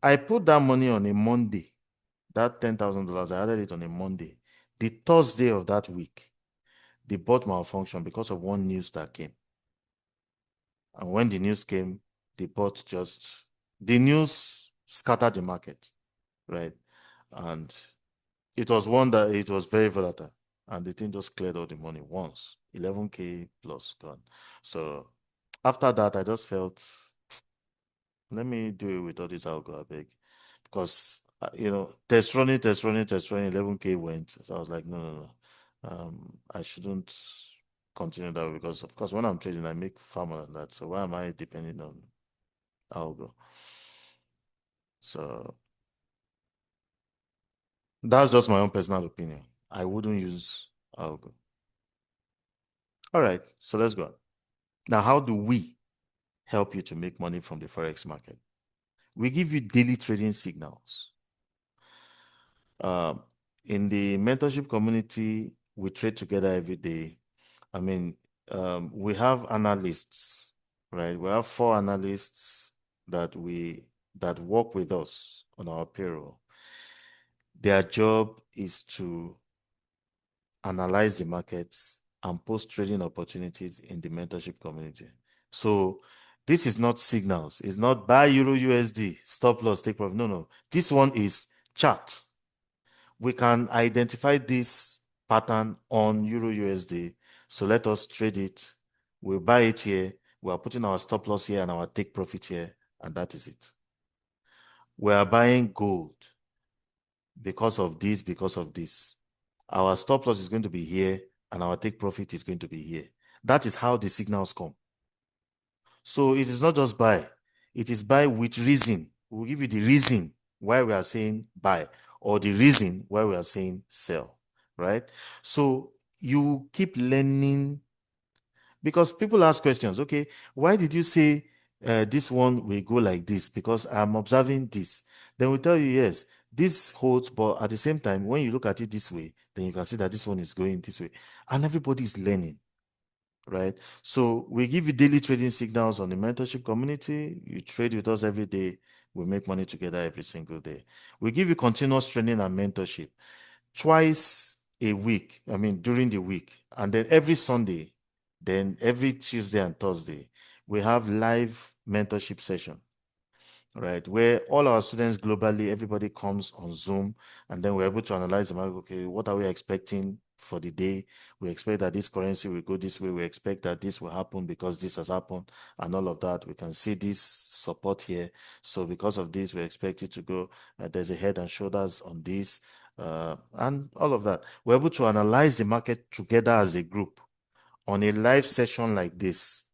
I put that money on a Monday. That $10,000, I added it on a Monday. The Thursday of that week, the bot malfunctioned because of one news that came. And when the news came, the news scattered the market, right? And it was very volatile. And the thing just cleared all the money once, 11K plus gone. So after that, I just felt, let me do it with all this algo, I beg. Because, test running, 11K went. So I was like, no, no, no. I shouldn't continue that way because, of course, when I'm trading, I make far more than that. So why am I depending on algo? So that's just my own personal opinion. I wouldn't use algo. All right, so let's go on. Now, how do we help you to make money from the Forex market? We give you daily trading signals. In the mentorship community, we trade together every day. I mean, we have analysts, right? We have 4 analysts that work with us on our payroll. Their job is to analyze the markets and post trading opportunities in the mentorship community. So this is not signals. It's not buy Euro USD, stop loss, take profit. No. This one is chart. We can identify this pattern on Euro USD. So let us trade it. We'll buy it here. We are putting our stop loss here and our take profit here. And that is it. We are buying gold because of this, because of this. Our stop loss is going to be here and our take profit is going to be here. That is how the signals come. So it is not just buy. It is buy with reason. We'll give you the reason why we are saying buy or the reason why we are saying sell, right? So you keep learning because people ask questions. Okay, why did you say this one will go like this? Because I'm observing this. Then we tell you, yes, this holds, but at the same time, when you look at it this way, then you can see that this one is going this way. And everybody is learning, right? So we give you daily trading signals on the mentorship community. You trade with us every day. We make money together every single day. We give you continuous training and mentorship twice a week. I mean, during the week. And then every Sunday, then every Tuesday and Thursday, we have live mentorship session, right? Where all our students globally, everybody comes on Zoom, and then we're able to analyze the market. Okay, what are we expecting for the day? We expect that this currency will go this way. We expect that this will happen because this has happened, and all of that. We can see this support here. So because of this, we expect it to go. There's a head and shoulders on this, and all of that. We're able to analyze the market together as a group on a live session like this,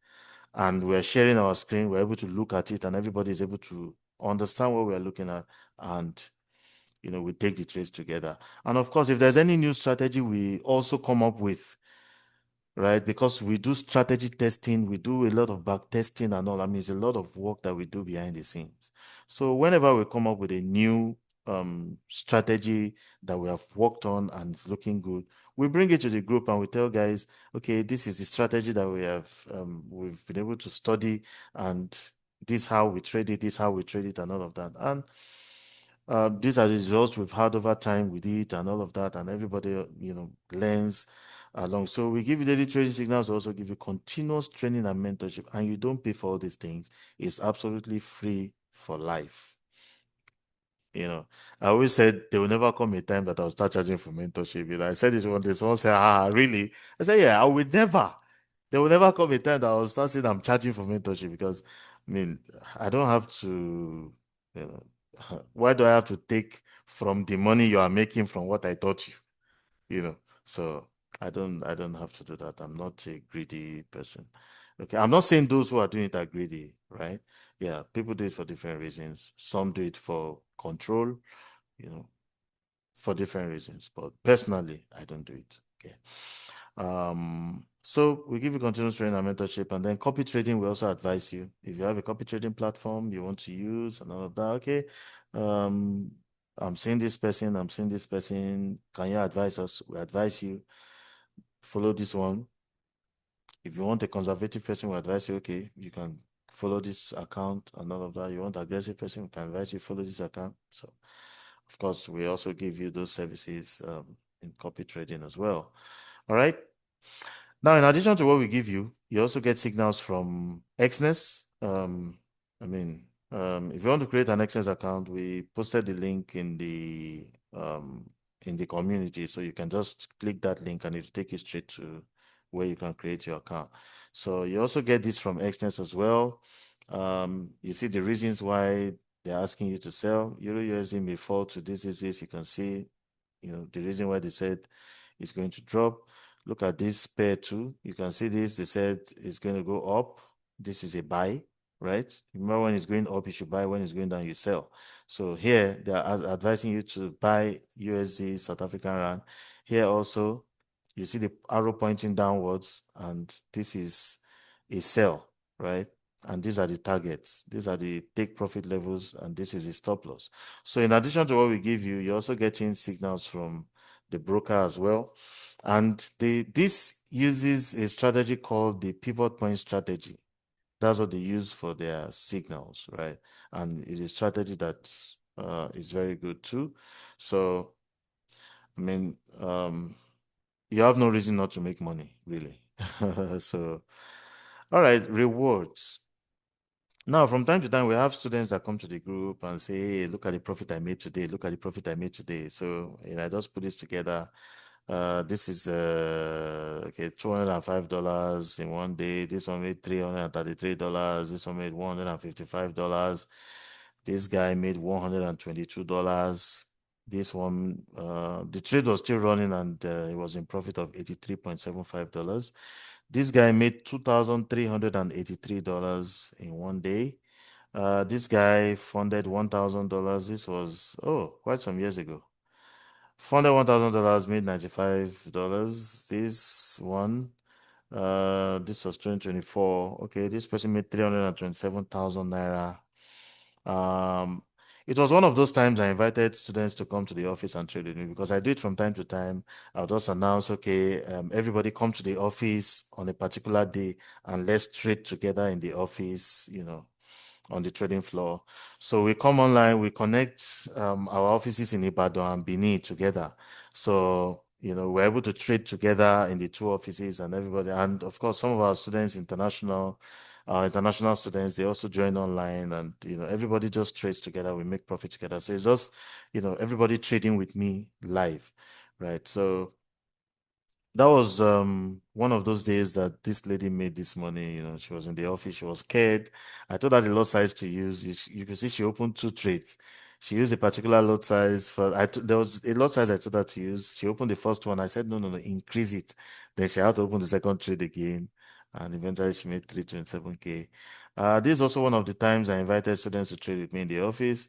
and we're sharing our screen. We're able to look at it, and everybody is able to understand what we're looking at, and we take the trades together. And of course, if there's any new strategy we also come up with, right? Because we do strategy testing, we do a lot of back testing and all. I mean, it's a lot of work that we do behind the scenes. So whenever we come up with a new strategy that we have worked on and it's looking good, we bring it to the group and we tell guys, okay, this is the strategy that we've been able to study, and this is how we trade it, this is how we trade it, and all of that. And these are the results we've had over time with it and all of that, and everybody, learns along. So we give you daily trading signals. We also give you continuous training and mentorship, and you don't pay for all these things. It's absolutely free for life. I always said there will never come a time that I'll start charging for mentorship. I said this one day, someone said, really? I said, yeah, I will never. There will never come a time that I'll start saying I'm charging for mentorship, because, I mean, I don't have to, you know, why do I have to take from the money you are making from what I taught you? So I don't have to do that. I'm not a greedy person. Okay, I'm not saying those who are doing it are greedy, right? Yeah, people do it for different reasons. Some do it for control, for different reasons. But personally, I don't do it. Okay. So we give you continuous training and mentorship, and then copy trading. We also advise you if you have a copy trading platform you want to use and all of that. Okay. I'm seeing this person. I'm seeing this person. Can you advise us? We advise you. Follow this one. If you want a conservative person, we advise you, okay, you can follow this account and all of that. You want aggressive person, we can advise you follow this account. So, of course, we also give you those services in copy trading as well. All right. Now, in addition to what we give you, you also get signals from Xness. If you want to create an Xness account, we posted the link in the community, so you can just click that link and it'll take you straight to where you can create your account. So you also get this from Xness as well. You see the reasons why they're asking you to sell. Euro USD may fall to this. You can see, the reason why they said it's going to drop. Look at this pair too. You can see this. They said it's going to go up. This is a buy, right? Remember, when it's going up, you should buy. When it's going down, you sell. So here, they are advising you to buy USD, South African Rand. Here also, you see the arrow pointing downwards, and this is a sell, right? And these are the targets. These are the take profit levels, and this is a stop loss. So in addition to what we give you, you're also getting signals from the broker as well. And this uses a strategy called the pivot point strategy. That's what they use for their signals, right? And it's a strategy that is very good too. So, I mean, you have no reason not to make money, really. So, all right, rewards. Now, from time to time, we have students that come to the group and say, hey, look at the profit I made today. Look at the profit I made today. So, I just put this together. This is okay, $205 in one day. This one made $333. This one made $155. This guy made $122. This one, the trade was still running and it was in profit of $83.75. This guy made $2,383 in one day. This guy funded $1,000. This was, quite some years ago. Funded $1,000, made $95. This one, this was 2024. Okay, this person made 327,000 naira. It was one of those times I invited students to come to the office and trade with me because I do it from time to time. I'll just announce, okay, everybody come to the office on a particular day and let's trade together in the office, on the trading floor. So we come online, we connect our offices in Ibadan and Benin together. So, we're able to trade together in the two offices and everybody. And of course, some of our students, international students, they also join online and, everybody just trades together. We make profit together. So it's just, everybody trading with me live, right? So that was one of those days that this lady made this money. She was in the office, she was scared. I told her the lot size to use. You can see she opened two trades. She used a particular lot size there was a lot size I told her to use. She opened the first one. I said, no, increase it. Then she had to open the second trade again. And eventually she made 327K. This is also one of the times I invited students to trade with me in the office.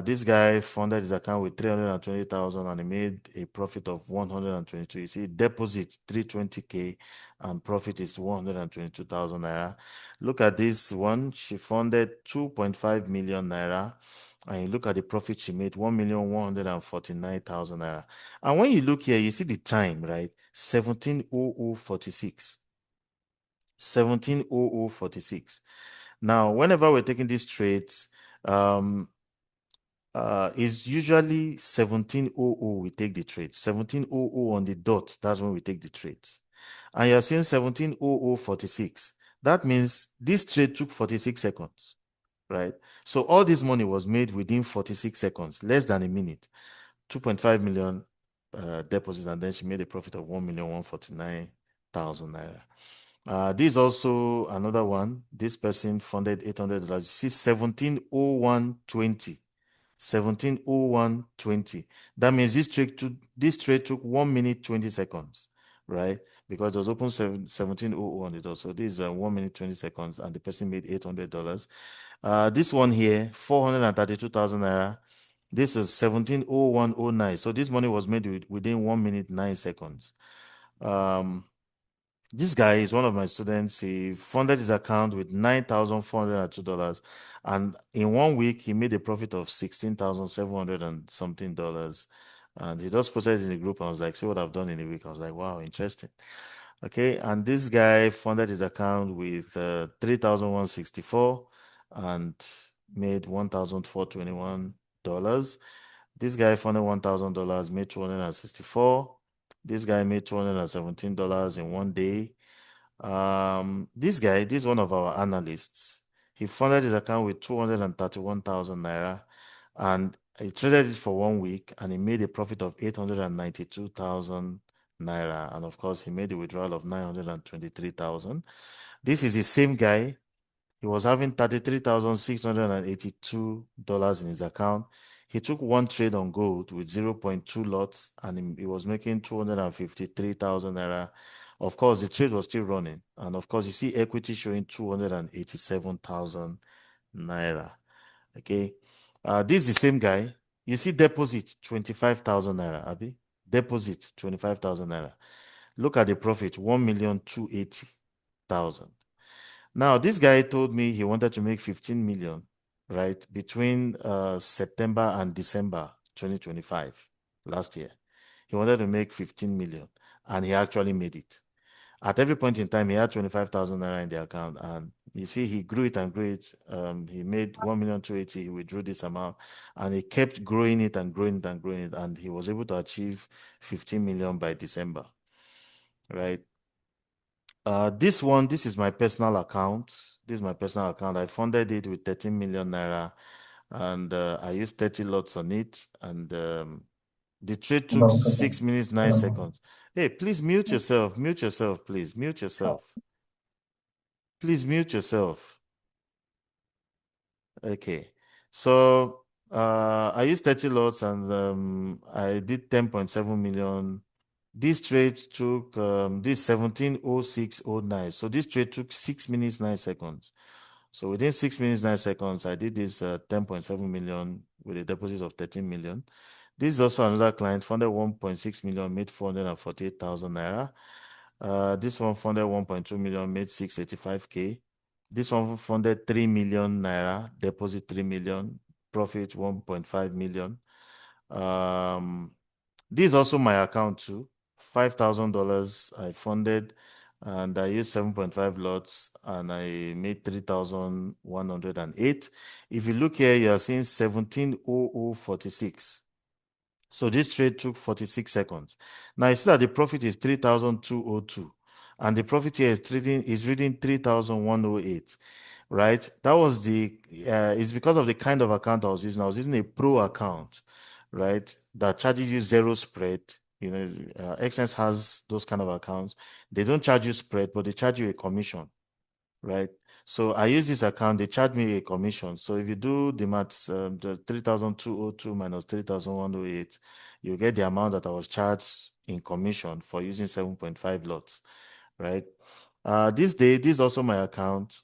This guy funded his account with 320,000 and he made a profit of 122. You see, deposit 320K and profit is 122,000 naira. Look at this one. She funded 2.5 million naira. And you look at the profit she made, 1,149,000 naira. And when you look here, you see the time, right? 17:00:46. 17:00:46. Now, whenever we're taking these trades, is usually 17:00 we take the trade. 17:00 on the dot, that's when we take the trades. And you're seeing 17:00:46. That means this trade took 46 seconds, right? So all this money was made within 46 seconds, less than a minute. 2.5 million deposits, and then she made a profit of 1,149,000 naira. This is also another one. This person funded $800. You see, 17:01:20. 17:01:20. That means this trade took 1 minute 20 seconds, right? Because it was open 17:00 on the dot. So this is 1 minute 20 seconds, and the person made $800. This one here, 432,000 naira. This is 17:01:09. So this money was made within 1 minute 9 seconds. This guy is one of my students. He funded his account with $9,402, and in 1 week he made a profit of $16,700 and something dollars. And he just posted it in the group. I was like, "See what I've done in a week." I was like, "Wow, interesting." Okay, and this guy funded his account with 3,164 and made $1,421. This guy funded $1,000, made 264. This guy made $217 in one day. This is one of our analysts. He funded his account with 231,000 naira and he traded it for 1 week and he made a profit of 892,000 naira. And of course, he made a withdrawal of 923,000. This is the same guy. He was having $33,682 in his account. He took one trade on gold with 0.2 lots and he was making 253,000 naira. Of course, the trade was still running. And of course, you see equity showing 287,000 naira. Okay. This is the same guy. You see deposit 25,000 naira, Abi. Deposit 25,000 naira. Look at the profit, 1,280,000. Now, this guy told me he wanted to make 15 million, right, between September and December 2025, last year. He wanted to make 15 million, and he actually made it. At every point in time, he had 25,000 naira in the account, and you see, he grew it and grew it. He made 1,280,000. He withdrew this amount, and he kept growing it and growing it and growing it, and he was able to achieve 15 million by December, right? This is my personal account. This is my personal account. I funded it with 13 million naira, and I used 30 lots on it, and the trade took 6 minutes 9 seconds. Hey, please mute yourself. Mute yourself, please. Mute yourself. Please mute yourself. Okay. So I used 30 lots, and I did 10.7 million. This trade took this 17:06:09. So this trade took 6 minutes 9 seconds. So within 6 minutes 9 seconds, I did this 10.7 million with a deposit of 13 million. This is also another client funded 1.6 million, made 448,000 naira. This one funded 1.2 million, made 685K. This one funded 3 million naira, deposit 3 million, profit 1.5 million. This is also my account too. $5,000 I funded, and I used 7.5 lots, and I made 3,108. If you look here, you are seeing 17:00:46. So this trade took 46 seconds. Now you see that the profit is 3,202, and the profit here is reading 3,108, right? That was it's because of the kind of account I was using. I was using a pro account, right? That charges you zero spread. You know, Xsense has those kind of accounts. They don't charge you spread, but they charge you a commission, right? So I use this account, they charge me a commission. So if you do the maths, the 3,202 minus 3,108, you get the amount that I was charged in commission for using 7.5 lots, right? This is also my account.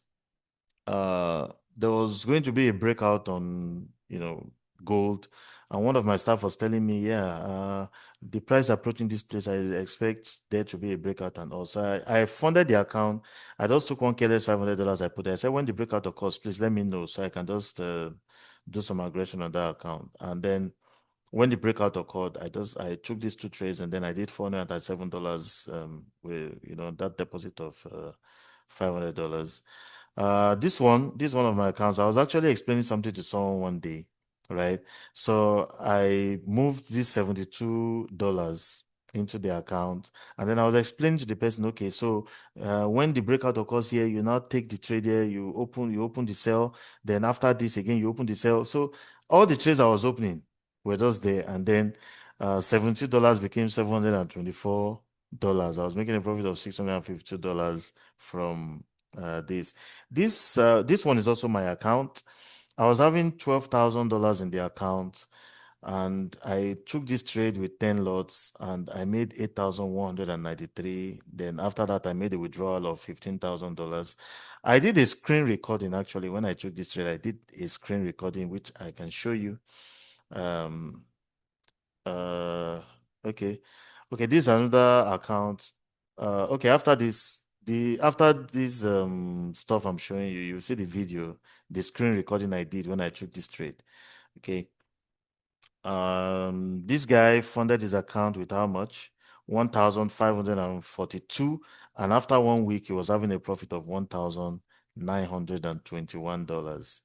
There was going to be a breakout on, gold, and one of my staff was telling me, the price approaching this place, I expect there to be a breakout and all. So I funded the account. I just took one careless $500 I put there. I said, when the breakout occurs, please let me know so I can just do some aggression on that account. And then when the breakout occurred, I took these two trades, and then I did $437 with that deposit of $500. This one of my accounts, I was actually explaining something to someone one day, right? So I moved this $72 into the account, and then I was explaining to the person, okay, so when the breakout occurs here, you now take the trade here, you open the sell, then after this again, you open the sell. So all the trades I was opening were just there, and then $70 became $724. I was making a profit of $652 from this. This one is also my account. I was having $12,000 in the account, and I took this trade with 10 lots, and I made 8,193. Then after that, I made a withdrawal of $15,000. I did a screen recording actually when I took this trade. I did a screen recording which I can show you. Um, uh, okay, okay. This is another account. Okay. After this stuff I'm showing you, you see the video, the screen recording I did when I took this trade. Okay. This guy funded his account with how much? 1,542, and after 1 week, he was having a profit of $1,921.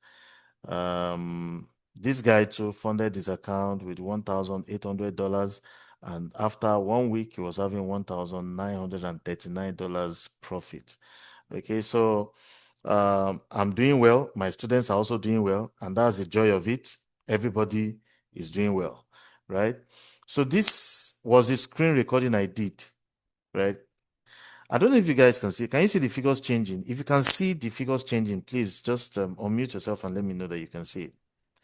This guy too funded his account with $1,800, and after 1 week, he was having $1,939 profit. Okay, so I'm doing well. My students are also doing well, and that's the joy of it. Everybody is doing well, right? So this was a screen recording I did, right? I don't know if you guys can see. Can you see the figures changing? If you can see the figures changing, please just unmute yourself and let me know that you can see it.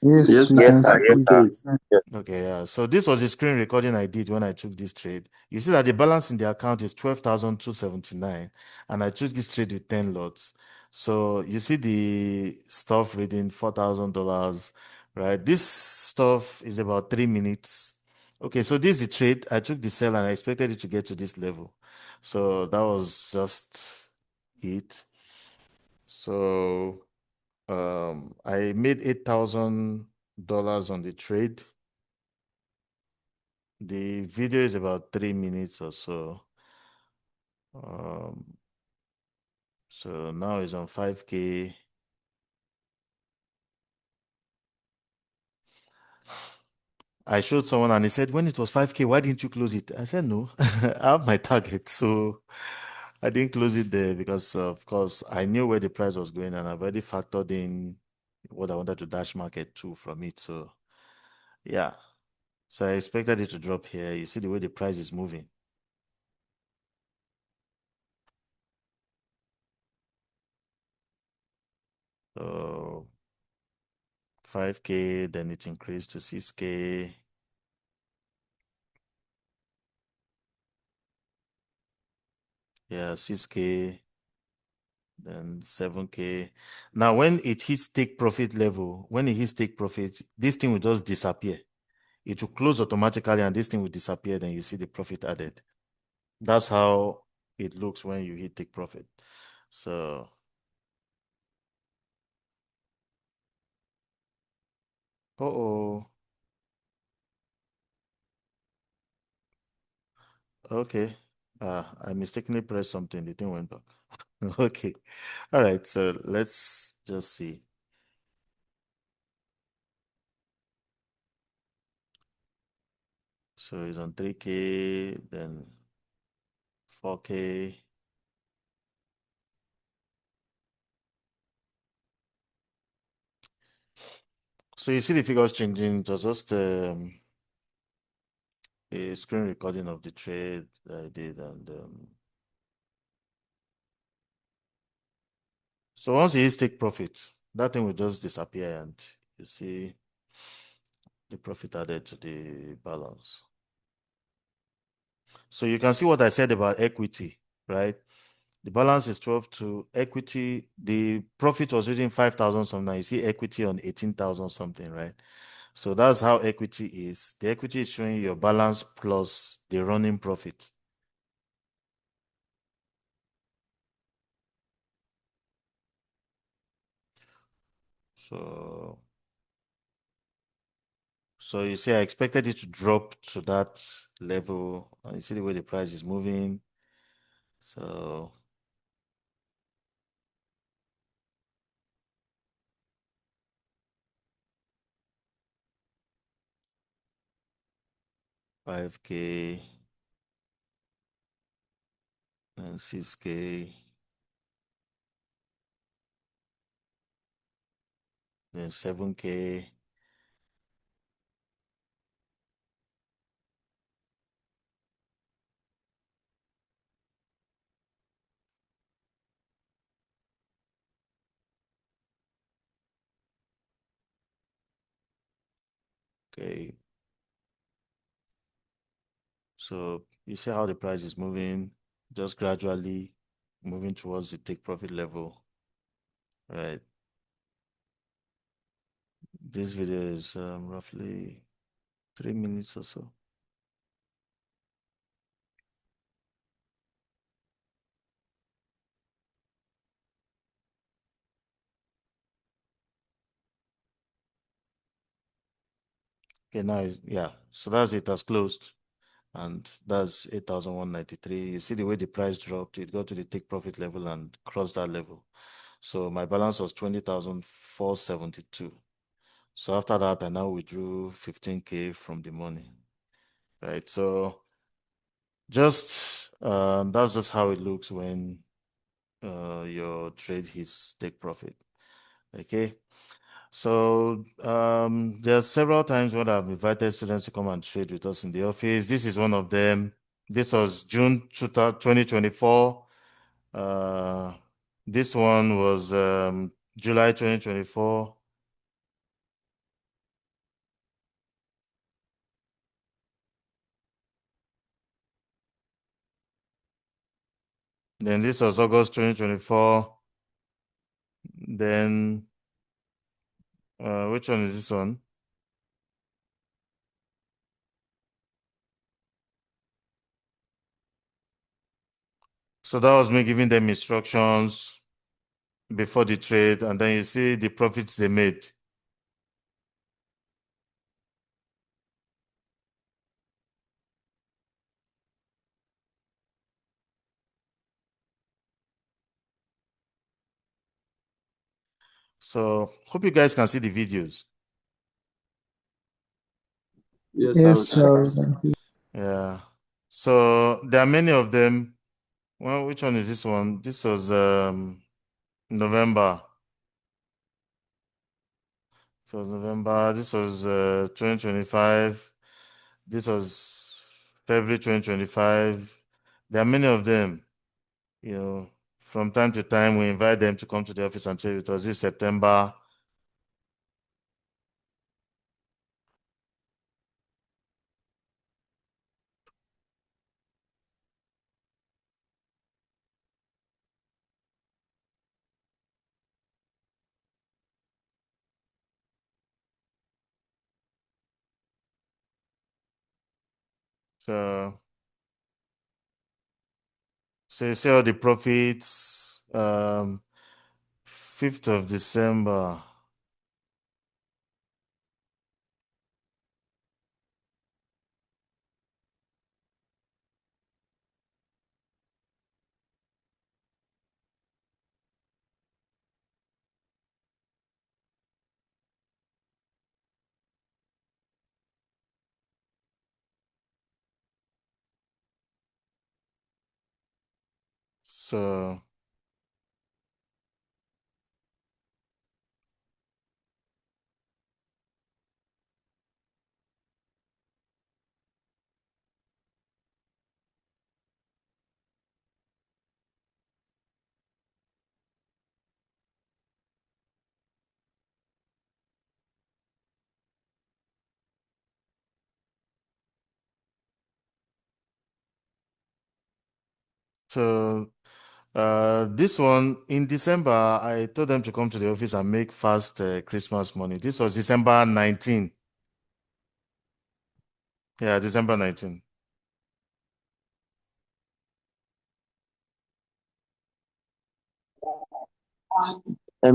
Yes, Yes, we sir. Yes, can sir. see Yes, it. sir. Yes. Okay, yeah. So this was the screen recording I did when I took this trade. You see that the balance in the account is 12,279, and I took this trade with 10 lots. So you see the stuff reading $4,000, right? This stuff is about 3 minutes. Okay, so this is the trade. I took the sell, and I expected it to get to this level. So that was just it. So I made $8,000 on the trade. The video is about 3 minutes or so. So now it's on 5K. I showed someone and he said, when it was 5K, why didn't you close it? I said, no, I have my target. So I didn't close it there because, of course, I knew where the price was going and I've already factored in what I wanted to dash market to from it. So, yeah. So I expected it to drop here. You see the way the price is moving. So 5K, then it increased to 6K. Yeah, 6K, then 7K. Now, when it hits take profit level, when it hits take profit, this thing will just disappear. It will close automatically and this thing will disappear. Then you see the profit added. That's how it looks when you hit take profit. So, oh, okay. I mistakenly pressed something. The thing went back. Okay. All right. So let's just see. So it's on 3K, then 4K. So you see the figures changing. It was just a screen recording of the trade that I did. And so once you take profit, that thing will just disappear and you see the profit added to the balance. So you can see what I said about equity, right? The balance is 12 to equity. The profit was reading 5,000 something. You see equity on 18,000 something, right? So that's how equity is. The equity is showing your balance plus the running profit. So you see, I expected it to drop to that level. And you see the way the price is moving. So 5K and 6K, then 7K. Okay. So you see how the price is moving, just gradually moving towards the take profit level, right? This video is roughly 3 minutes or so. Okay, now yeah, so that's it, has closed. And that's 8,193. You see the way the price dropped, it got to the take profit level and crossed that level. So my balance was 20,472. So after that, I now withdrew 15K from the money, right? So just that's just how it looks when your trade hits take profit. Okay. So there are several times when I've invited students to come and trade with us in the office. This is one of them. This was June 2024. This one was July 2024. Then this was August 2024. Then which one is this one? So that was me giving them instructions before the trade, and then you see the profits they made. So hope you guys can see the videos. Yes, Yes, sir. sir. Yeah. So there are many of them. Well, which one is this one? This was November. So November. This was 2025. This was February 2025. There are many of them. You know, from time to time we invite them to come to the office and trade with us. This September. So you see all the profits. 5th of December. So this one in December, I told them to come to the office and make fast Christmas money. This was December 19. Yeah, December 19.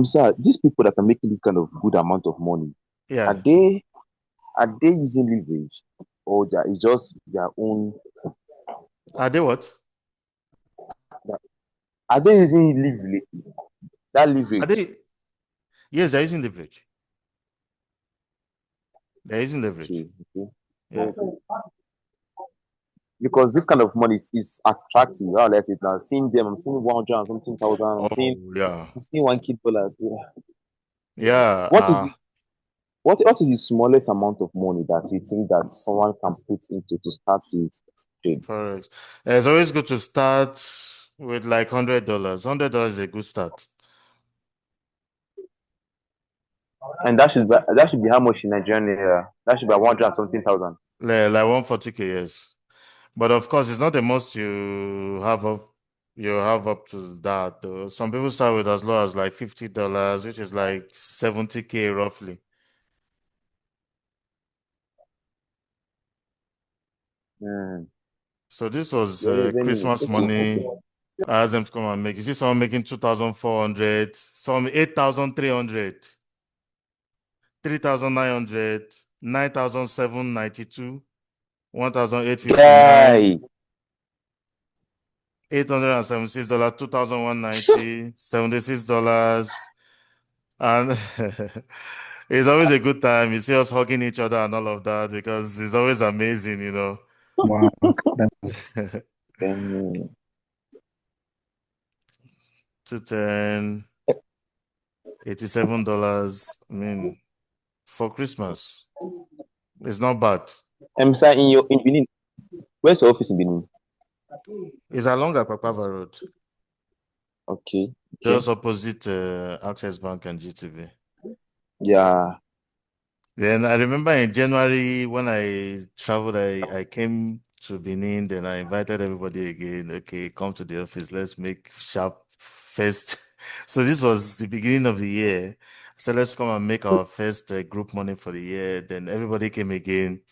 Sir, these people that are making this kind of good amount of money, are Yeah. they using leverage, or it's just their own? Are they what? Are they using that Are leverage? they? Yes, they're using leverage. They're using leverage. Okay, okay. Yeah. Because this kind of money is attractive. How let's it now. Seeing them, I'm seeing 100 and something thousand. Oh, yeah. I'm seeing $1 K. Yeah. Yeah. What is what is the smallest amount of money that you think that someone can put into to start this trade? Forex. It's always good to start with like $100. $100 is a good start. And that should be how much in Nigerian naira? That should be 100 and something thousand. Like 140K, yes. But of course, it's not the most you have up to that. Though. Some people start with as low as like $50, which is like 70K roughly. Hmm. So this was Let me Christmas okay. money. I asked them to come and make. You see someone making 2,400, some 8,300, 3,900, 9,792, 1,859, Guy, $876, 2,190, $76. And it's always a good time. You see us hugging each other and all of that because it's always amazing. Wow. That's 210, $87. I mean, for Christmas, it's not bad. Sir, in Benin, where's your office in Benin? It's along Akpakpava Road, Okay, okay. just opposite Access Bank and GTB. Yeah. Then I remember in January when I traveled, I came to Benin, then I invited everybody again. Okay, come to the office, let's make sharp first. So this was the beginning of the year. So let's come and make our first group money for the year. Then everybody came again.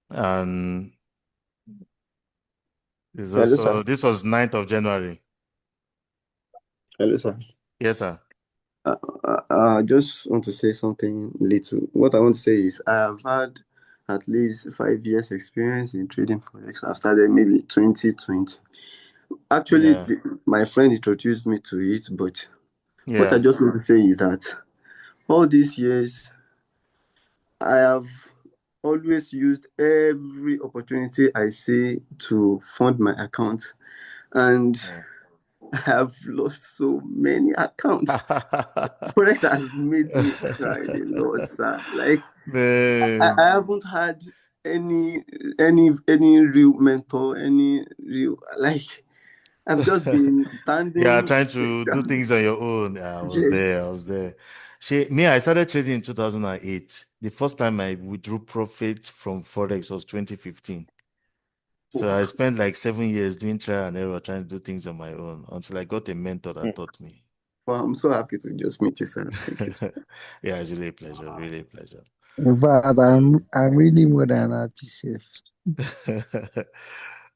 And Hello, sir. this was 9th of January. Hello, sir. Yes, sir. I just want to say something little. What I want to say is I have had at least 5 years experience in trading forex. I started maybe 2020. Actually, Yeah. my friend introduced me to it, but What I Yeah. just want to say is that all these years, I have always used every opportunity I see to fund my account, and Mm. I have lost so many accounts. Forex has made me cry a lot, sir. Like I Man. haven't had any any real mentor, any real like I've just been Yeah, standing trying the to do ground. things on your own. Yeah, I was there. I Yes. was there. I started trading in 2008. The first time I withdrew profit from Forex was 2015. So I Wow. spent like 7 years doing trial and error, trying to do things on my own until I got a mentor that taught me. Well, I'm so happy to just meet you, sir. Thank you. Yeah, it's really a pleasure. Really a pleasure. In fact, I'm really more than happy, safe.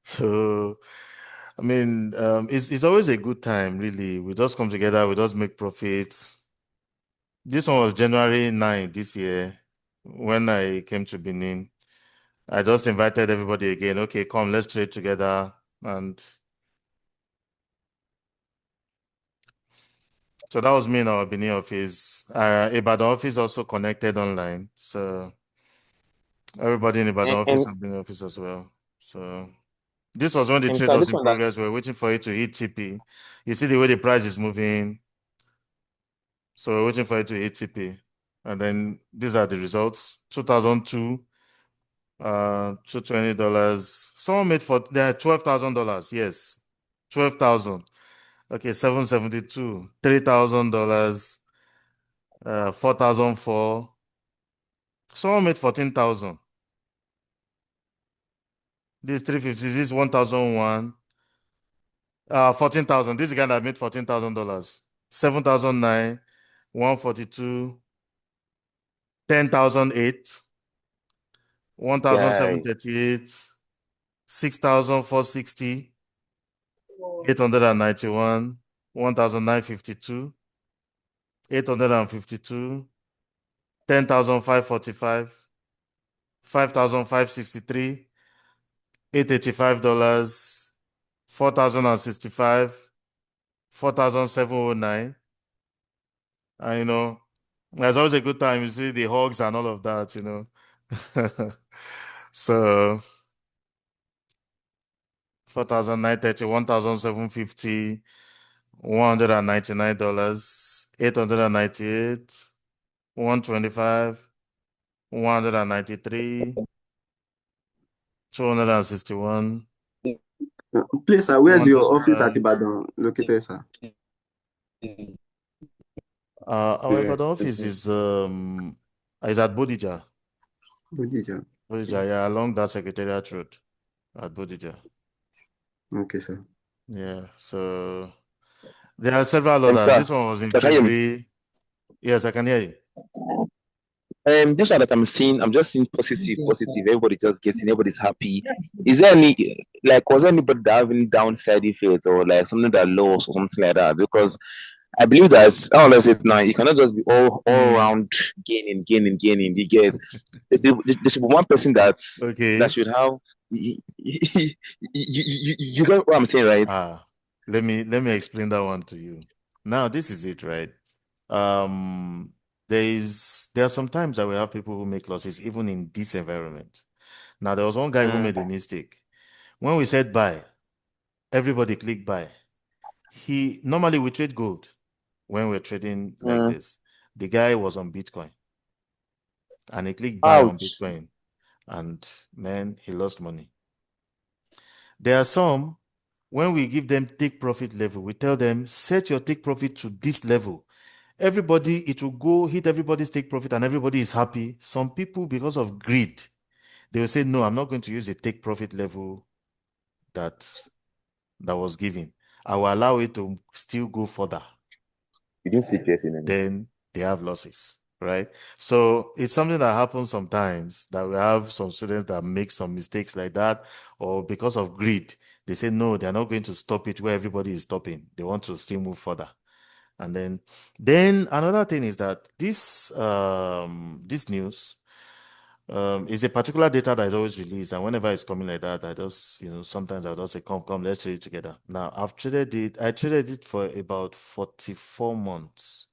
So, I mean, it's always a good time, really. We just come together, we just make profits. This one was January 9 this year when I came to Benin. I just invited everybody again. Okay, come, let's trade together. And so that was me in our Benin office. Ibadan office also connected online. So everybody in Ibadan office And and Benin office as well. So this was when the and trade sir, was this in one that progress. We were waiting for it to hit TP. You see the way the price is moving. So we're waiting for it to hit TP. And then these are the results. 2002, $220. Someone made for there $12,000. Yes. 12,000. Okay, 772, $3,000, 4,004. Someone made 14,000. This 350, this 1,001. 14,000. This guy that made $14,000. 7,009, 142, 10,008, guy, 1,738, 6,460, 891, 1,952, 852, 10,545, 5,563, $885, 4,065, 4,709. And there's always a good time. You see the hugs and all of that. So 4,930, 1,750, $199, 898, 125, 193, 261, Please, sir, where's your office at 105. Ibadan located, sir? Our Ibadan office is at Bodija. Bodija. Bodija, yeah, along that Secretariat Road at Bodija. Okay, sir. Yeah, so there are several and others. sir, This one was in sir, can you hear me? February. Yes, I can hear you. This one that I'm seeing, I'm just seeing positive, positive. Everybody just getting, everybody's happy. Is there any like was there anybody that having downside effect or like something that lost or something like that? Because I believe that how let's say it now, you cannot just be all Hmm. around gaining. You get there should be one person that Okay. should have you get what I'm saying, right? Ah, let me explain that one to you. Now, this is it, right? Um, there are some times that we have people who make losses even in this environment. Now, there was one guy who Mm, made a mistake. When we said buy, everybody clicked buy. He normally we trade gold when we're trading like mm, this. The guy was on Bitcoin and he clicked buy on ouch. Bitcoin, and man, he lost money. There are some, when we give them take profit level, we tell them set your take profit to this level. Everybody, it will go hit everybody's take profit and everybody is happy. Some people, because of greed, they will say, no, I'm not going to use the take profit level that was given. I will allow it to still go further. You didn't sleep yesterday. Then they have losses, right? So it's something that happens sometimes that we have some students that make some mistakes like that, or because of greed, they say no, they're not going to stop it where everybody is stopping. They want to still move further. And then another thing is that this news, It's a particular data that is always released, and whenever it's coming like that, I just, sometimes I'll just say, come, let's trade it together. Now, I traded it for about 44 months.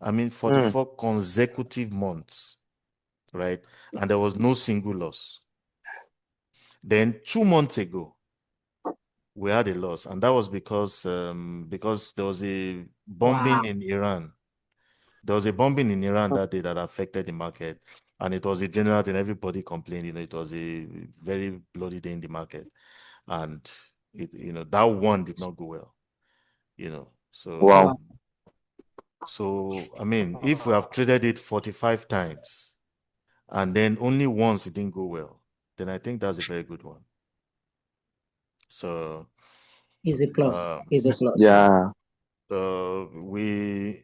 I mean, 44 consecutive months, right? And there was no single loss. Then 2 months ago, we had a loss, and that was because there was a bombing in Iran. There was a bombing in Iran that day that affected the market, and it was a general thing. Everybody complained. It was a very bloody day in the market, and that one did not go well. Wow. So I mean, if we have traded it 45 times, and then only once it didn't go well, then I think that's a very good one. So, Is a plus. um, Is a plus. Yeah. and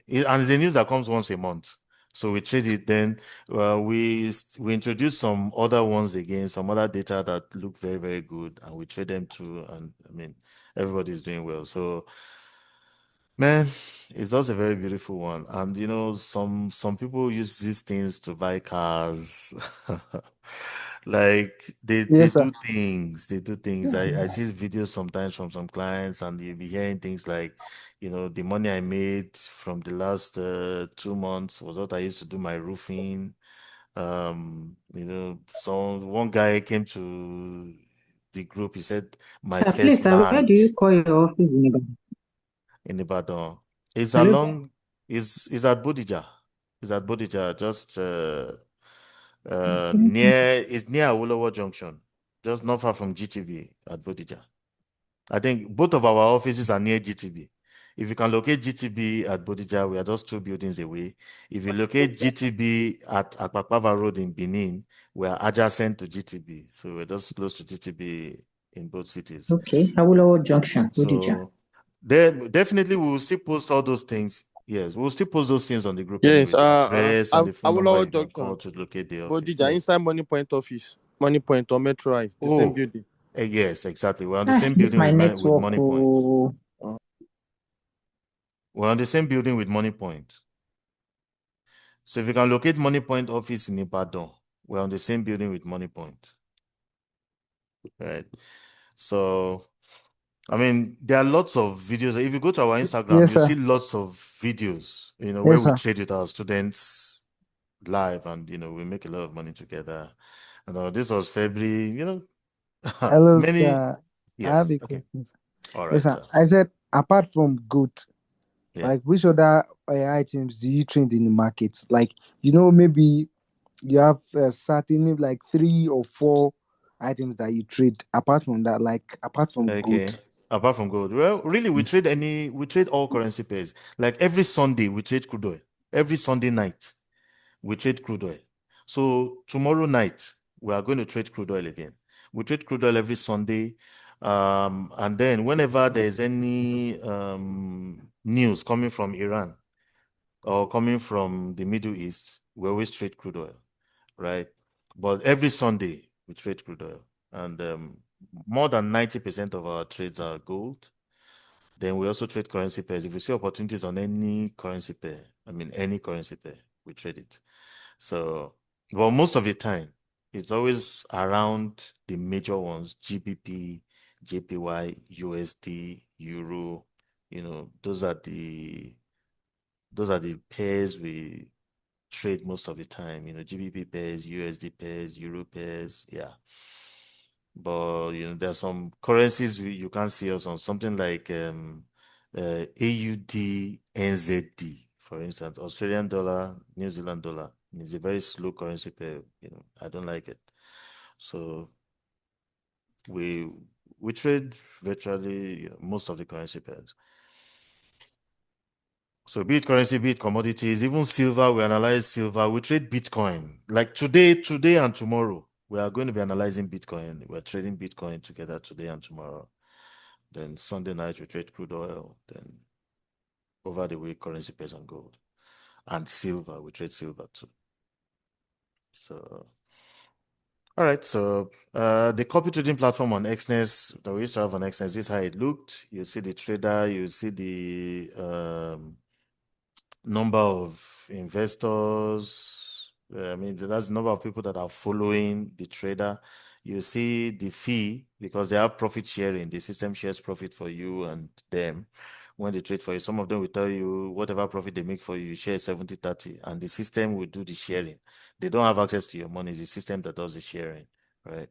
it's the news that comes once a month. So we trade it. Then we introduce some other ones again, some other data that look very, very good, and we trade them too. And I mean, everybody's doing well. So, man, it's just a very beautiful one. And some people use these things to buy cars. Like they Yes, sir. do things. They do things. I see videos sometimes from some clients, and you'll be hearing things like, the money I made from the last 2 months was what I used to do my roofing. One guy came to the group. He said, my Sir, please, first sir, where do you land call your office in Ibadan? in Ibadan. It's Hello? along, is at Bodija. It's at Bodija, just it's near Awolowo Junction, just not far from GTB at Bodija. I think both of our offices are near GTB. If you can locate GTB at Bodija, we are just 2 buildings away. If you locate GTB at Akpakpava Road in Benin, we are adjacent to GTB. So we're just close to GTB in both cities. Okay, Awolowo Junction, Bodija. So then definitely we will still post all those things. Yes, we'll still post those things on the group Yes, anyway. The address and the phone number Awolowo you can Junction, call to locate the office. Bodija, Yes. inside Money Point office, Money Point or Metro Eye, the same Oh, building. yes, exactly. We're on the same This building my with network. Money Point. Oh. We're on the same building with Money Point. So if you can locate Money Point office in Ibadan, we're on the same building with Money Point. Right. So I mean, there are lots of videos. If you go to our Instagram, Yes, you'll sir. see lots of videos, where Yes, we sir. trade with our students live, and we make a lot of money together. This was February, Hello, many. sir. I have Yes, a okay. question, sir. All Yes, right, sir. sir. I said, apart from goat, Yeah. like which other items do you trade in the market? Like, maybe you have certain, maybe like 3 or 4 items that you trade. Apart from that, like apart from Okay. goat. Apart from gold, well, really, we Yes. trade all currency pairs. Like every Sunday, we trade crude oil. Every Sunday night, we trade crude oil. So tomorrow night, we are going to trade crude oil again. We trade crude oil every Sunday. And then whenever there is any news coming from Iran or coming from the Middle East, we always trade crude oil, right? But every Sunday, we trade crude oil. And more than 90% of our trades are gold. Then we also trade currency pairs. If we see opportunities on any currency pair, I mean, any currency pair, we trade it. So, well, most of the time, it's always around the major ones: GBP, JPY, USD, Euro. Those are the pairs we trade most of the time. GBP pairs, USD pairs, Euro pairs. Yeah. But there's some currencies you can't see us on, something like AUD, NZD, for instance, Australian dollar, New Zealand dollar. It's a very slow currency pair. I don't like it. So we trade virtually most of the currency pairs. So be it currency, be it commodities, even silver, we analyze silver. We trade Bitcoin. Like today and tomorrow, we are going to be analyzing Bitcoin. We're trading Bitcoin together today and tomorrow. Then Sunday night, we trade crude oil. Then over the week, currency pairs and gold. And silver, we trade silver too. So, all right. So the copy trading platform on Xness that we used to have on Xness, this is how it looked. You see the trader, you see the number of investors, I mean, that's the number of people that are following the trader. You see the fee because they have profit sharing. The system shares profit for you and them when they trade for you. Some of them will tell you whatever profit they make for you, you share 70-30, and the system will do the sharing. They don't have access to your money. It's the system that does the sharing, right?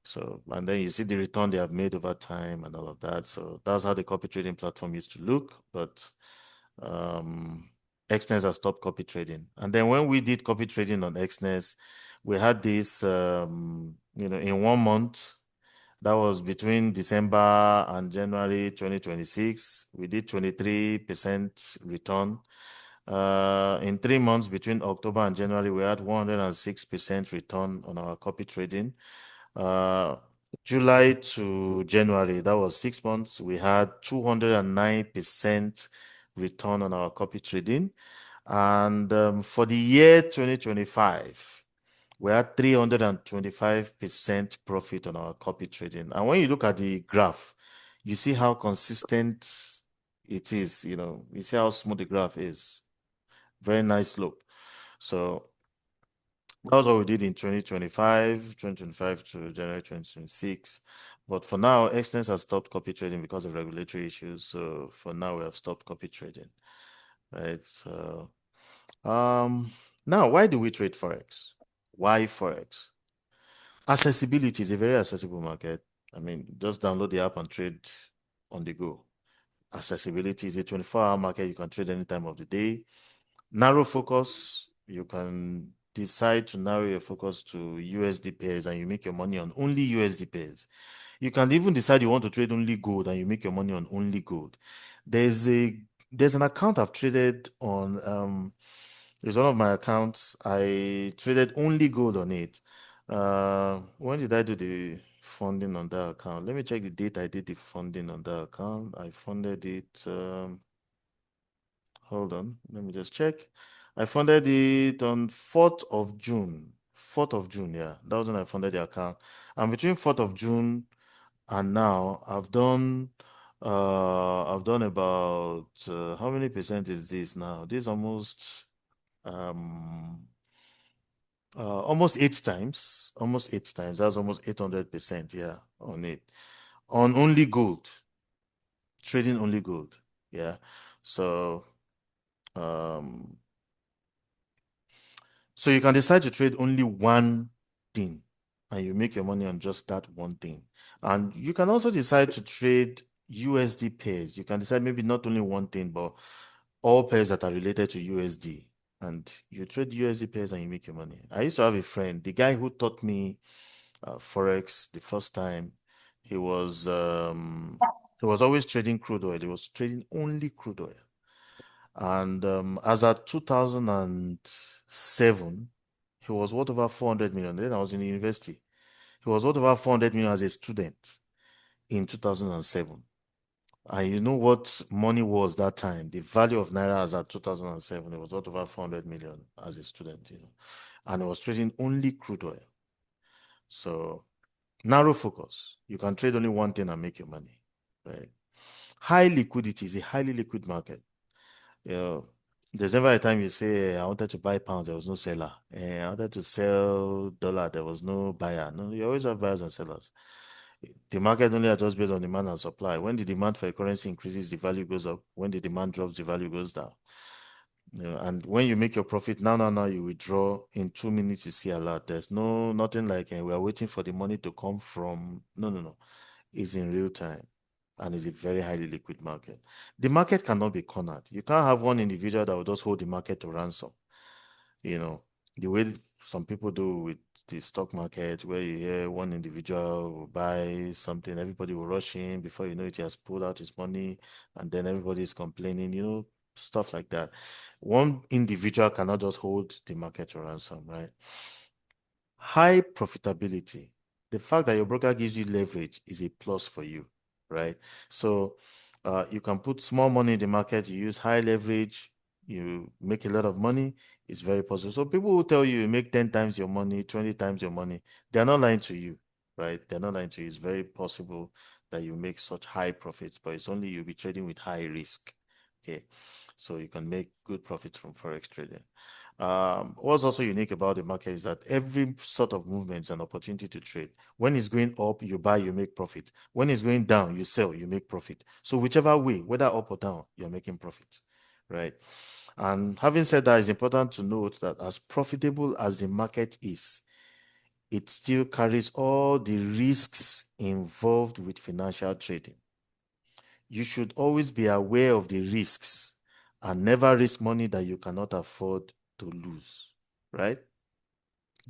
So, and then you see the return they have made over time and all of that. So that's how the copy trading platform used to look. But Xness has stopped copy trading. And then when we did copy trading on Xness, we had this, in 1 month, that was between December and January 2026, we did 23% return. In 3 months between October and January, we had 106% return on our copy trading. July to January, that was 6 months, we had 209% return on our copy trading. And for the year 2025, we had 325% profit on our copy trading. And when you look at the graph, you see how consistent it is. You see how smooth the graph is. Very nice slope. So that was what we did in 2025 to January 2026. But for now, Xness has stopped copy trading because of regulatory issues. So for now, we have stopped copy trading, right? So now, why do we trade Forex? Why Forex? Accessibility is a very accessible market. I mean, just download the app and trade on the go. Accessibility is a 24-hour market. You can trade any time of the day. Narrow focus, you can decide to narrow your focus to USD pairs and you make your money on only USD pairs. You can even decide you want to trade only gold and you make your money on only gold. There's an account I've traded on. It's one of my accounts. I traded only gold on it. When did I do the funding on that account? Let me check the date I did the funding on that account. I funded it. Hold on, let me just check. I funded it on 4th of June. 4th of June, yeah. That was when I funded the account. And between 4th of June and now, I've done about how many percent is this now? This is almost 8 times. Almost 8 times. That's almost 800%, yeah, on it. On only gold. Trading only gold. Yeah. So So you can decide to trade only one thing and you make your money on just that one thing. And you can also decide to trade USD pairs. You can decide maybe not only one thing, but all pairs that are related to USD. And you trade USD pairs and you make your money. I used to have a friend, the guy who taught me Forex the first time, he was always trading crude oil. He was trading only crude oil. And as at 2007, he was worth over 400 million. Then I was in university. He was worth over 400 million as a student in 2007. And you know what money was that time? The value of Naira as at 2007, it was worth over 400 million as a student. And he was trading only crude oil. So narrow focus. You can trade only one thing and make your money, right? High liquidity is a highly liquid market. There's never a time you say, I wanted to buy pounds, there was no seller. I wanted to sell dollar, there was no buyer. No, you always have buyers and sellers. The market only adjusts based on demand and supply. When the demand for a currency increases, the value goes up. When the demand drops, the value goes down. And when you make your profit, now you withdraw in 2 minutes, you see a lot. There's nothing like we are waiting for the money to come from. No. It's in real time. And it's a very highly liquid market. The market cannot be cornered. You can't have one individual that will just hold the market to ransom. The way some people do with the stock market, where you hear one individual will buy something, everybody will rush in before you know it, he has pulled out his money, and then everybody is complaining, stuff like that. One individual cannot just hold the market to ransom, right? High profitability. The fact that your broker gives you leverage is a plus for you, right? So you can put small money in the market, you use high leverage, you make a lot of money, it's very possible. So people will tell you make 10 times your money, 20 times your money. They're not lying to you, right? They're not lying to you. It's very possible that you make such high profits, but it's only you'll be trading with high risk. Okay. So you can make good profits from Forex trading. What's also unique about the market is that every sort of movement is an opportunity to trade. When it's going up, you buy, you make profit. When it's going down, you sell, you make profit. So whichever way, whether up or down, you're making profit, right? And having said that, it's important to note that as profitable as the market is, it still carries all the risks involved with financial trading. You should always be aware of the risks and never risk money that you cannot afford to lose, right?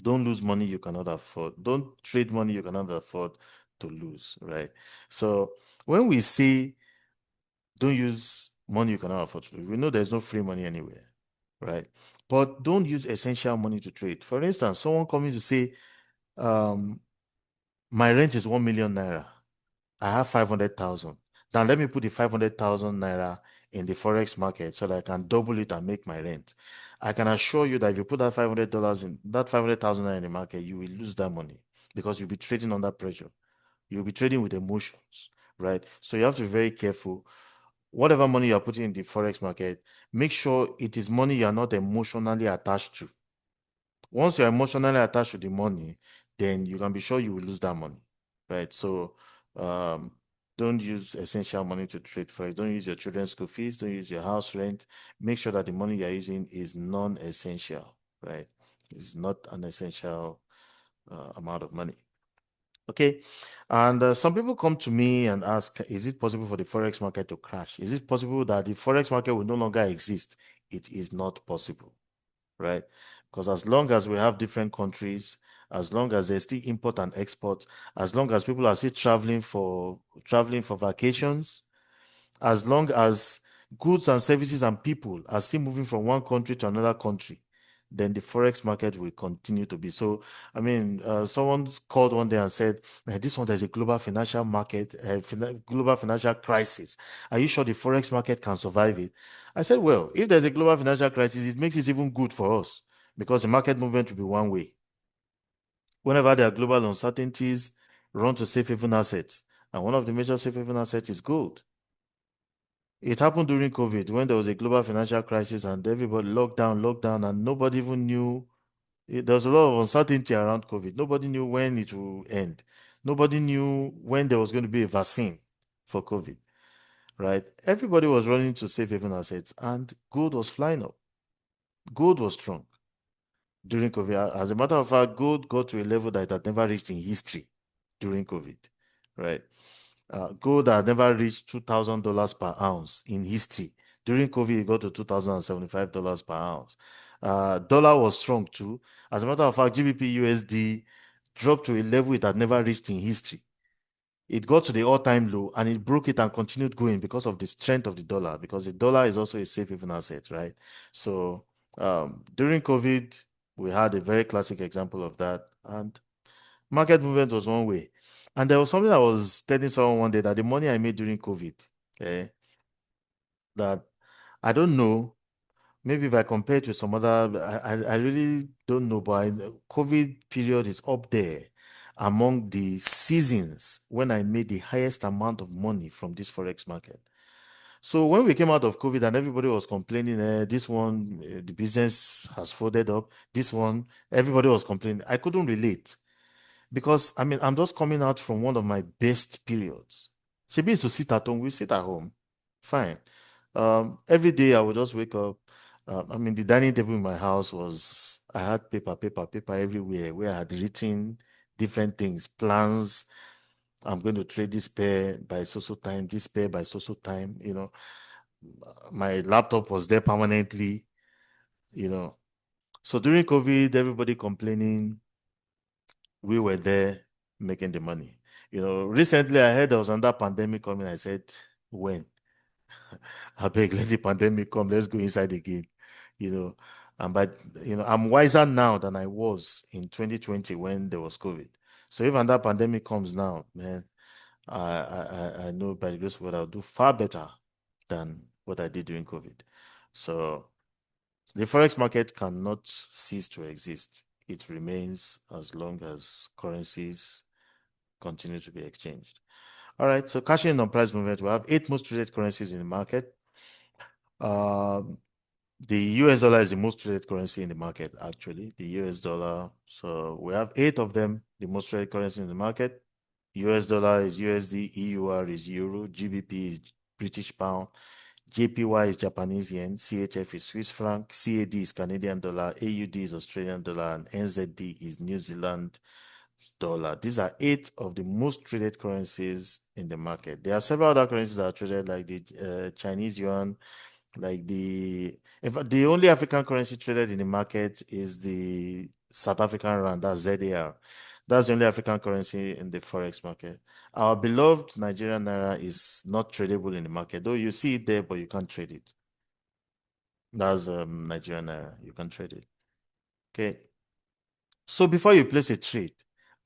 Don't lose money you cannot afford. Don't trade money you cannot afford to lose, right? So when we say don't use money you cannot afford to lose, we know there's no free money anywhere, right? But don't use essential money to trade. For instance, someone coming to say, my rent is 1 million naira. I have 500,000. Now let me put the 500,000 naira in the Forex market so that I can double it and make my rent. I can assure you that if you put that $500 in that 500,000 naira in the market, you will lose that money because you'll be trading under pressure. You'll be trading with emotions, right? So you have to be very careful. Whatever money you're putting in the Forex market, make sure it is money you're not emotionally attached to. Once you're emotionally attached to the money, then you can be sure you will lose that money, right? So don't use essential money to trade forex. Don't use your children's school fees. Don't use your house rent. Make sure that the money you're using is non-essential, right? It's not an essential amount of money. Okay, and some people come to me and ask, is it possible for the forex market to crash? Is it possible that the forex market will no longer exist? It is not possible, right? Because as long as we have different countries, as long as there's still import and export, as long as people are still traveling for vacations, as long as goods and services and people are still moving from one country to another country, then the forex market will continue to be. So, I mean, someone called one day and said, "This one there's a global financial market, global financial crisis. Are you sure the forex market can survive it?" I said, "Well, if there's a global financial crisis, it makes it even good for us because the market movement will be one way. Whenever there are global uncertainties, run to safe haven assets, and one of the major safe haven assets is gold." It happened during COVID when there was a global financial crisis and everybody locked down, and nobody even knew. There was a lot of uncertainty around COVID. Nobody knew when it will end. Nobody knew when there was going to be a vaccine for COVID, right? Everybody was running to safe haven assets and gold was flying up. Gold was strong during COVID. As a matter of fact, gold got to a level that it had never reached in history during COVID, right? Gold had never reached $2,000 per ounce in history. During COVID, it got to $2,075 per ounce. Dollar was strong too. As a matter of fact, GBP USD dropped to a level it had never reached in history. It got to the all-time low and it broke it and continued going because of the strength of the dollar, because the dollar is also a safe haven asset, right? So during COVID, we had a very classic example of that. And market movement was one way. And there was something I was telling someone one day that the money I made during COVID, eh, that I don't know, maybe if I compare it to some other, I really don't know, but COVID period is up there among the seasons when I made the highest amount of money from this Forex market. So when we came out of COVID and everybody was complaining, this one, the business has folded up, this one, everybody was complaining. I couldn't relate. Because I mean, I'm just coming out from one of my best periods. Shebi used to sit at home, we sit at home. Fine. Every day I would just wake up. I mean, the dining table in my house was, I had paper everywhere where I had written different things, plans. I'm going to trade this pair by so time, this pair by so time, you know. My laptop was there permanently, you know. So during COVID, everybody complaining, we were there making the money. You know, recently I heard there was another pandemic coming. I said, when? I beg, let the pandemic come. Let's go inside again. You know, but I'm wiser now than I was in 2020 when there was COVID. So if another pandemic comes now, man, I know by the grace of God I'll do far better than what I did during COVID. So the forex market cannot cease to exist. It remains as long as currencies continue to be exchanged. All right, so cashing in on price movement, we have 8 most traded currencies in the market. The US dollar is the most traded currency in the market, actually, the US dollar. So we have 8 of them, the most traded currency in the market. US dollar is USD, EUR is Euro, GBP is British Pound, JPY is Japanese Yen, CHF is Swiss franc, CAD is Canadian dollar, AUD is Australian dollar, and NZD is New Zealand dollar. These are 8 of the most traded currencies in the market. There are several other currencies that are traded, like the Chinese yuan, like in fact, the only African currency traded in the market is the South African rand, that's ZAR. That's the only African currency in the Forex market. Our beloved Nigerian naira is not tradable in the market, though you see it there, but you can't trade it. That's Nigerian naira. You can trade it. Okay. So before you place a trade,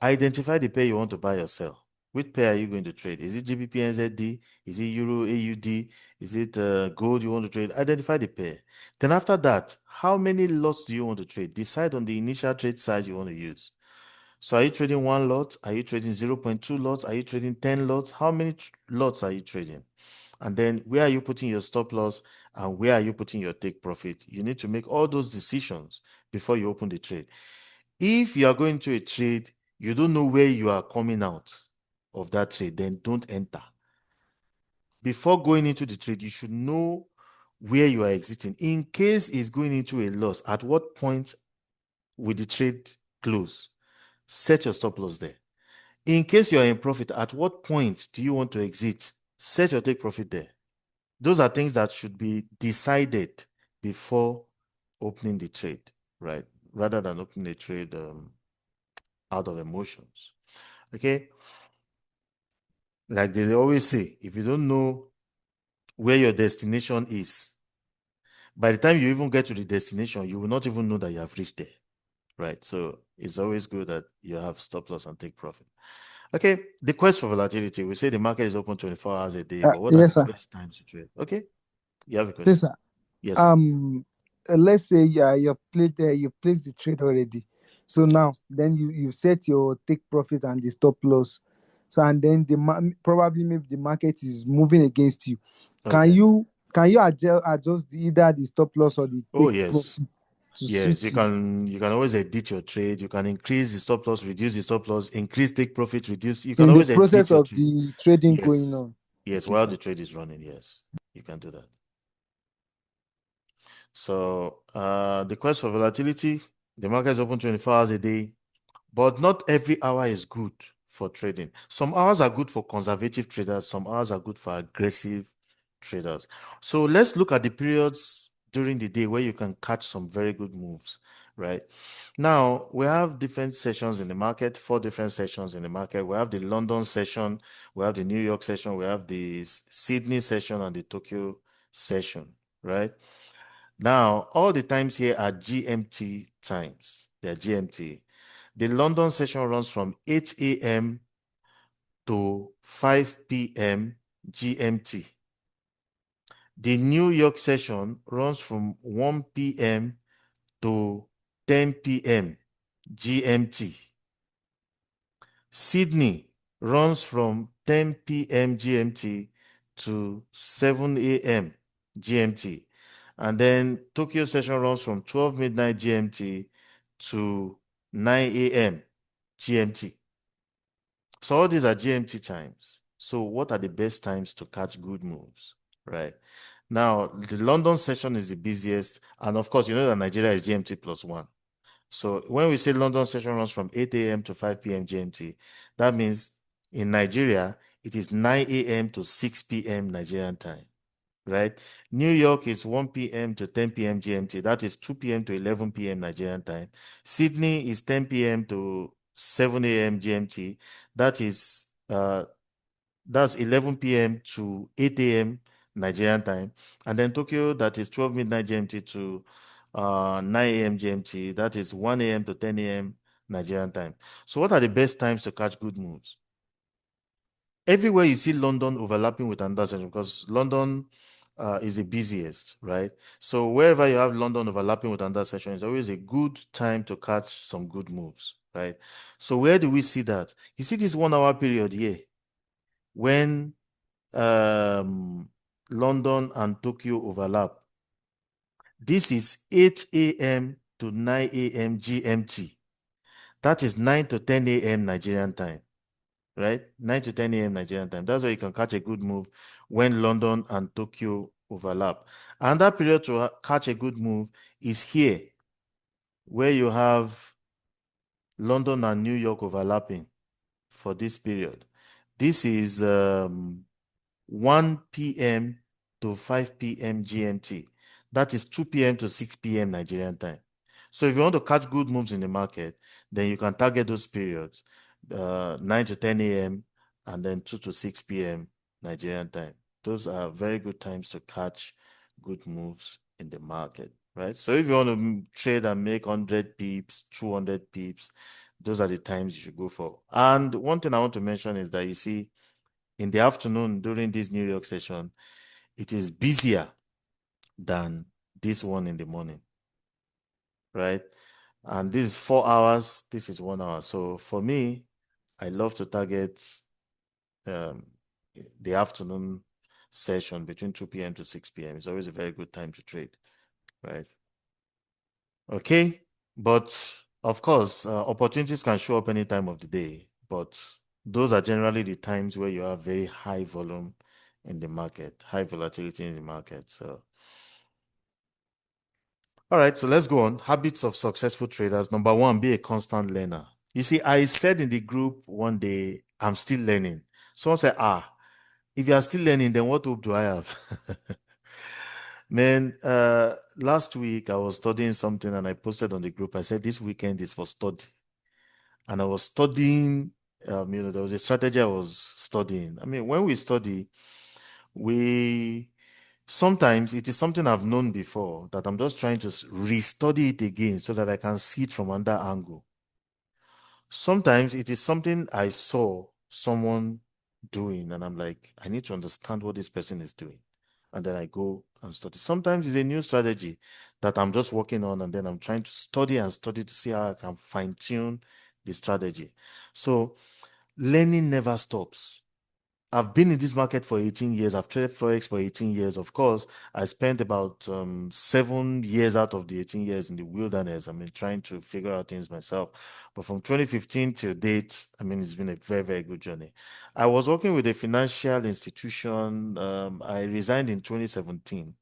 identify the pair you want to buy or sell. Which pair are you going to trade? Is it GBP NZD? Is it Euro AUD? Is it gold you want to trade? Identify the pair. Then after that, how many lots do you want to trade? Decide on the initial trade size you want to use. So are you trading 1 lot? Are you trading 0.2 lots? Are you trading 10 lots? How many lots are you trading? And then where are you putting your stop loss and where are you putting your take profit? You need to make all those decisions before you open the trade. If you are going to a trade, you don't know where you are coming out of that trade, then don't enter. Before going into the trade, you should know where you are exiting. In case it's going into a loss, at what point will the trade close? Set your stop loss there. In case you are in profit, at what point do you want to exit? Set your take profit there. Those are things that should be decided before opening the trade, right? Rather than opening the trade out of emotions. Okay. Like they always say, if you don't know where your destination is, by the time you even get to the destination, you will not even know that you have reached there. Right. So it's always good that you have stop loss and take profit. Okay. The quest for volatility. We say the market is open 24 hours a day, but what are Yes, the sir. best times to trade? Okay. You have a Yes, question. sir. Yes, sir. Let's say you placed the trade already. So now then you set your take profit and the stop loss. So and then probably maybe the market is moving against you. Can Okay. you adjust either the stop loss or the Oh, take profit yes. to Yes, suit you? you can always edit your trade. You can increase the stop loss, reduce the stop loss, increase take profit, reduce. You can In the always edit process your of trade. the trading going Yes. on. Yes, Okay, while sir. the trade is running, yes. You can do that. So the quest for volatility, the market is open 24 hours a day, but not every hour is good for trading. Some hours are good for conservative traders, some hours are good for aggressive traders. So let's look at the periods during the day where you can catch some very good moves, right? Now, we have different sessions in the market, 4 different sessions in the market. We have the London session, we have the New York session, we have the Sydney session, and the Tokyo session, right? Now, all the times here are GMT times. They're GMT. The London session runs from 8 a.m. to 5 p.m. GMT. The New York session runs from 1 p.m. to 10 p.m. GMT. Sydney runs from 10 p.m. GMT to 7 a.m. GMT. And then Tokyo session runs from 12 midnight GMT to 9 a.m. GMT. So all these are GMT times. So what are the best times to catch good moves, right? Now, the London session is the busiest. And of course, you know that Nigeria is GMT plus 1. So when we say London session runs from 8 a.m. to 5 p.m. GMT, that means in Nigeria, it is 9 a.m. to 6 p.m. Nigerian time, right? New York is 1 p.m. to 10 p.m. GMT. That is 2 p.m. to 11 p.m. Nigerian time. Sydney is 10 p.m. to 7 a.m. GMT. That's 11 p.m. to 8 a.m. Nigerian time. And then Tokyo, that is 12 midnight GMT to 9 a.m. GMT. That is 1 a.m. to 10 a.m. Nigerian time. So what are the best times to catch good moves? Everywhere you see London overlapping with another session, because London is the busiest, right? So wherever you have London overlapping with another session, it's always a good time to catch some good moves, right? So where do we see that? You see this 1 hour period here when London and Tokyo overlap. This is 8 a.m. to 9 a.m. GMT. That is 9 to 10 a.m. Nigerian time, right? 9 to 10 a.m. Nigerian time. That's where you can catch a good move when London and Tokyo overlap. And that period to catch a good move is here, where you have London and New York overlapping for this period. This is 1 p.m. to 5 p.m. GMT. That is 2 p.m. to 6 p.m. Nigerian time. So if you want to catch good moves in the market, then you can target those periods, 9 to 10 a.m. and then 2 to 6 p.m. Nigerian time. Those are very good times to catch good moves in the market, right? So if you want to trade and make 100 pips, 200 pips, those are the times you should go for. And one thing I want to mention is that you see, in the afternoon during this New York session, it is busier than this one in the morning, right? And this is 4 hours, this is 1 hour. So for me, I love to target um, the afternoon session between 2 p.m. to 6 p.m. It's always a very good time to trade, right? Okay, but of course, opportunities can show up any time of the day, but those are generally the times where you have very high volume in the market, high volatility in the market. So, all right, so let's go on. Habits of successful traders. Number one, be a constant learner. You see, I said in the group one day, I'm still learning. Someone said, if you are still learning, then what hope do I have? Man, last week I was studying something and I posted on the group. I said, this weekend is for study. And I was studying, there was a strategy I was studying. I mean, when we study, we sometimes it is something I've known before that I'm just trying to restudy it again so that I can see it from another angle. Sometimes it is something I saw someone doing, and I'm like, I need to understand what this person is doing. And then I go and study. Sometimes it's a new strategy that I'm just working on, and then I'm trying to study and study to see how I can fine tune the strategy. So learning never stops. I've been in this market for 18 years. I've traded Forex for 18 years. Of course, I spent about 7 years out of the 18 years in the wilderness. I mean, trying to figure out things myself. But from 2015 till date, I mean, it's been a very, very good journey. I was working with a financial institution. I resigned in 2017.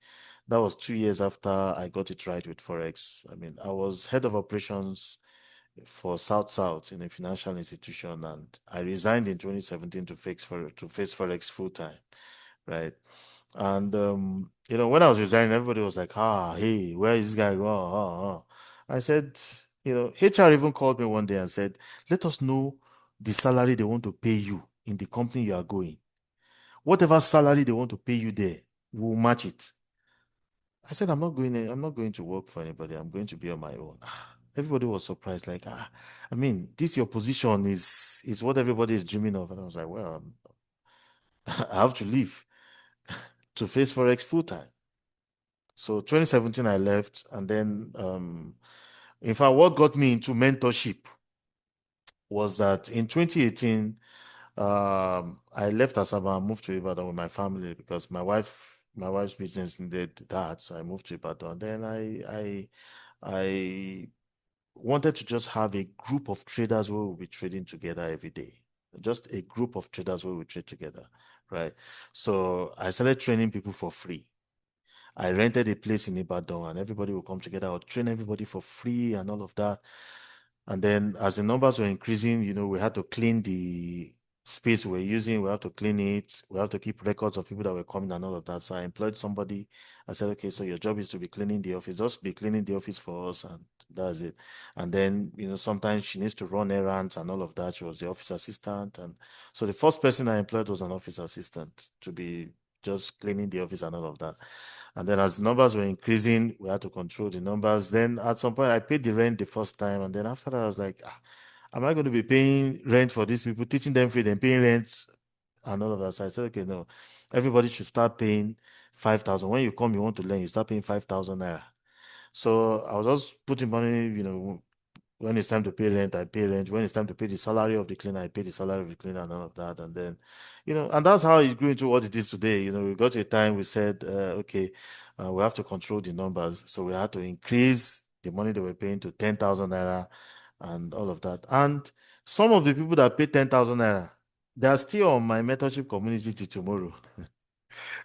That was 2 years after I got it right with Forex. I mean, I was head of operations for South South in a financial institution, and I resigned in 2017 to face Forex full time, right? And when I was resigning, everybody was like, hey, where is this guy going? I said, HR even called me one day and said, let us know the salary they want to pay you in the company you are going. Whatever salary they want to pay you there, we'll match it. I said, I'm not going to work for anybody. I'm going to be on my own. Everybody was surprised, like, I mean, this your position is what everybody is dreaming of. And I was like, well, I have to leave to face Forex full time. So 2017, I left. And then, in fact, what got me into mentorship was that in 2018, I left Asaba and moved to Ibadan with my family because my wife's business needed that. So I moved to Ibadan. Then I wanted to just have a group of traders where we'll be trading together every day. Just a group of traders where we trade together, right? So I started training people for free. I rented a place in Ibadan and everybody will come together. I'll train everybody for free and all of that. And then as the numbers were increasing, we had to clean the space we were using. We have to clean it. We have to keep records of people that were coming and all of that. So I employed somebody. I said, okay, so your job is to be cleaning the office. Just be cleaning the office for us, and that's it. And then, sometimes she needs to run errands and all of that. She was the office assistant. And so the first person I employed was an office assistant to be just cleaning the office and all of that. And then as the numbers were increasing, we had to control the numbers. Then at some point, I paid the rent the first time. And then after that, I was like, am I going to be paying rent for these people, teaching them free, then paying rent and all of that? So I said, okay, no, everybody should start paying 5,000. When you come, you want to learn, you start paying 5,000 naira. So I was just putting money, When it's time to pay rent, I pay rent. When it's time to pay the salary of the cleaner, I pay the salary of the cleaner and all of that. And then, and that's how it grew into what it is today. We got to a time we said, okay, we have to control the numbers. So we had to increase the money that we're paying to 10,000 naira and all of that. And some of the people that pay 10,000 naira, they are still on my mentorship community till tomorrow.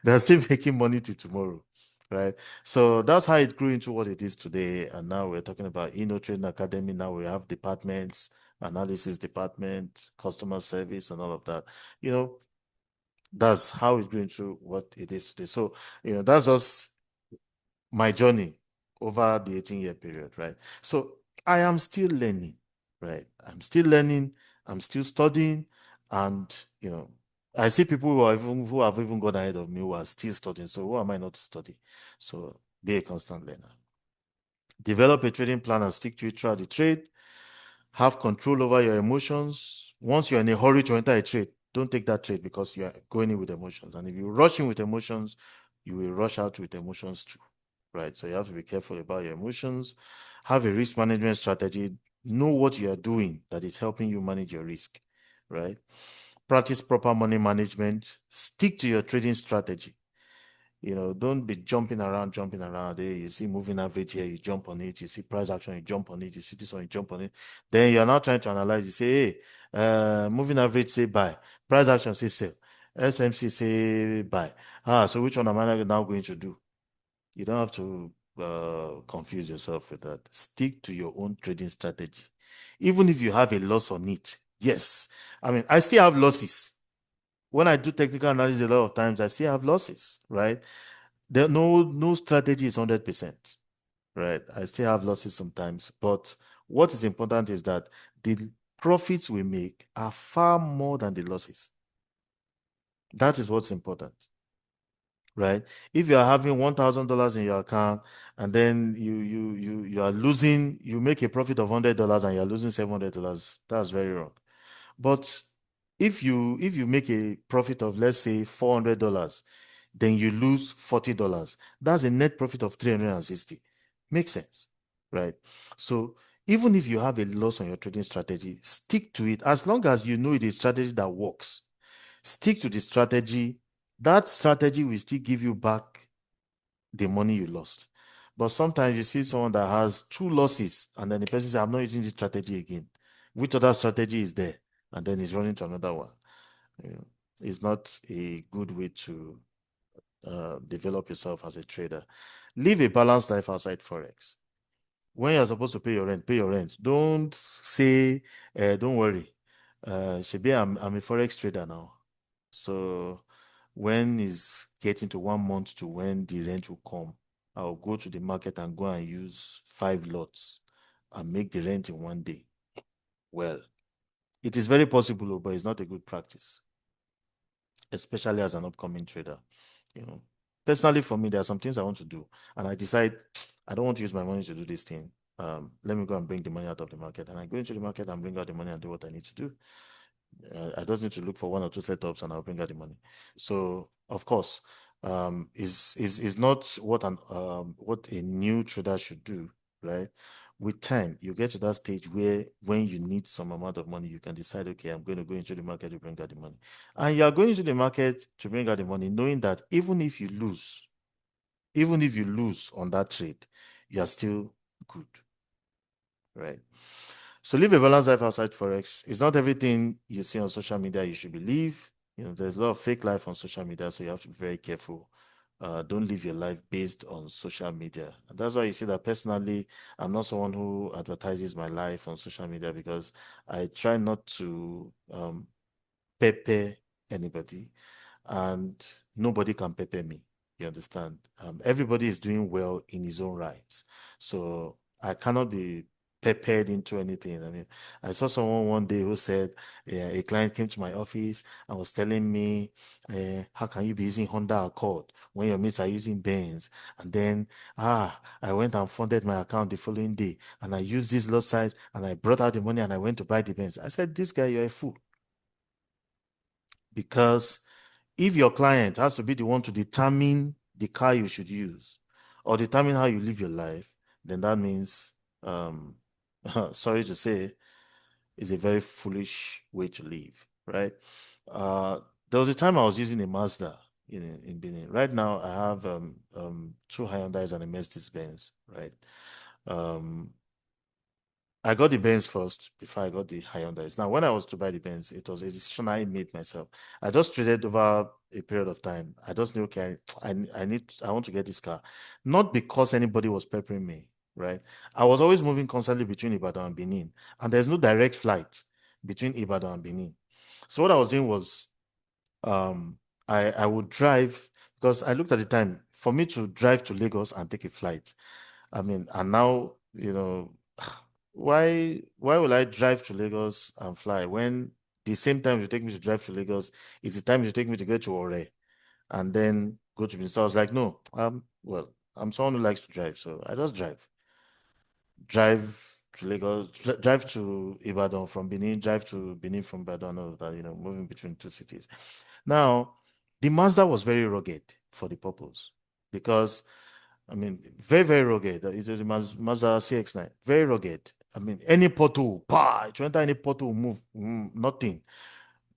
They're still making money till tomorrow, right? So that's how it grew into what it is today. And now we're talking about Trading Academy. Now we have departments, analysis department, customer service, and all of that. That's how it grew into what it is today. So, that's just my journey over the 18-year period, right? So I am still learning, right? I'm still learning, I'm still studying, and I see people who have even gone ahead of me who are still studying. So who am I not to study? So be a constant learner. Develop a trading plan and stick to it throughout the trade. Have control over your emotions. Once you're in a hurry to enter a trade, don't take that trade because you are going in with emotions. And if you rush in with emotions, you will rush out with emotions too, right? So you have to be careful about your emotions. Have a risk management strategy. Know what you are doing that is helping you manage your risk, right? Practice proper money management. Stick to your trading strategy. Don't be jumping around. Hey, you see moving average here, you jump on it. You see price action, you jump on it. You see this one, you jump on it. Then you're now trying to analyze. You say, hey, moving average say buy, price action say sell, SMC say buy. So which one am I now going to do? You don't have to confuse yourself with that. Stick to your own trading strategy. Even if you have a loss on it, yes. I still have losses. When I do technical analysis, a lot of times I still have losses, right? No strategy is 100%, right? I still have losses sometimes, but what is important is that the profits we make are far more than the losses. That is what's important, right? If you are having $1,000 in your account and then you are losing, you make a profit of $100 and you're losing $700, that's very wrong. But if you make a profit of, let's say, $400, then you lose $40. That's a net profit of 360. Makes sense, right? So even if you have a loss on your trading strategy, stick to it. As long as you know it is a strategy that works, stick to the strategy. That strategy will still give you back the money you lost. But sometimes you see someone that has two losses and then the person says, I'm not using this strategy again. Which other strategy is there? And then he's running to another one. It's not a good way to develop yourself as a trader. Live a balanced life outside Forex. When you're supposed to pay your rent, pay your rent. Don't say, don't worry. Shebi, I'm a Forex trader now. So when it's getting to 1 month to when the rent will come, I'll go to the market and go and use 5 lots and make the rent in 1 day. Well, it is very possible, but it's not a good practice, especially as an upcoming trader. Personally, for me, there are some things I want to do, and I decide I don't want to use my money to do this thing. Let me go and bring the money out of the market, and I go into the market and bring out the money and do what I need to do. I just need to look for 1 or 2 setups, and I'll bring out the money. So, of course, is not what a new trader should do, right? With time, you get to that stage where when you need some amount of money, you can decide, okay, I'm going to go into the market to bring out the money. And you are going into the market to bring out the money, knowing that even if you lose on that trade, you are still good, right? So live a balanced life outside Forex. It's not everything you see on social media you should believe. There's a lot of fake life on social media, so you have to be very careful. Don't live your life based on social media. And that's why you see that personally, I'm not someone who advertises my life on social media because I try not to pepper anybody, and nobody can pepper me. You understand? Everybody is doing well in his own rights. So I cannot be peppered into anything. I saw someone one day who said, a client came to my office and was telling me, how can you be using Honda Accord when your mates are using Benz? And then, I went and funded my account the following day and I used this lot size and I brought out the money and I went to buy the Benz. I said, this guy, you're a fool. Because if your client has to be the one to determine the car you should use or determine how you live your life, then that means sorry to say, is a very foolish way to live, right? There was a time I was using a Mazda in Benin. Right now, I have two Hyundais and a Mercedes Benz, right? Um, I got the Benz first before I got the Hyundais. Now, when I was to buy the Benz, it was a decision I made myself. I just traded over a period of time. I just knew, okay, I want to get this car, not because anybody was peppering me, right? I was always moving constantly between Ibadan and Benin, and there's no direct flight between Ibadan and Benin. So what I was doing was, I would drive because I looked at the time for me to drive to Lagos and take a flight. I mean, and now, why will I drive to Lagos and fly when the same time you take me to drive to Lagos is the time you take me to get to Ore and then go to Benin? So I was like, no, well, I'm someone who likes to drive, so I just drive to Lagos, drive to Ibadan from Benin, drive to Benin from Ibadan, all of that, moving between two cities. Now, the Mazda was very rugged for the purpose because, I mean, very, very rugged. It's a Mazda CX-9, very rugged. I mean, any portal, if you enter any portal, move, nothing.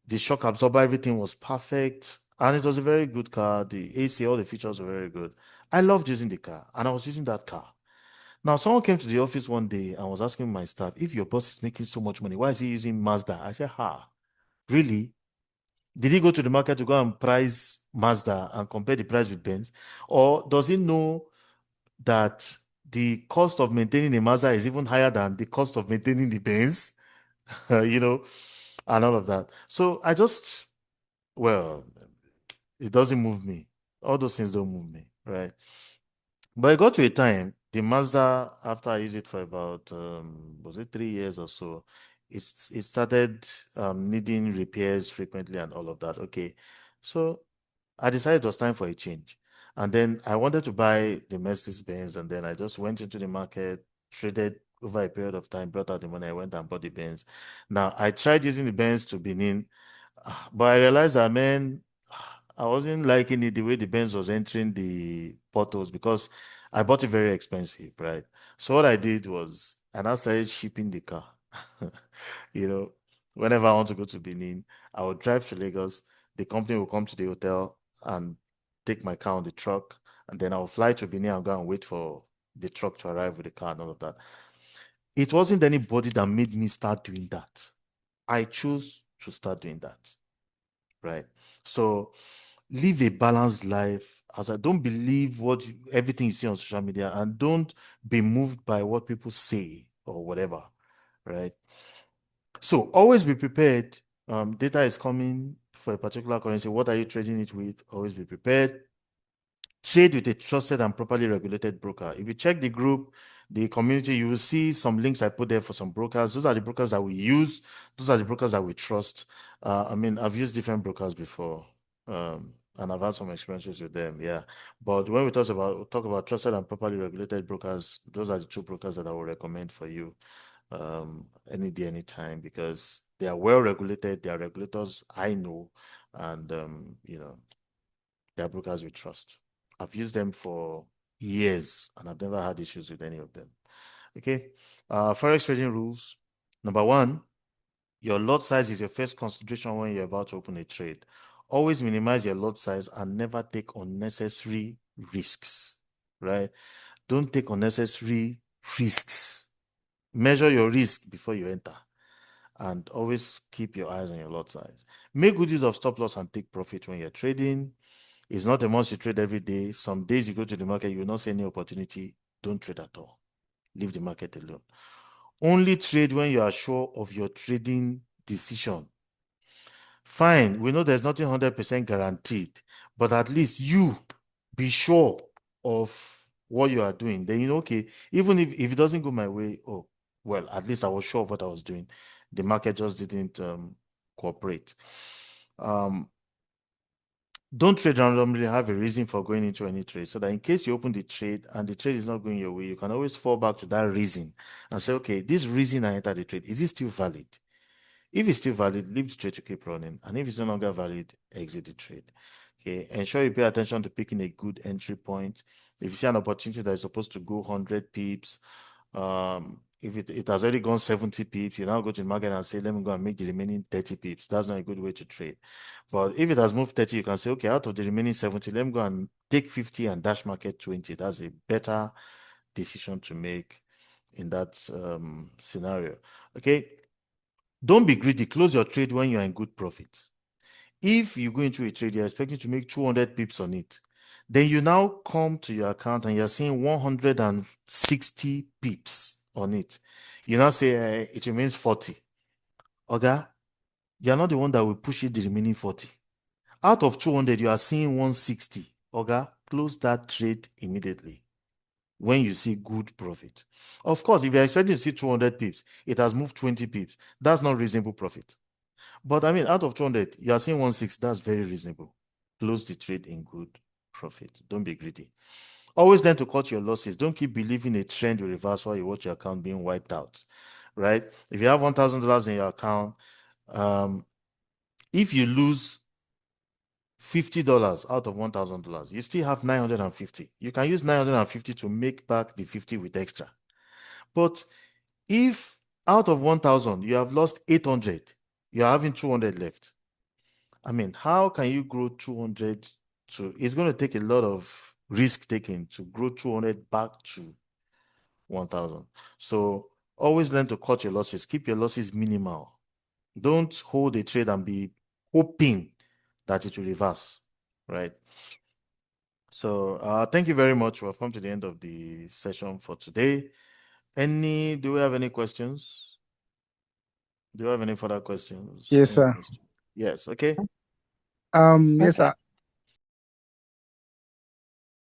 The shock absorber, everything was perfect. And it was a very good car. The AC, all the features were very good. I loved using the car, and I was using that car. Now, someone came to the office one day and was asking my staff, if your boss is making so much money, why is he using Mazda? I said, really? Did he go to the market to go and price Mazda and compare the price with Benz? Or does he know that the cost of maintaining a Mazda is even higher than the cost of maintaining the Benz? And all of that. So well, it doesn't move me. All those things don't move me, right? But it got to a time, the Mazda, after I used it for about, was it 3 years or so, it started needing repairs frequently and all of that. Okay. So I decided it was time for a change. And then I wanted to buy the Mercedes Benz, and then I just went into the market, traded over a period of time, brought out the money, I went and bought the Benz. Now, I tried using the Benz to Benin, but I realized that, man, I wasn't liking it the way the Benz was entering the portals because I bought it very expensive, right? So what I did was, and I started shipping the car. You know, whenever I want to go to Benin, I would drive to Lagos. The company will come to the hotel and take my car on the truck, and then I'll fly to Benin and go and wait for the truck to arrive with the car and all of that. It wasn't anybody that made me start doing that. I chose to start doing that, right? So live a balanced life. As I don't believe everything you see on social media, and don't be moved by what people say or whatever, right? So always be prepared. Data is coming for a particular currency. What are you trading it with? Always be prepared. Trade with a trusted and properly regulated broker. If you check the group, the community, you will see some links I put there for some brokers. Those are the brokers that we use. Those are the brokers that we trust. I mean, I've used different brokers before, and I've had some experiences with them. Yeah, but when we talk about trusted and properly regulated brokers, those are the two brokers that I would recommend for you, any day, anytime, because they are well regulated. They are regulators I know, and they are brokers we trust. I've used them for years and I've never had issues with any of them. Okay. Forex trading rules. Number one, your lot size is your first consideration when you're about to open a trade. Always minimize your lot size and never take unnecessary risks, right? Don't take unnecessary risks. Measure your risk before you enter, and always keep your eyes on your lot size. Make good use of stop loss and take profit when you're trading. It's not a must you trade every day. Some days you go to the market, you will not see any opportunity. Don't trade at all. Leave the market alone. Only trade when you are sure of your trading decision. Fine, we know there's nothing 100% guaranteed, but at least you be sure of what you are doing. Then okay, even if it doesn't go my way, oh, well, at least I was sure of what I was doing. The market just didn't cooperate. Don't trade randomly, have a reason for going into any trade, so that in case you open the trade and the trade is not going your way, you can always fall back to that reason and say, okay, this reason I entered the trade, is it still valid? If it's still valid, leave the trade to keep running. And if it's no longer valid, exit the trade. Okay. Ensure you pay attention to picking a good entry point. If you see an opportunity that is supposed to go 100 pips, if it has already gone 70 pips, you now go to the market and say, let me go and make the remaining 30 pips. That's not a good way to trade. But if it has moved 30, you can say, okay, out of the remaining 70, let me go and take 50 and dash market 20. That's a better decision to make in that scenario. Okay. Don't be greedy. Close your trade when you're in good profit. If you go into a trade, you're expecting to make 200 pips on it. Then you now come to your account and you're seeing 160 pips on it. You now say it remains 40. Okay? You're not the one that will push it the remaining 40. Out of 200, you are seeing 160. Okay? Close that trade immediately when you see good profit. Of course, if you're expecting to see 200 pips, it has moved 20 pips. That's not reasonable profit. But I mean, out of 200, you are seeing 160. That's very reasonable. Close the trade in good profit. Don't be greedy. Always learn to cut your losses. Don't keep believing a trend will reverse while you watch your account being wiped out, right? If you have $1,000 in your account, if you lose $50 out of $1,000, you still have 950. You can use 950 to make back the 50 with extra. But if out of 1,000, you have lost 800, you're having 200 left. I mean, how can you grow 200 to, it's going to take a lot of risk taking to grow 200 back to 1,000. So always learn to cut your losses. Keep your losses minimal. Don't hold a trade and be hoping that it will reverse, right? So thank you very much. We've come to the end of the session for today. Do we have any questions? Do you have any further questions? Yes, Any sir. questions? Yes, okay. Yes, Okay. sir.